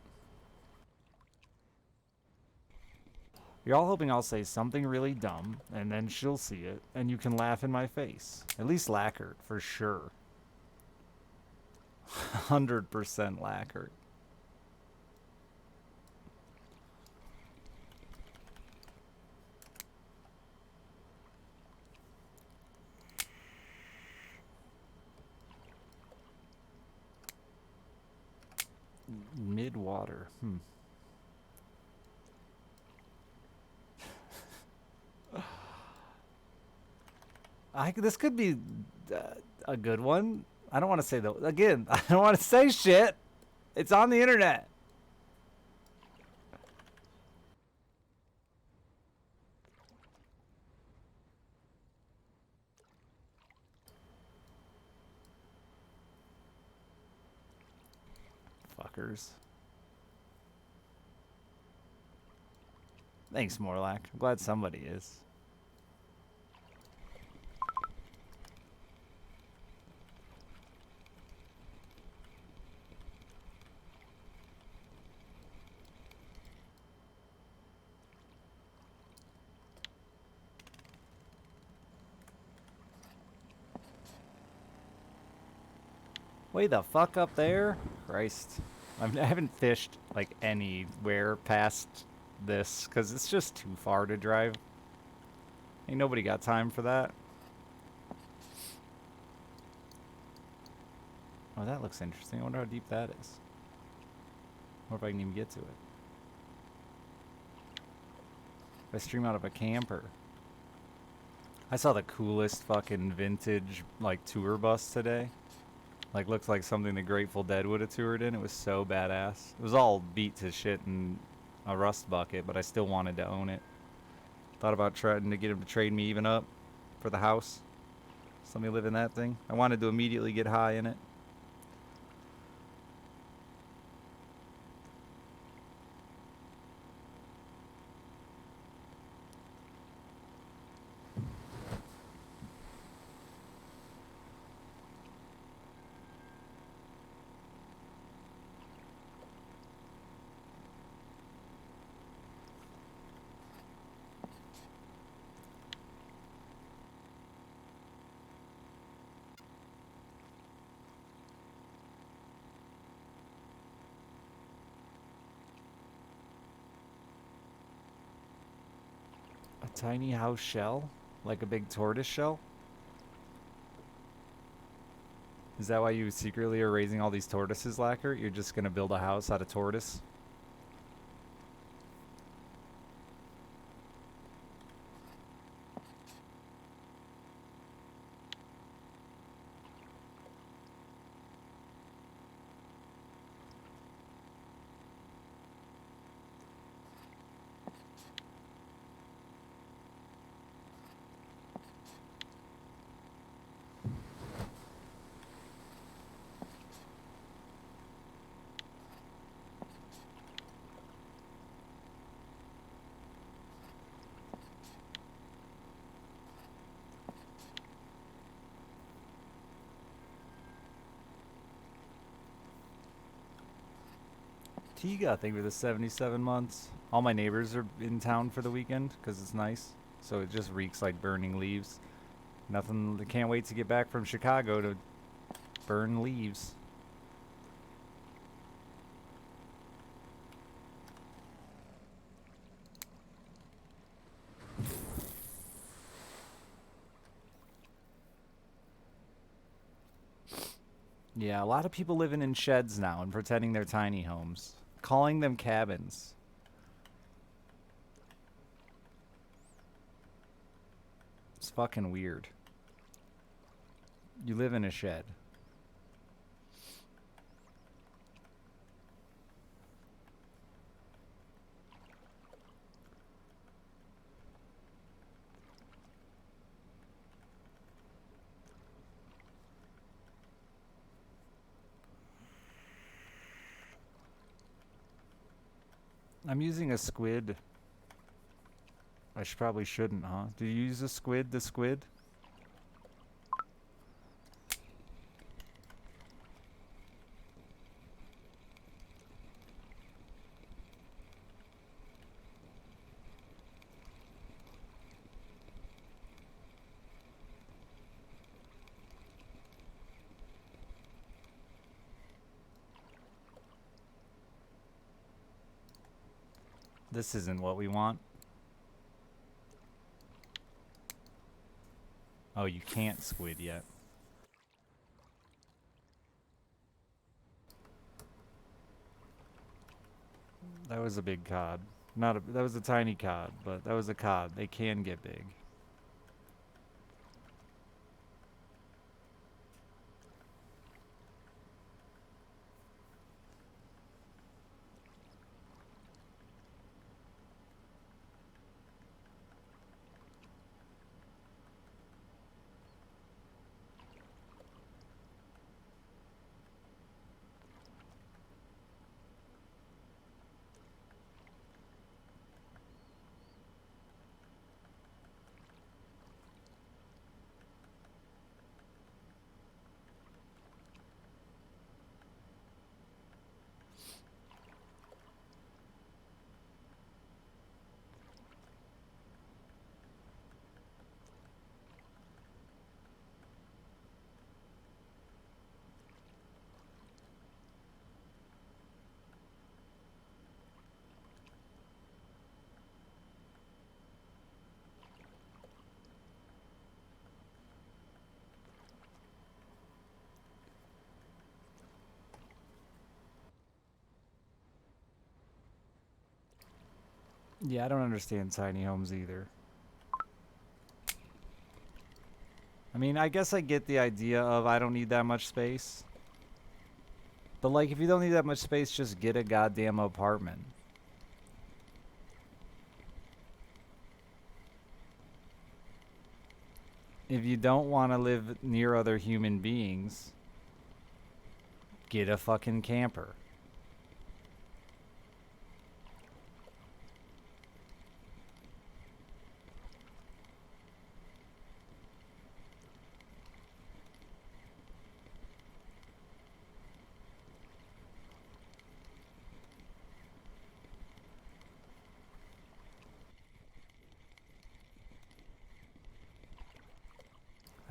You're all hoping I'll say something really dumb, and then she'll see it, and you can laugh in my face. At least Lackert, for sure. 100% Lackert. Mid-water. This could be a good one. I don't want to say that. Again, I don't want to say shit. It's on the internet. Fuckers. Thanks, Morlack. I'm glad somebody is. Way the fuck up there? Christ. I haven't fished, like, anywhere past this, because it's just too far to drive. Ain't nobody got time for that. Oh, that looks interesting. I wonder how deep that is. Or if I can even get to it. If I stream out of a camper. I saw the coolest fucking vintage, like, tour bus today. Like, looks like something the Grateful Dead would have toured in. It was so badass. It was all beat to shit in a rust bucket, but I still wanted to own it. Thought about trying to get him to trade me even up for the house. Just let me live in that thing. I wanted to immediately get high in it. Tiny house shell? Like a big tortoise shell? Is that why you secretly are raising all these tortoises, Lacquer? You're just gonna build a house out of tortoise? Tiga, thank you for the 77 months. All my neighbors are in town for the weekend because it's nice. So it just reeks like burning leaves. Nothing, can't wait to get back from Chicago to burn leaves. Yeah, a lot of people living in sheds now and pretending they're tiny homes. Calling them cabins. It's fucking weird. You live in a shed. I'm using a squid. Probably shouldn't, huh? Do you use a squid, the squid? This isn't what we want. Oh, you can't squid yet. That was a big cod. Not a, that was a tiny cod, but that was a cod. They can get big. Yeah, I don't understand tiny homes either. I mean, I guess I get the idea of I don't need that much space. But like, if you don't need that much space, just get a goddamn apartment. If you don't want to live near other human beings, get a fucking camper.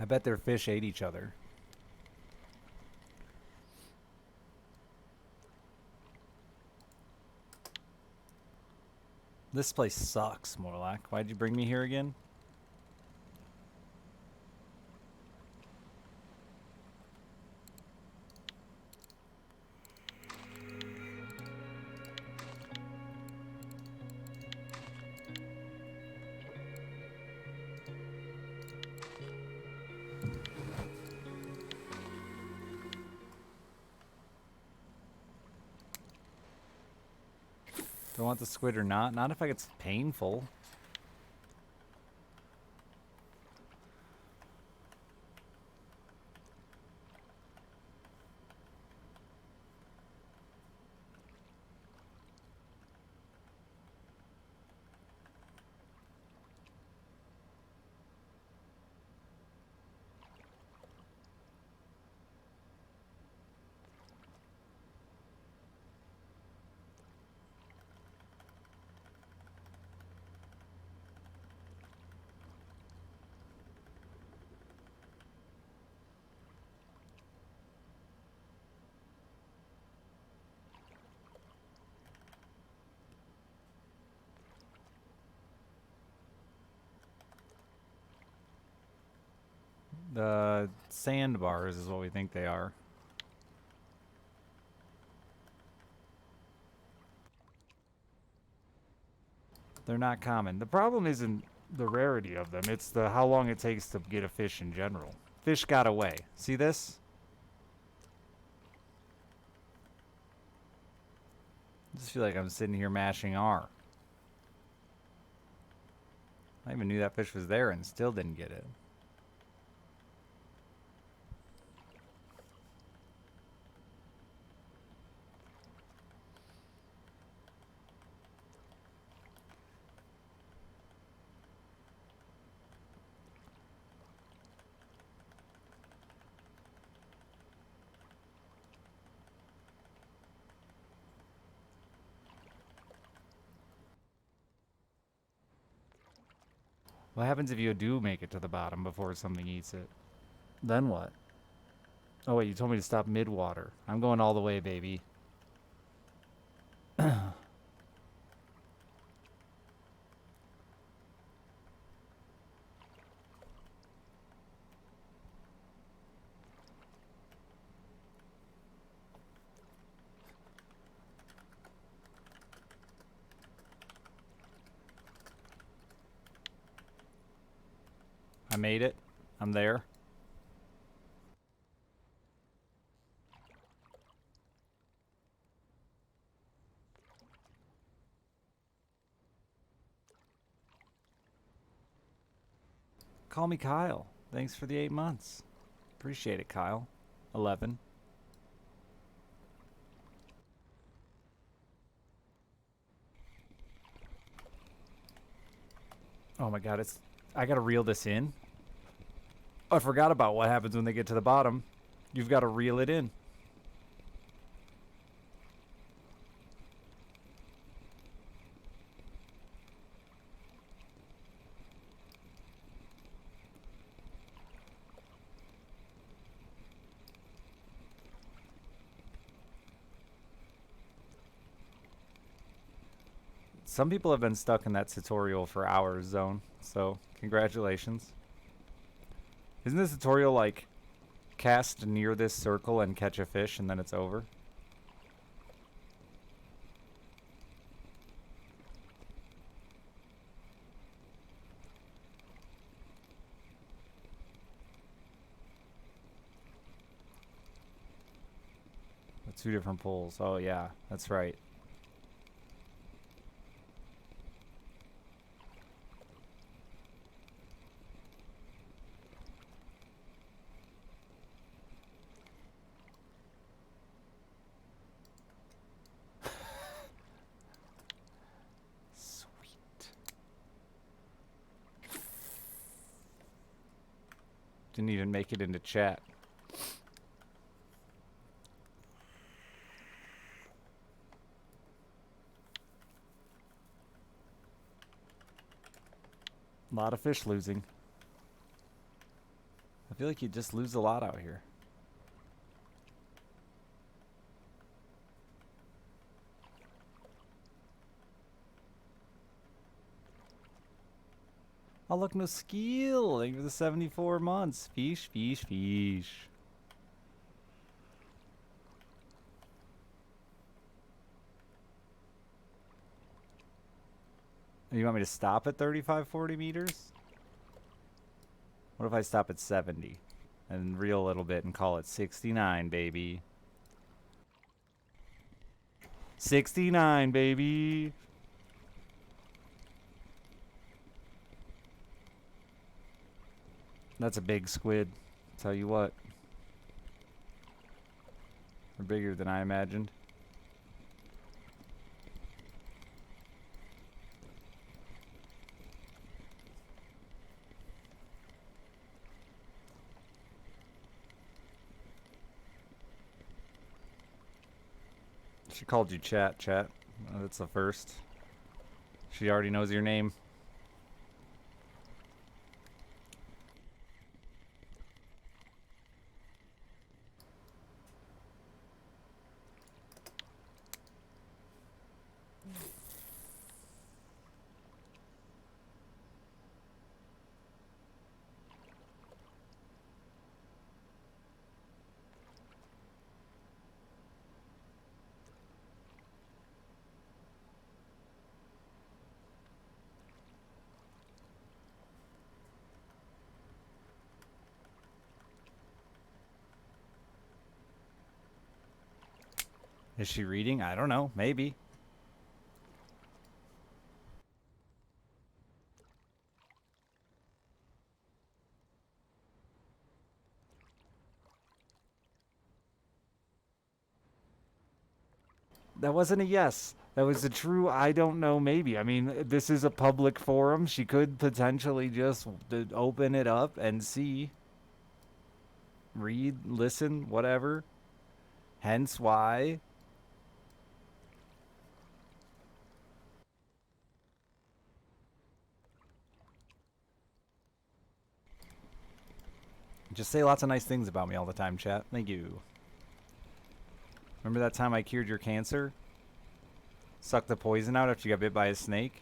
I bet their fish ate each other. This place sucks, Morlock. Why'd you bring me here again? Do I want the squid or not? Not if it's painful. Sandbars is what we think they are. They're not common. The problem isn't the rarity of them, it's the how long it takes to get a fish in general. Fish got away. See this? I just feel like I'm sitting here mashing R. I even knew that fish was there and still didn't get it. What happens if you do make it to the bottom before something eats it? Then what? Oh wait, you told me to stop mid-water. I'm going all the way, baby. I made it. I'm there. Call me Kyle. Thanks for the 8 months. Appreciate it, Kyle. 11. Oh my god, I gotta reel this in. Oh, I forgot about what happens when they get to the bottom. You've got to reel it in. Some people have been stuck in that tutorial for hours, Zone. So, congratulations. Isn't this tutorial like cast near this circle and catch a fish and then it's over? With 2 different poles. Oh yeah, that's right. Sweet. Didn't even make it into chat. A lot of fish losing. I feel like you just lose a lot out here. Oh look, no skill. Thank you for the 74 months. Fish, fish, fish. You want me to stop at 35, 40 meters? What if I stop at 70 and reel a little bit and call it 69, baby? 69, baby. That's a big squid. Tell you what. They're bigger than I imagined. She called you chat. That's the first. She already knows your name. Is she reading? I don't know. Maybe. That wasn't a yes. That was a true I don't know maybe. I mean, this is a public forum. She could potentially just open it up and see, read, listen, whatever. Hence why. Just say lots of nice things about me all the time, chat. Thank you. Remember that time I cured your cancer? Sucked the poison out after you got bit by a snake?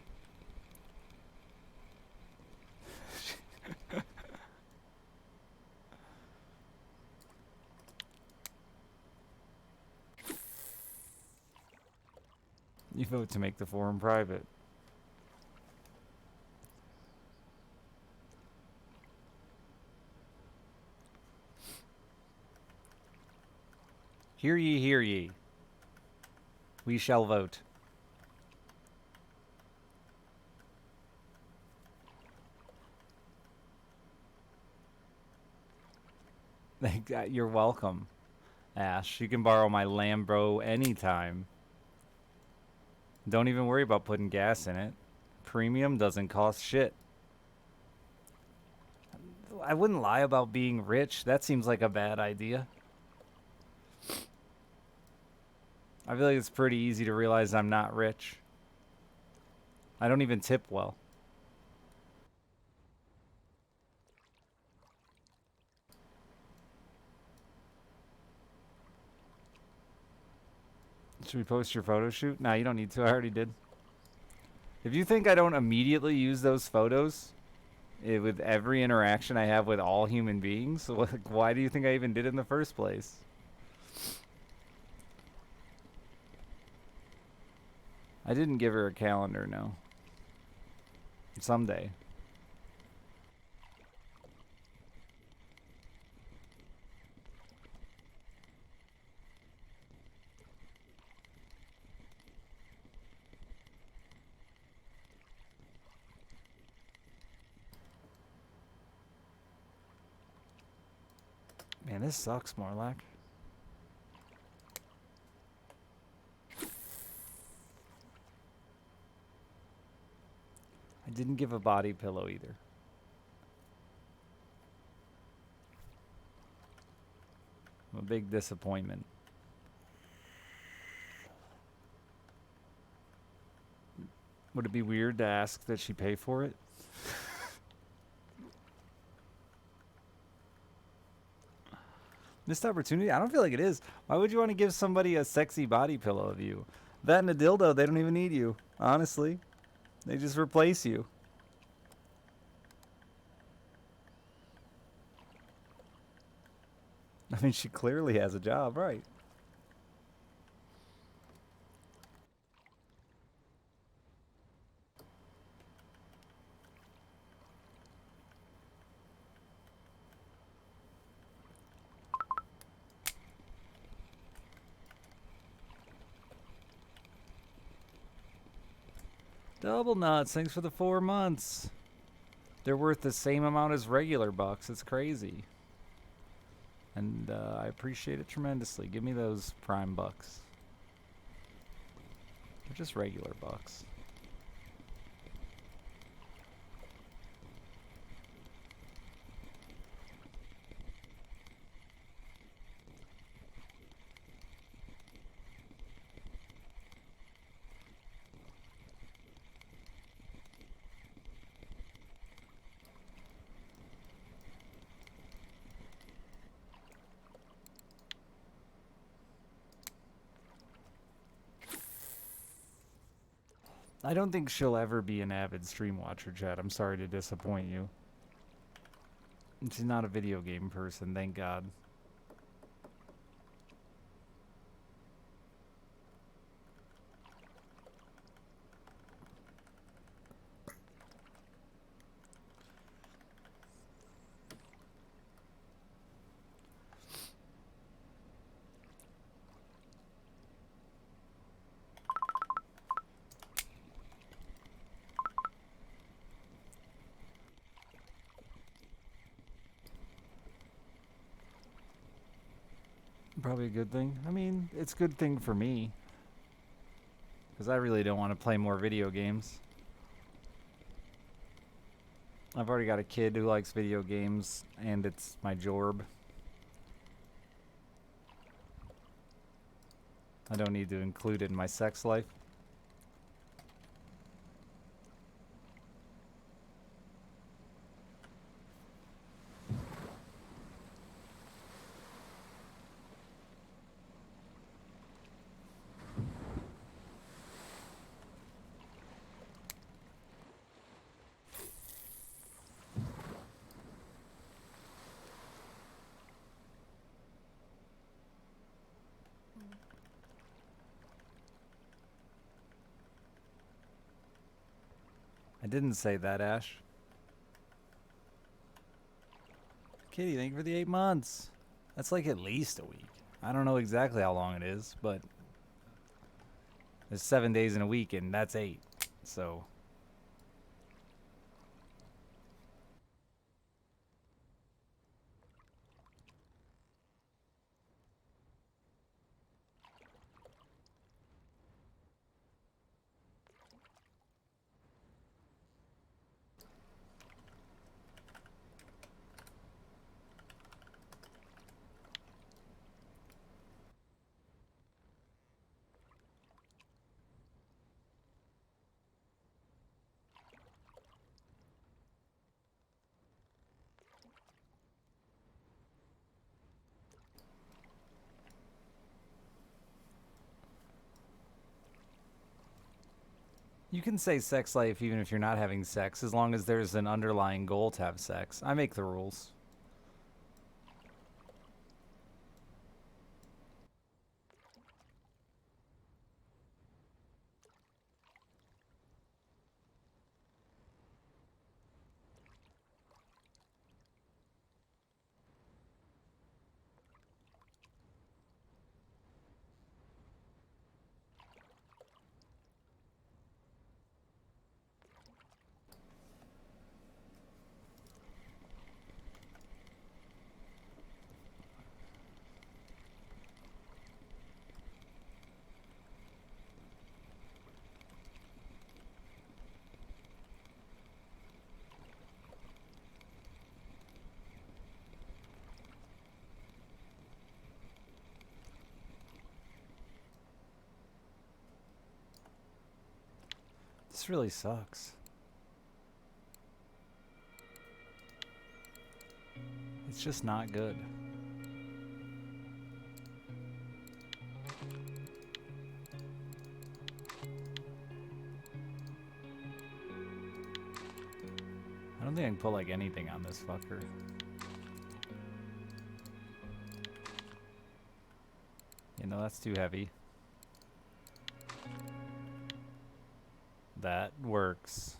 You vote to make the forum private. Hear ye, hear ye. We shall vote. You're welcome, Ash. You can borrow my Lambro anytime. Don't even worry about putting gas in it. Premium doesn't cost shit. I wouldn't lie about being rich. That seems like a bad idea. I feel like it's pretty easy to realize I'm not rich. I don't even tip well. Should we post your photo shoot? Nah, you don't need to. I already did. If you think I don't immediately use those photos with every interaction I have with all human beings, why do you think I even did it in the first place? I didn't give her a calendar, no. Someday. Man, this sucks, Morlock. I didn't give a body pillow either. I'm a big disappointment. Would it be weird to ask that she pay for it? Missed opportunity? I don't feel like it is. Why would you want to give somebody a sexy body pillow of you? That and a dildo, they don't even need you. Honestly. They just replace you. I mean, she clearly has a job, right? Double nuts, thanks for the 4 months. They're worth the same amount as regular bucks. It's crazy. And I appreciate it tremendously. Give me those prime bucks. They're just regular bucks. I don't think she'll ever be an avid stream watcher, Chad. I'm sorry to disappoint you. She's not a video game person, thank God. Probably a good thing. I mean, it's a good thing for me. Because I really don't want to play more video games. I've already got a kid who likes video games, and it's my jorb. I don't need to include it in my sex life. I didn't say that, Ash. Kitty, thank you for the 8 months. That's like at least a week. I don't know exactly how long it is, but there's 7 days in a week, and that's 8. So you can say sex life even if you're not having sex, as long as there's an underlying goal to have sex. I make the rules. This really sucks. It's just not good. I don't think I can put like anything on this fucker. You know, that's too heavy. That works.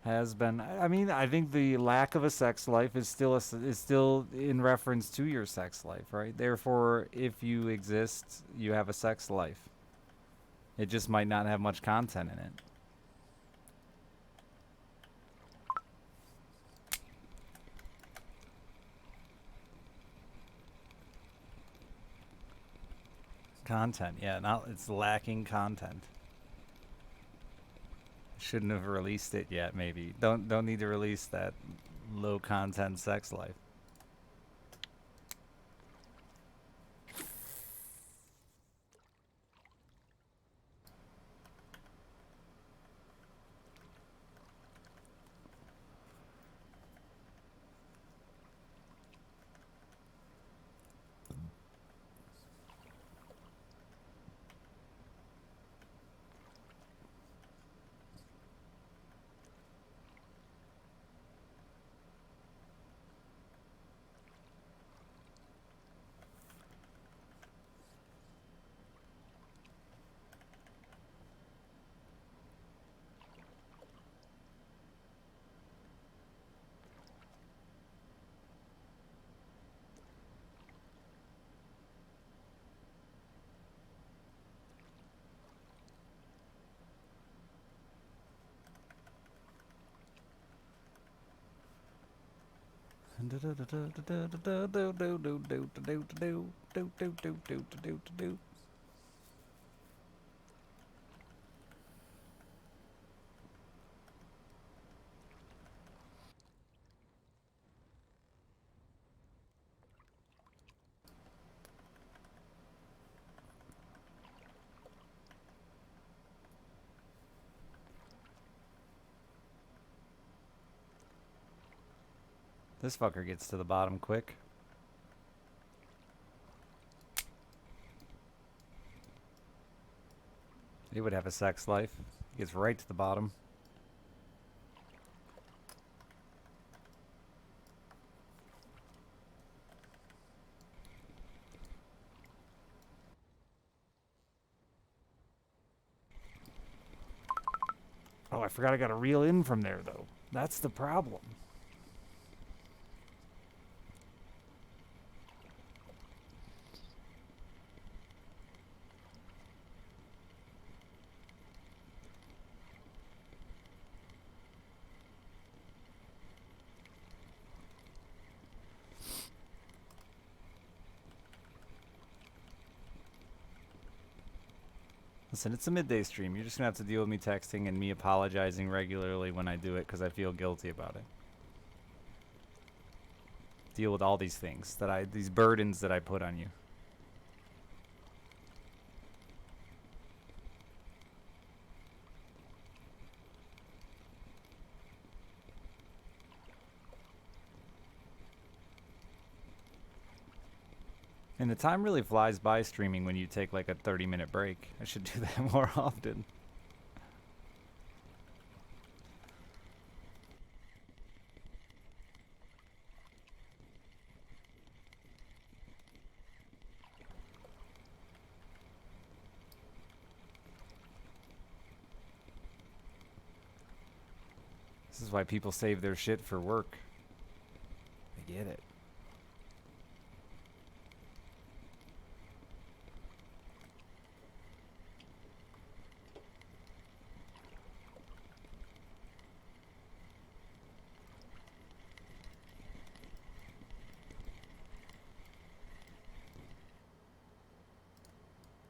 Has been. I mean, I think the lack of a sex life is still in reference to your sex life, right? Therefore, if you exist, you have a sex life. It just might not have much content in it. Content, yeah. Not it's lacking content. Shouldn't have released it yet. Maybe don't need to release that low content sex life. This fucker gets to the bottom quick. He would have a sex life. He gets right to the bottom. Oh, I forgot I got to reel in from there, though. That's the problem. Listen, it's a midday stream. You're just going to have to deal with me texting and me apologizing regularly when I do it because I feel guilty about it. Deal with all these things, these burdens that I put on you. And the time really flies by streaming when you take like a 30-minute break. I should do that more often. This is why people save their shit for work. I get it.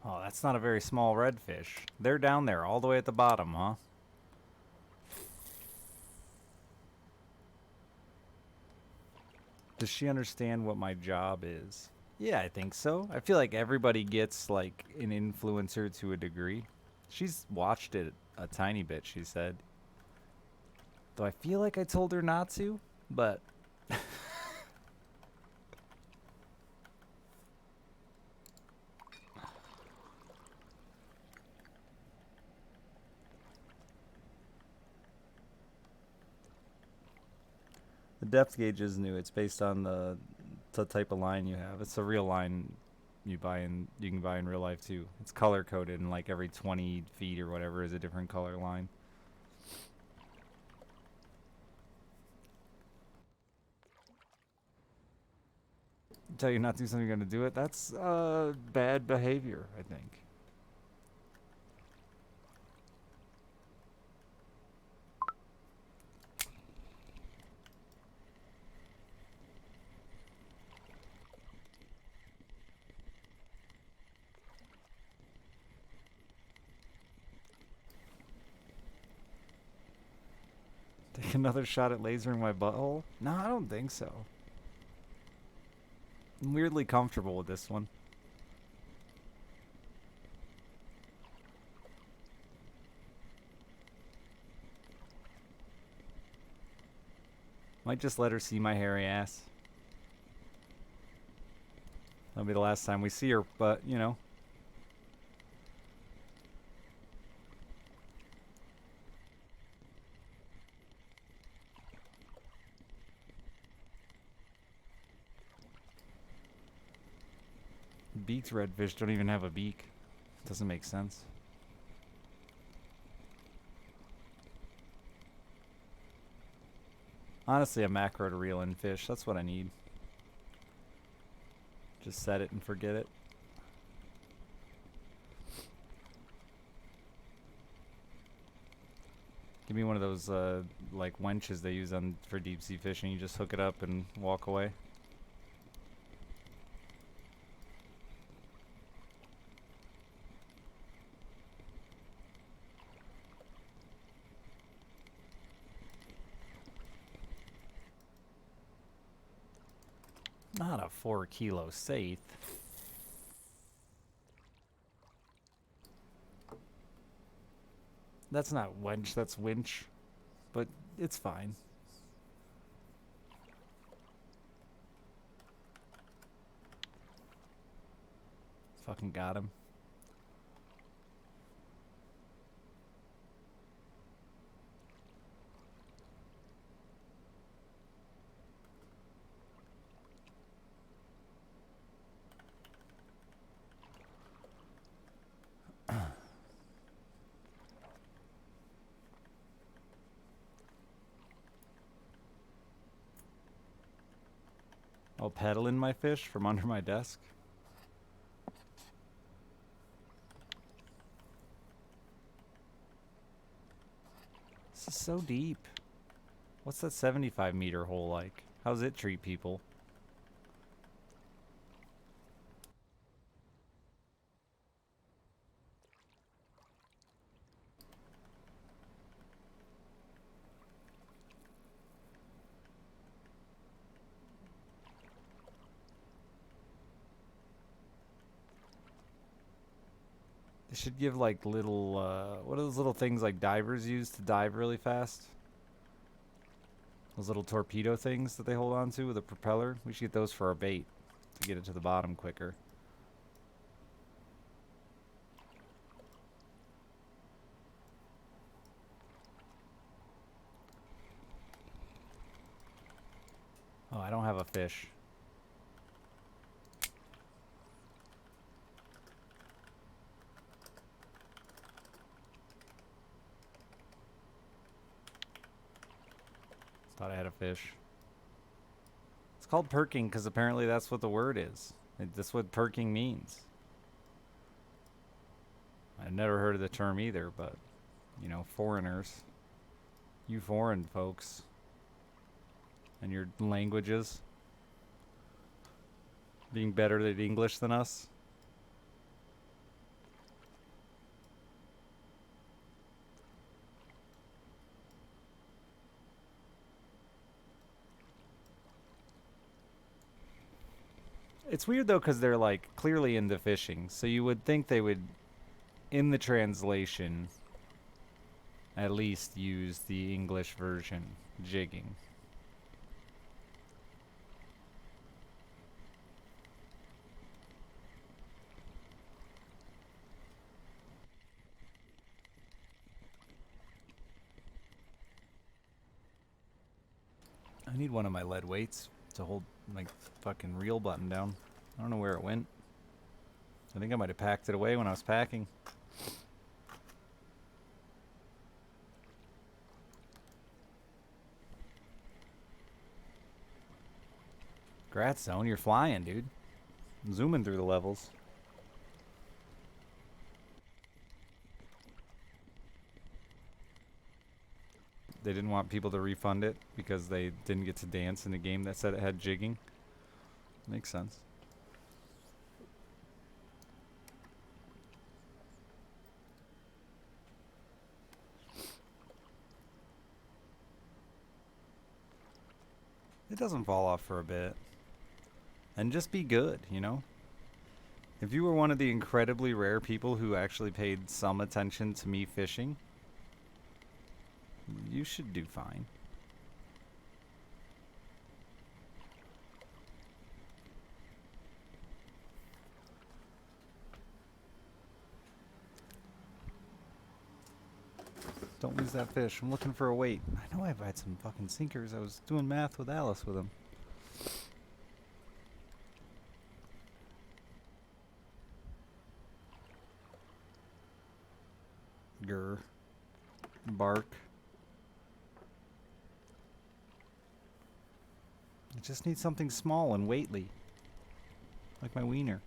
Oh, that's not a very small redfish. They're down there, all the way at the bottom, huh? Does she understand what my job is? Yeah, I think so. I feel like everybody gets, like, an influencer to a degree. She's watched it a tiny bit, she said. Though I feel like I told her not to, but... The depth gauge is new. It's based on the type of line you have. It's a real line you can buy in real life too. It's color coded, and like every 20 feet or whatever is a different color line. Tell you not to do something, you're gonna do it. That's bad behavior, I think. Take another shot at lasering my butthole? No, I don't think so. I'm weirdly comfortable with this one. Might just let her see my hairy ass. That'll be the last time we see her, but, you know. Beaked redfish don't even have a beak. Doesn't make sense. Honestly, a macro to reel in fish. That's what I need. Just set it and forget it. Give me one of those like wenches they use on for deep sea fishing. You just hook it up and walk away. Not a 4-kilo saith. That's not wench, that's winch. But it's fine. Fucking got him. I'll peddle in my fish from under my desk. This is so deep. What's that 75-meter hole like? How's it treat people? They should give like little, what are those little things like divers use to dive really fast? Those little torpedo things that they hold on to with a propeller. We should get those for our bait to get it to the bottom quicker. Oh, I don't have a fish. Thought I had a fish. It's called perking because apparently that's what the word is. That's what perking means. I've never heard of the term either, but, you know, foreigners. You foreign folks. And your languages. Being better at English than us. It's weird though because they're like clearly into fishing, so you would think they would, in the translation, at least use the English version, jigging. I need one of my lead weights to hold my fucking reel button down. I don't know where it went. I think I might have packed it away when I was packing. Congrats, Zone. You're flying, dude. I'm zooming through the levels. They didn't want people to refund it because they didn't get to dance in a game that said it had jigging. Makes sense. It doesn't fall off for a bit. And just be good, you know? If you were one of the incredibly rare people who actually paid some attention to me fishing, you should do fine. Don't lose that fish. I'm looking for a weight. I know I've had some fucking sinkers. I was doing math with Alice with him. Grr. Bark. I just need something small and weighty. Like my wiener.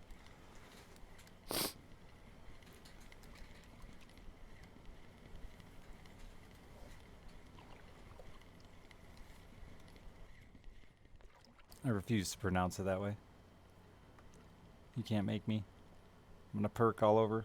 I refuse to pronounce it that way. You can't make me. I'm gonna perk all over.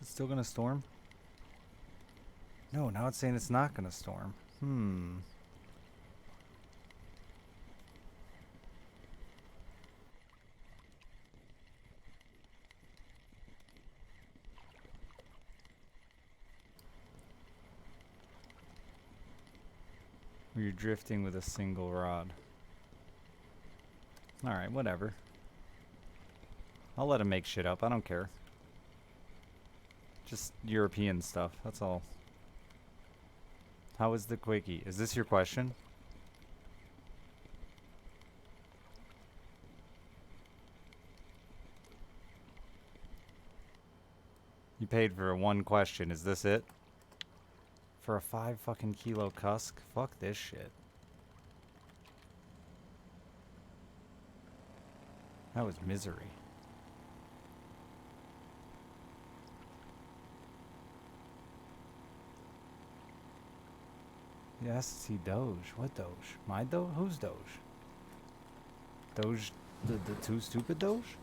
Is it still gonna storm? No, now it's saying it's not gonna storm. You're drifting with a single rod. Alright, whatever. I'll let him make shit up, I don't care. Just European stuff, that's all. How is the quickie? Is this your question? You paid for one question, is this it? For a 5 fucking kilo cusk? Fuck this shit. That was misery. He has to see Doge. What Doge? My Doge? Who's Doge? Doge, the too stupid Doge?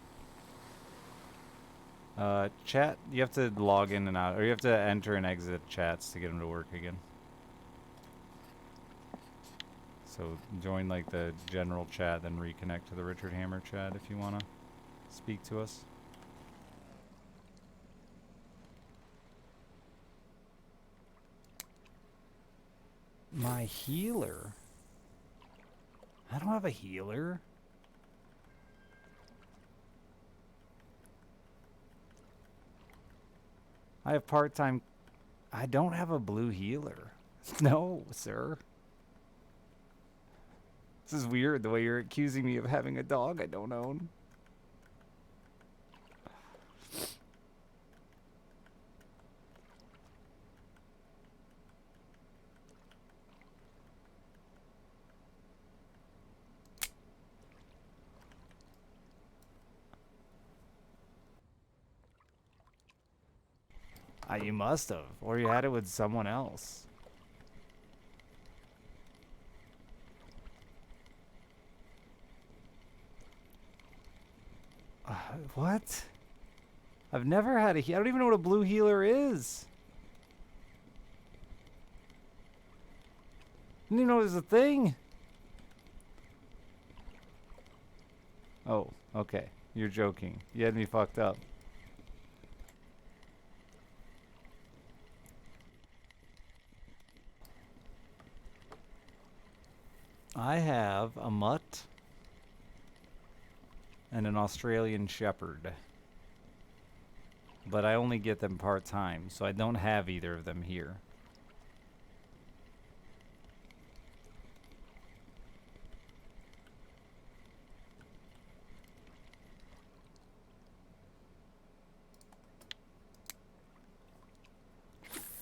Chat, you have to log in and out, or you have to enter and exit chats to get them to work again. So join like the general chat, then reconnect to the Richard Hammer chat if you want to speak to us. My healer? I don't have a healer. I have part-time... I don't have a blue healer. No, sir. This is weird, the way you're accusing me of having a dog I don't own. You must have, or you had it with someone else. What? I've never had a I don't even know what a blue healer is. I didn't even know it was a thing. Oh, okay. You're joking. You had me fucked up. I have a mutt and an Australian Shepherd. But I only get them part-time, so I don't have either of them here.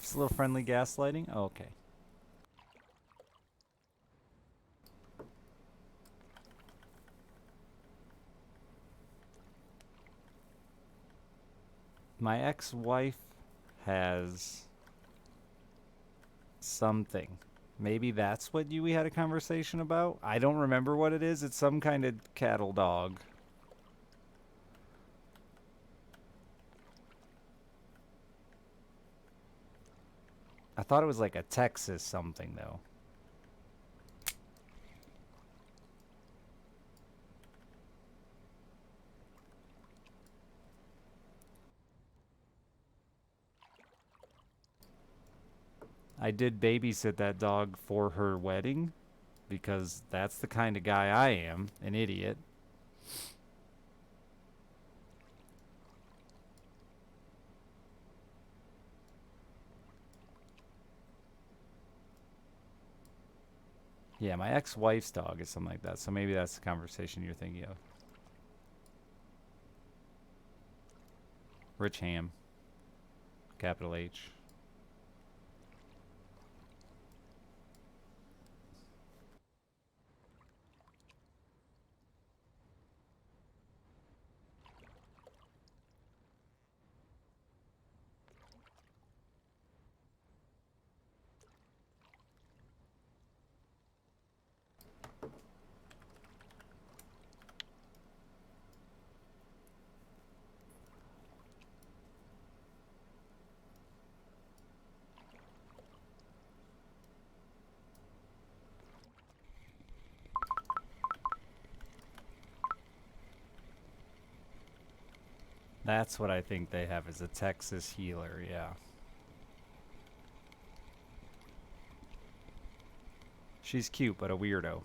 Just a little friendly gaslighting? Oh, okay. My ex-wife has something. Maybe that's what we had a conversation about? I don't remember what it is. It's some kind of cattle dog. I thought it was like a Texas something, though. I did babysit that dog for her wedding, because that's the kind of guy I am, an idiot. Yeah, my ex-wife's dog is something like that, so maybe that's the conversation you're thinking of. Rich Ham. Capital H. That's what I think they have, is a Texas healer, yeah. She's cute, but a weirdo.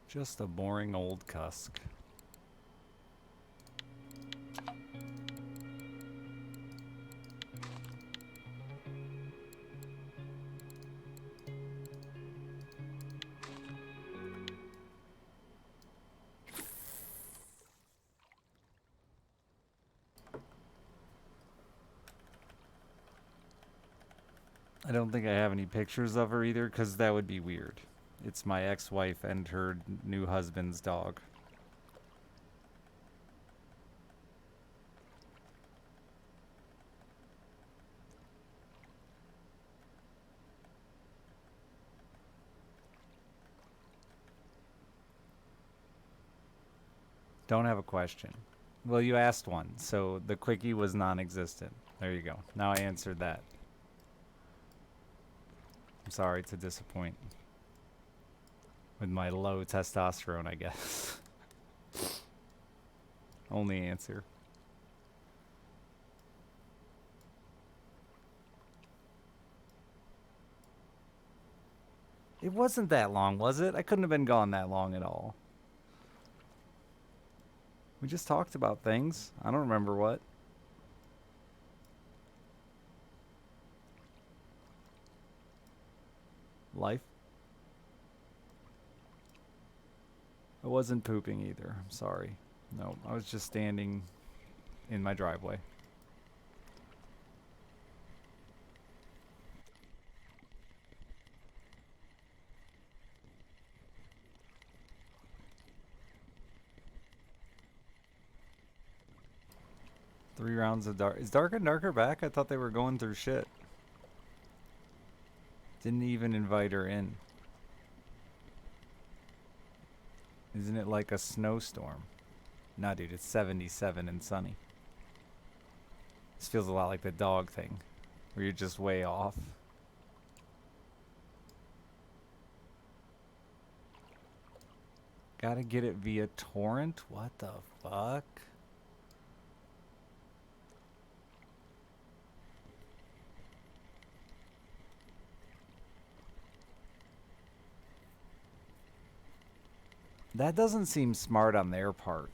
Just a boring old cusk. I don't think I have any pictures of her either, because that would be weird. It's my ex-wife and her new husband's dog. Don't have a question. Well, you asked one, so the quickie was non-existent. There you go. Now I answered that. I'm sorry to disappoint. With my low testosterone, I guess. Only answer. It wasn't that long, was it? I couldn't have been gone that long at all. We just talked about things. I don't remember what. Life. I wasn't pooping either. I'm sorry. No, I was just standing in my driveway. Three rounds of dark. Is Dark and Darker back? I thought they were going through shit. Didn't even invite her in. Isn't it like a snowstorm? Nah, dude, it's 77 and sunny. This feels a lot like the dog thing, where you're just way off. Gotta get it via torrent? What the fuck? That doesn't seem smart on their part.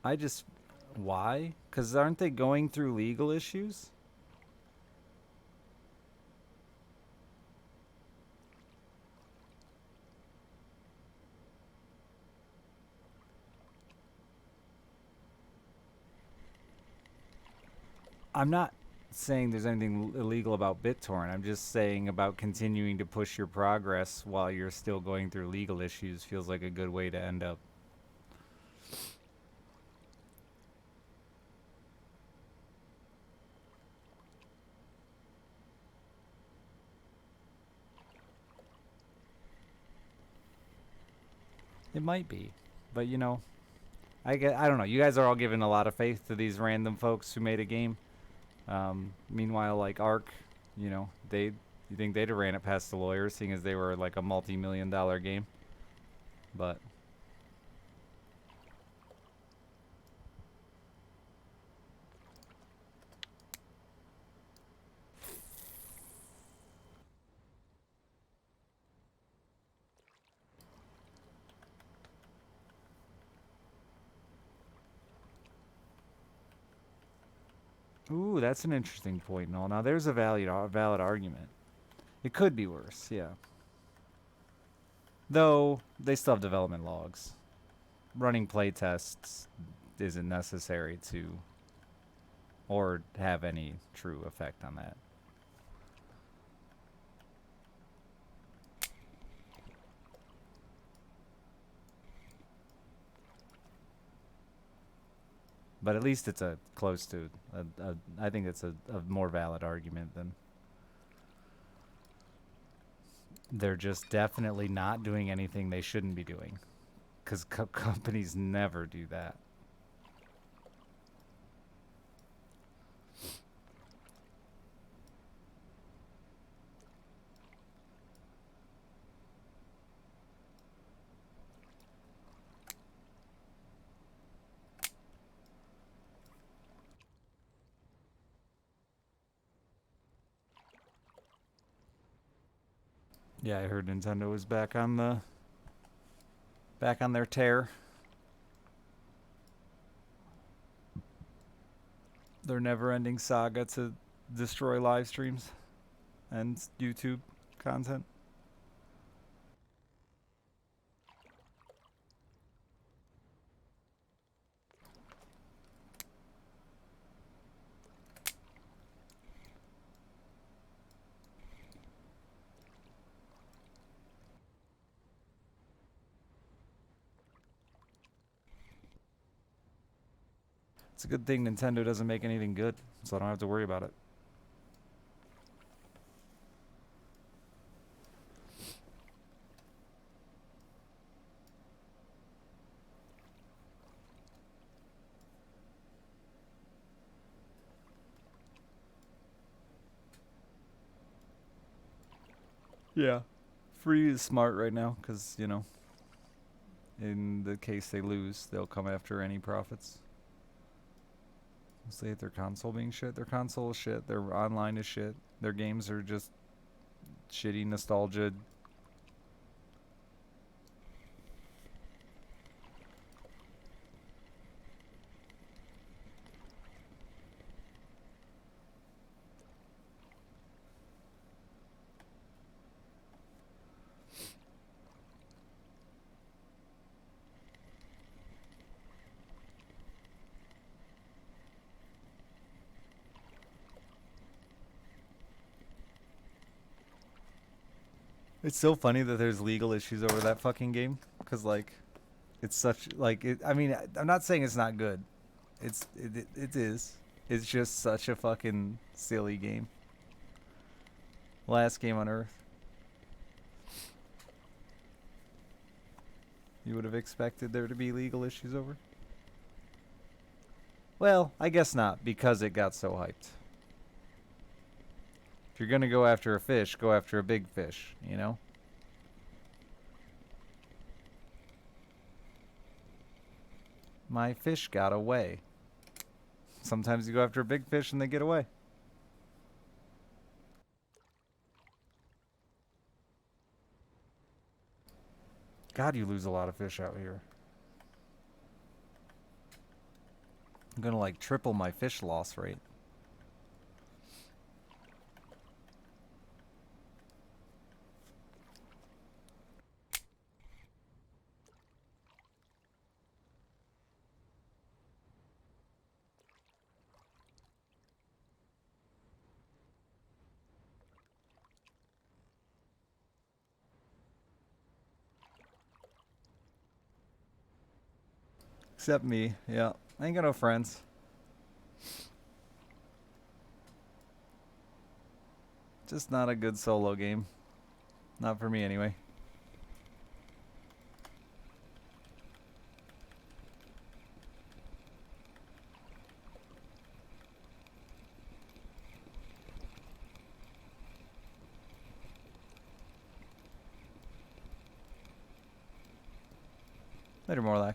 I just... Why? Because aren't they going through legal issues? I'm not saying there's anything illegal about BitTorrent. I'm just saying about continuing to push your progress while you're still going through legal issues feels like a good way to end up. It might be, but you know, I don't know. You guys are all giving a lot of faith to these random folks who made a game. Meanwhile, like Ark, You know, you think they'd have ran it past the lawyers, seeing as they were like a multi-million-dollar game. But ooh, that's an interesting point. No, now there's a valid argument. It could be worse, yeah. Though they still have development logs. Running playtests isn't necessary to or have any true effect on that. But at least it's a close to I think it's a more valid argument than they're just definitely not doing anything they shouldn't be doing, because companies never do that. Yeah, I heard Nintendo was back on their tear. Their never-ending saga to destroy live streams and YouTube content. It's a good thing Nintendo doesn't make anything good, so I don't have to worry about it. Yeah. Free is smart right now because, you know, in the case they lose, they'll come after any profits. Say their console being shit. Their console is shit. Their online is shit. Their games are just shitty nostalgia. It's so funny that there's legal issues over that fucking game because like it's such like it. I mean, I'm not saying it's not good. It is. It's just such a fucking silly game. Last game on Earth. You would have expected there to be legal issues over? Well, I guess not because it got so hyped. If you're gonna go after a fish, go after a big fish, you know? My fish got away. Sometimes you go after a big fish and they get away. God, you lose a lot of fish out here. I'm gonna like triple my fish loss rate. Except me, yeah. I ain't got no friends. Just not a good solo game. Not for me anyway. Later, Morlock.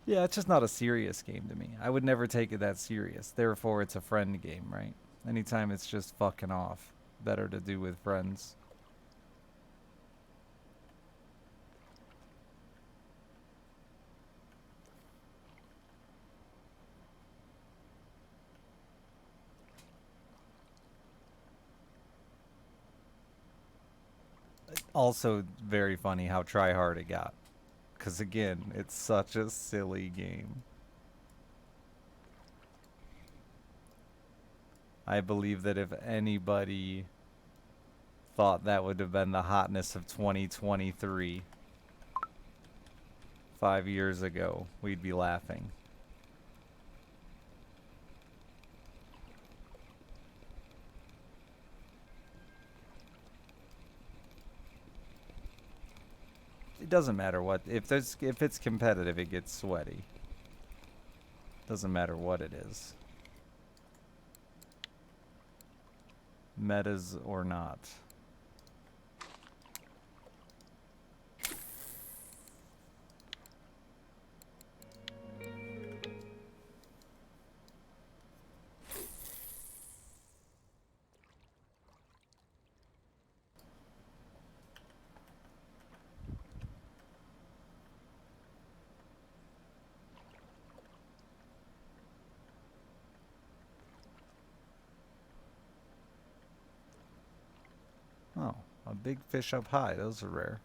Yeah, it's just not a serious game to me. I would never take it that serious. Therefore, it's a friend game, right? Anytime it's just fucking off, better to do with friends. Also, very funny how try hard it got. Because again, it's such a silly game. I believe that if anybody thought that would have been the hotness of 2023 5 years ago, we'd be laughing. It doesn't matter what, if it's competitive, it gets sweaty. Doesn't matter what it is. Metas or not. Oh, a big fish up high. Those are rare.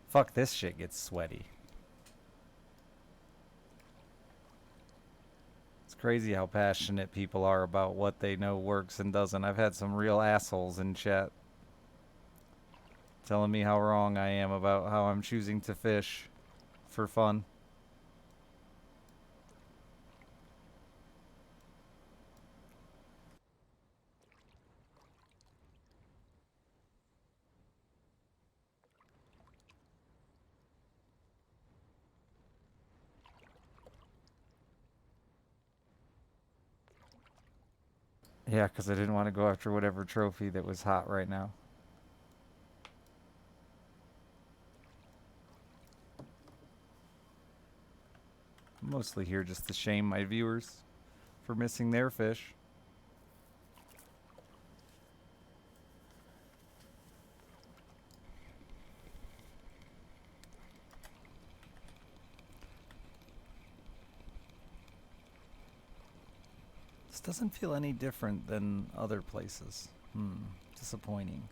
Fuck, this shit gets sweaty. It's crazy how passionate people are about what they know works and doesn't. I've had some real assholes in chat telling me how wrong I am about how I'm choosing to fish for fun. Yeah, because I didn't want to go after whatever trophy that was hot right now. I'm mostly here just to shame my viewers for missing their fish. This doesn't feel any different than other places. Disappointing.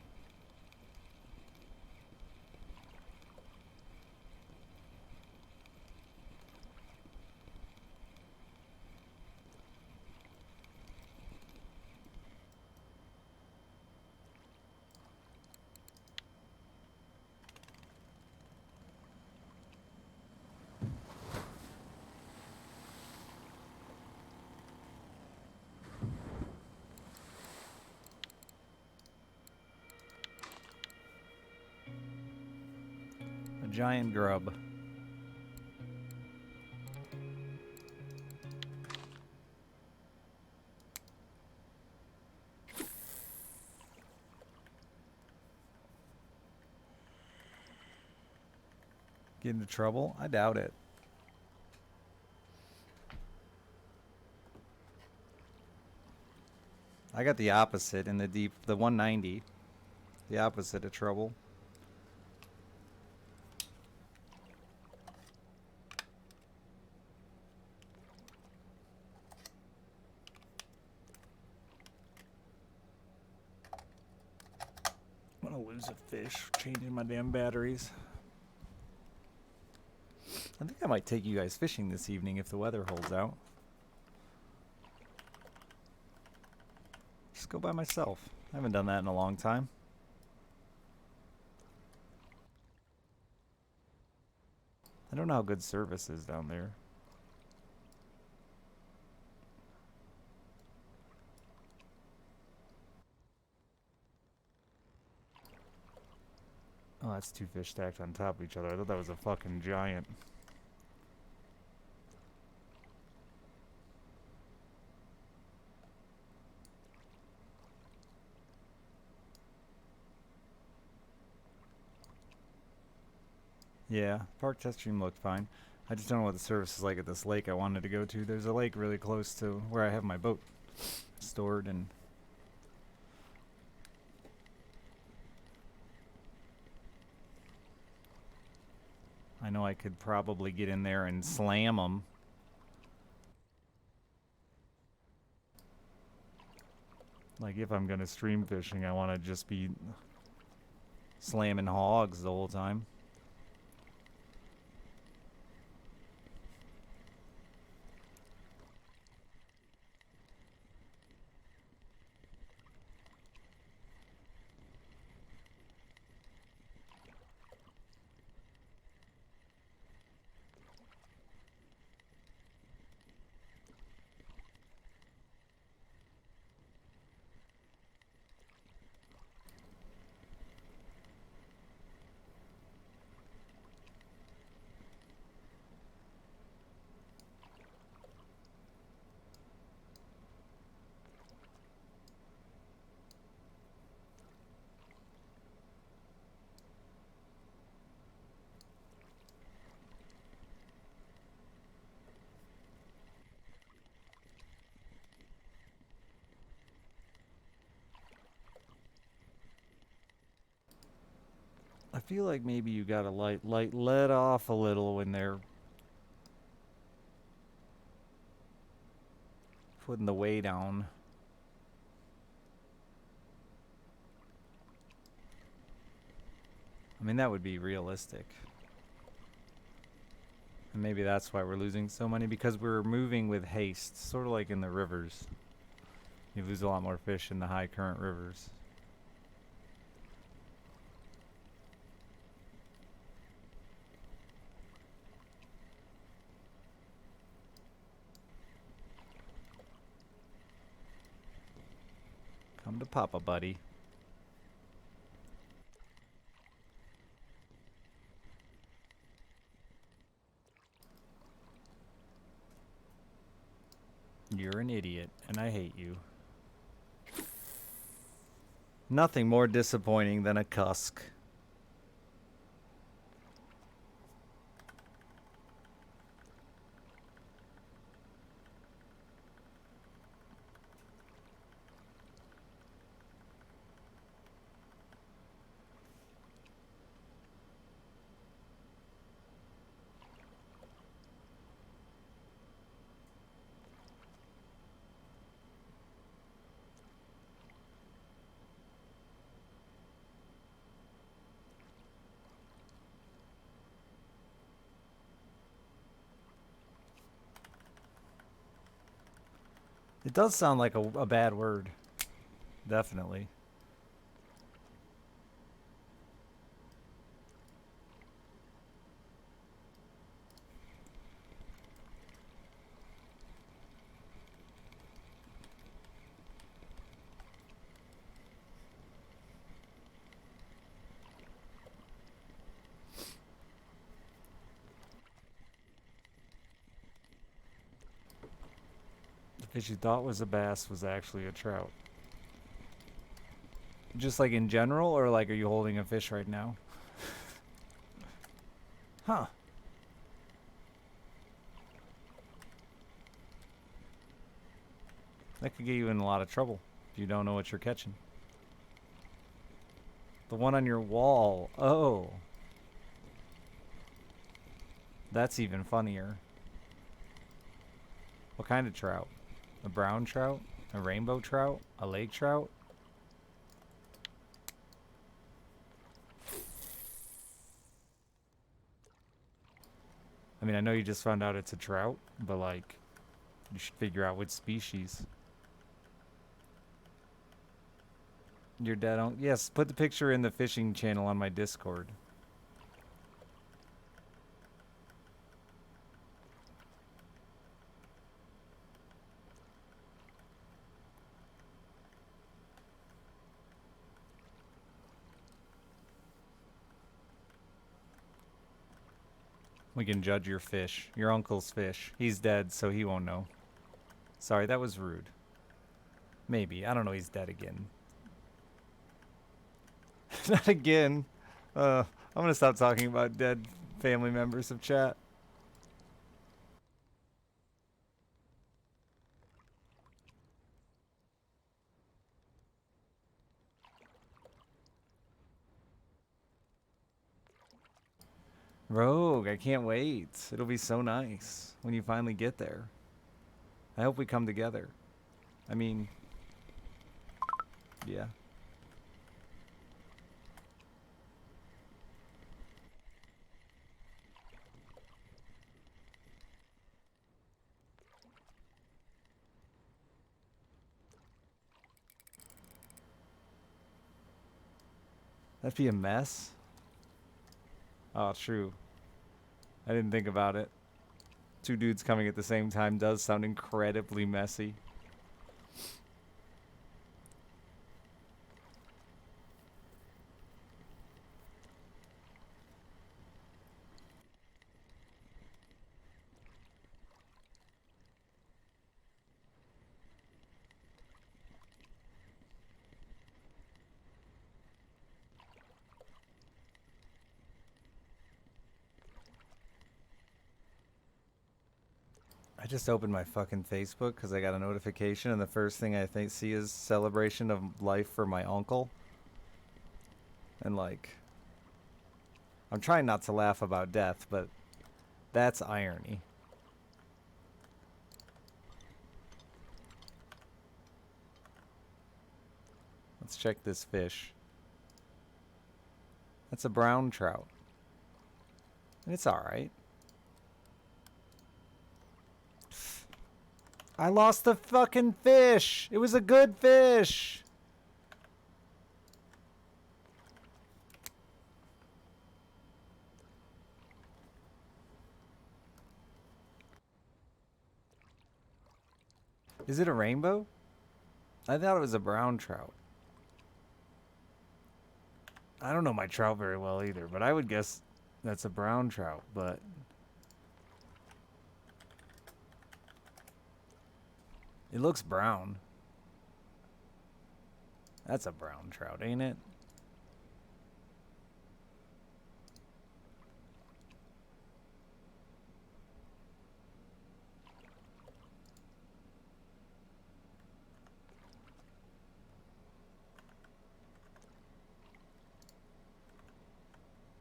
A giant grub. Get into trouble? I doubt it. I got the opposite in the deep, the 190. The opposite of trouble. I'm gonna lose a fish changing my damn batteries. I think I might take you guys fishing this evening if the weather holds out. Just go by myself. I haven't done that in a long time. I don't know how good service is down there. Oh, that's two fish stacked on top of each other. I thought that was a fucking giant. Yeah, park test stream looked fine. I just don't know what the service is like at this lake I wanted to go to. There's a lake really close to where I have my boat stored, and I know I could probably get in there and slam them. Like, if I'm gonna stream fishing, I want to just be slamming hogs the whole time. I feel like maybe you gotta let off a little when they're putting the weight on. I mean, that would be realistic. And maybe that's why we're losing so many, because we're moving with haste, sort of like in the rivers. You lose a lot more fish in the high current rivers. Come to Papa, buddy. You're an idiot, and I hate you. Nothing more disappointing than a cusk. It does sound like a bad word. Definitely. The fish you thought was a bass was actually a trout. Just like in general, or like are you holding a fish right now? Huh. That could get you in a lot of trouble if you don't know what you're catching. The one on your wall. Oh. That's even funnier. What kind of trout? A brown trout? A rainbow trout? A lake trout? I mean, I know you just found out it's a trout, but like, you should figure out which species. Your dad on yes, put the picture in the fishing channel on my Discord. We can judge your fish. Your uncle's fish. He's dead, so he won't know. Sorry, that was rude. Maybe. I don't know, he's dead again. Not again. I'm gonna stop talking about dead family members of chat. Rogue, I can't wait. It'll be so nice when you finally get there. I hope we come together. I mean, yeah. That'd be a mess. Oh, true. I didn't think about it. Two dudes coming at the same time does sound incredibly messy. I just opened my fucking Facebook because I got a notification, and the first thing I see is celebration of life for my uncle. And like, I'm trying not to laugh about death, but that's irony. Let's check this fish. That's a brown trout. It's alright. I lost the fucking fish! It was a good fish! Is it a rainbow? I thought it was a brown trout. I don't know my trout very well either, but I would guess that's a brown trout, but... It looks brown. That's a brown trout, ain't it?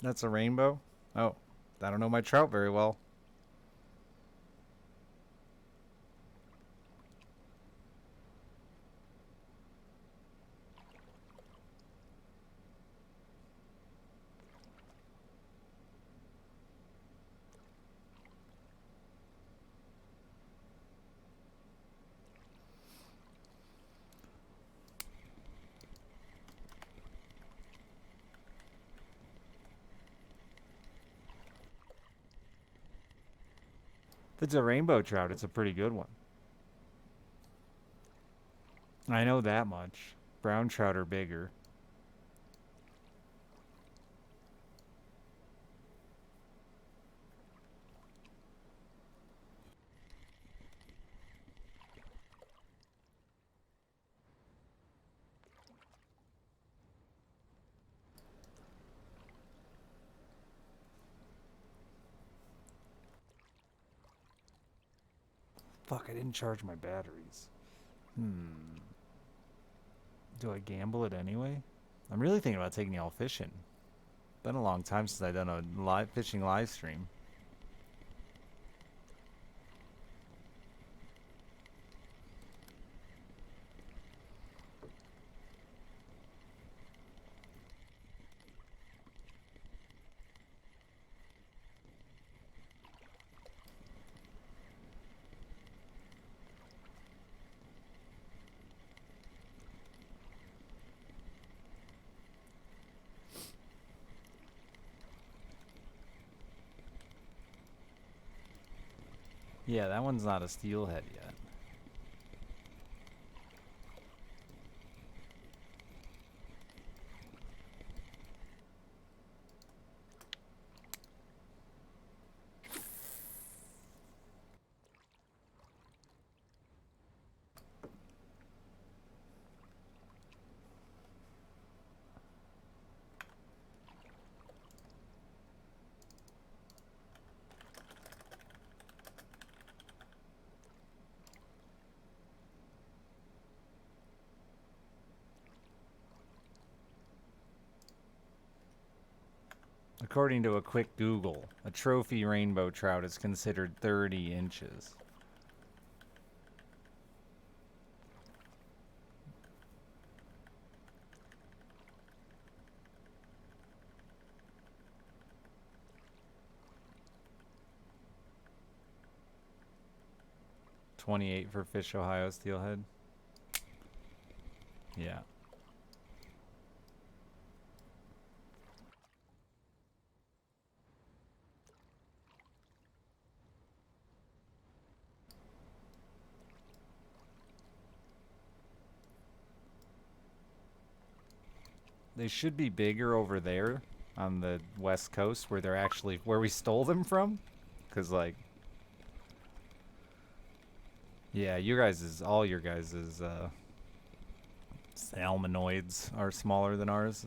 That's a rainbow? Oh, I don't know my trout very well. If it's a rainbow trout, it's a pretty good one. I know that much. Brown trout are bigger. Fuck, I didn't charge my batteries. Do I gamble it anyway? I'm really thinking about taking y'all fishing. Been a long time since I've done a live fishing live stream. Yeah, that one's not a steelhead yet. According to a quick Google, a trophy rainbow trout is considered 30 inches. $28 for Fish Ohio steelhead. Yeah. They should be bigger over there on the west coast where they're actually where we stole them from, cuz like yeah, all your guys' salmonoids are smaller than ours.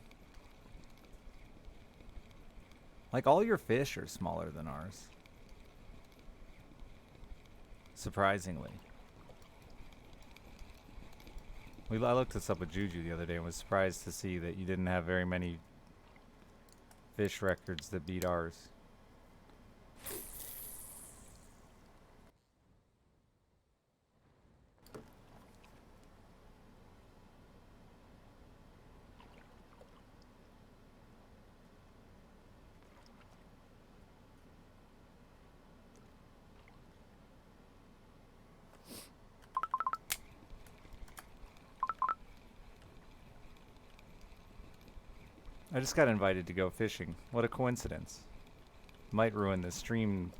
Like all your fish are smaller than ours. Surprisingly. I looked this up with Juju the other day and was surprised to see that you didn't have very many fish records that beat ours. I just got invited to go fishing. What a coincidence. Might ruin the stream.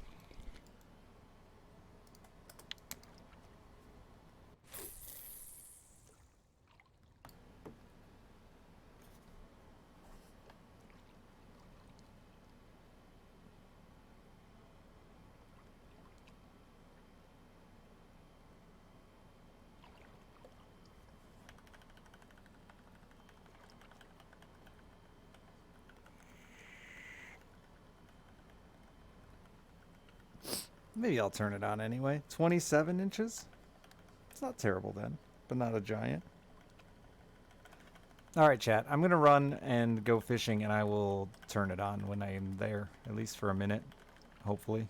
Maybe I'll turn it on anyway. 27 inches? It's not terrible then, but not a giant. Alright, chat. I'm going to run and go fishing, and I will turn it on when I am there, at least for a minute, hopefully.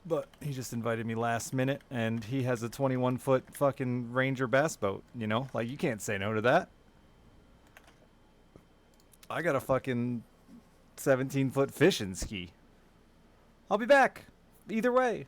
But he just invited me last minute, and he has a 21-foot fucking Ranger bass boat, you know? Like, you can't say no to that. I got a fucking 17-foot fishing ski. I'll be back. Either way.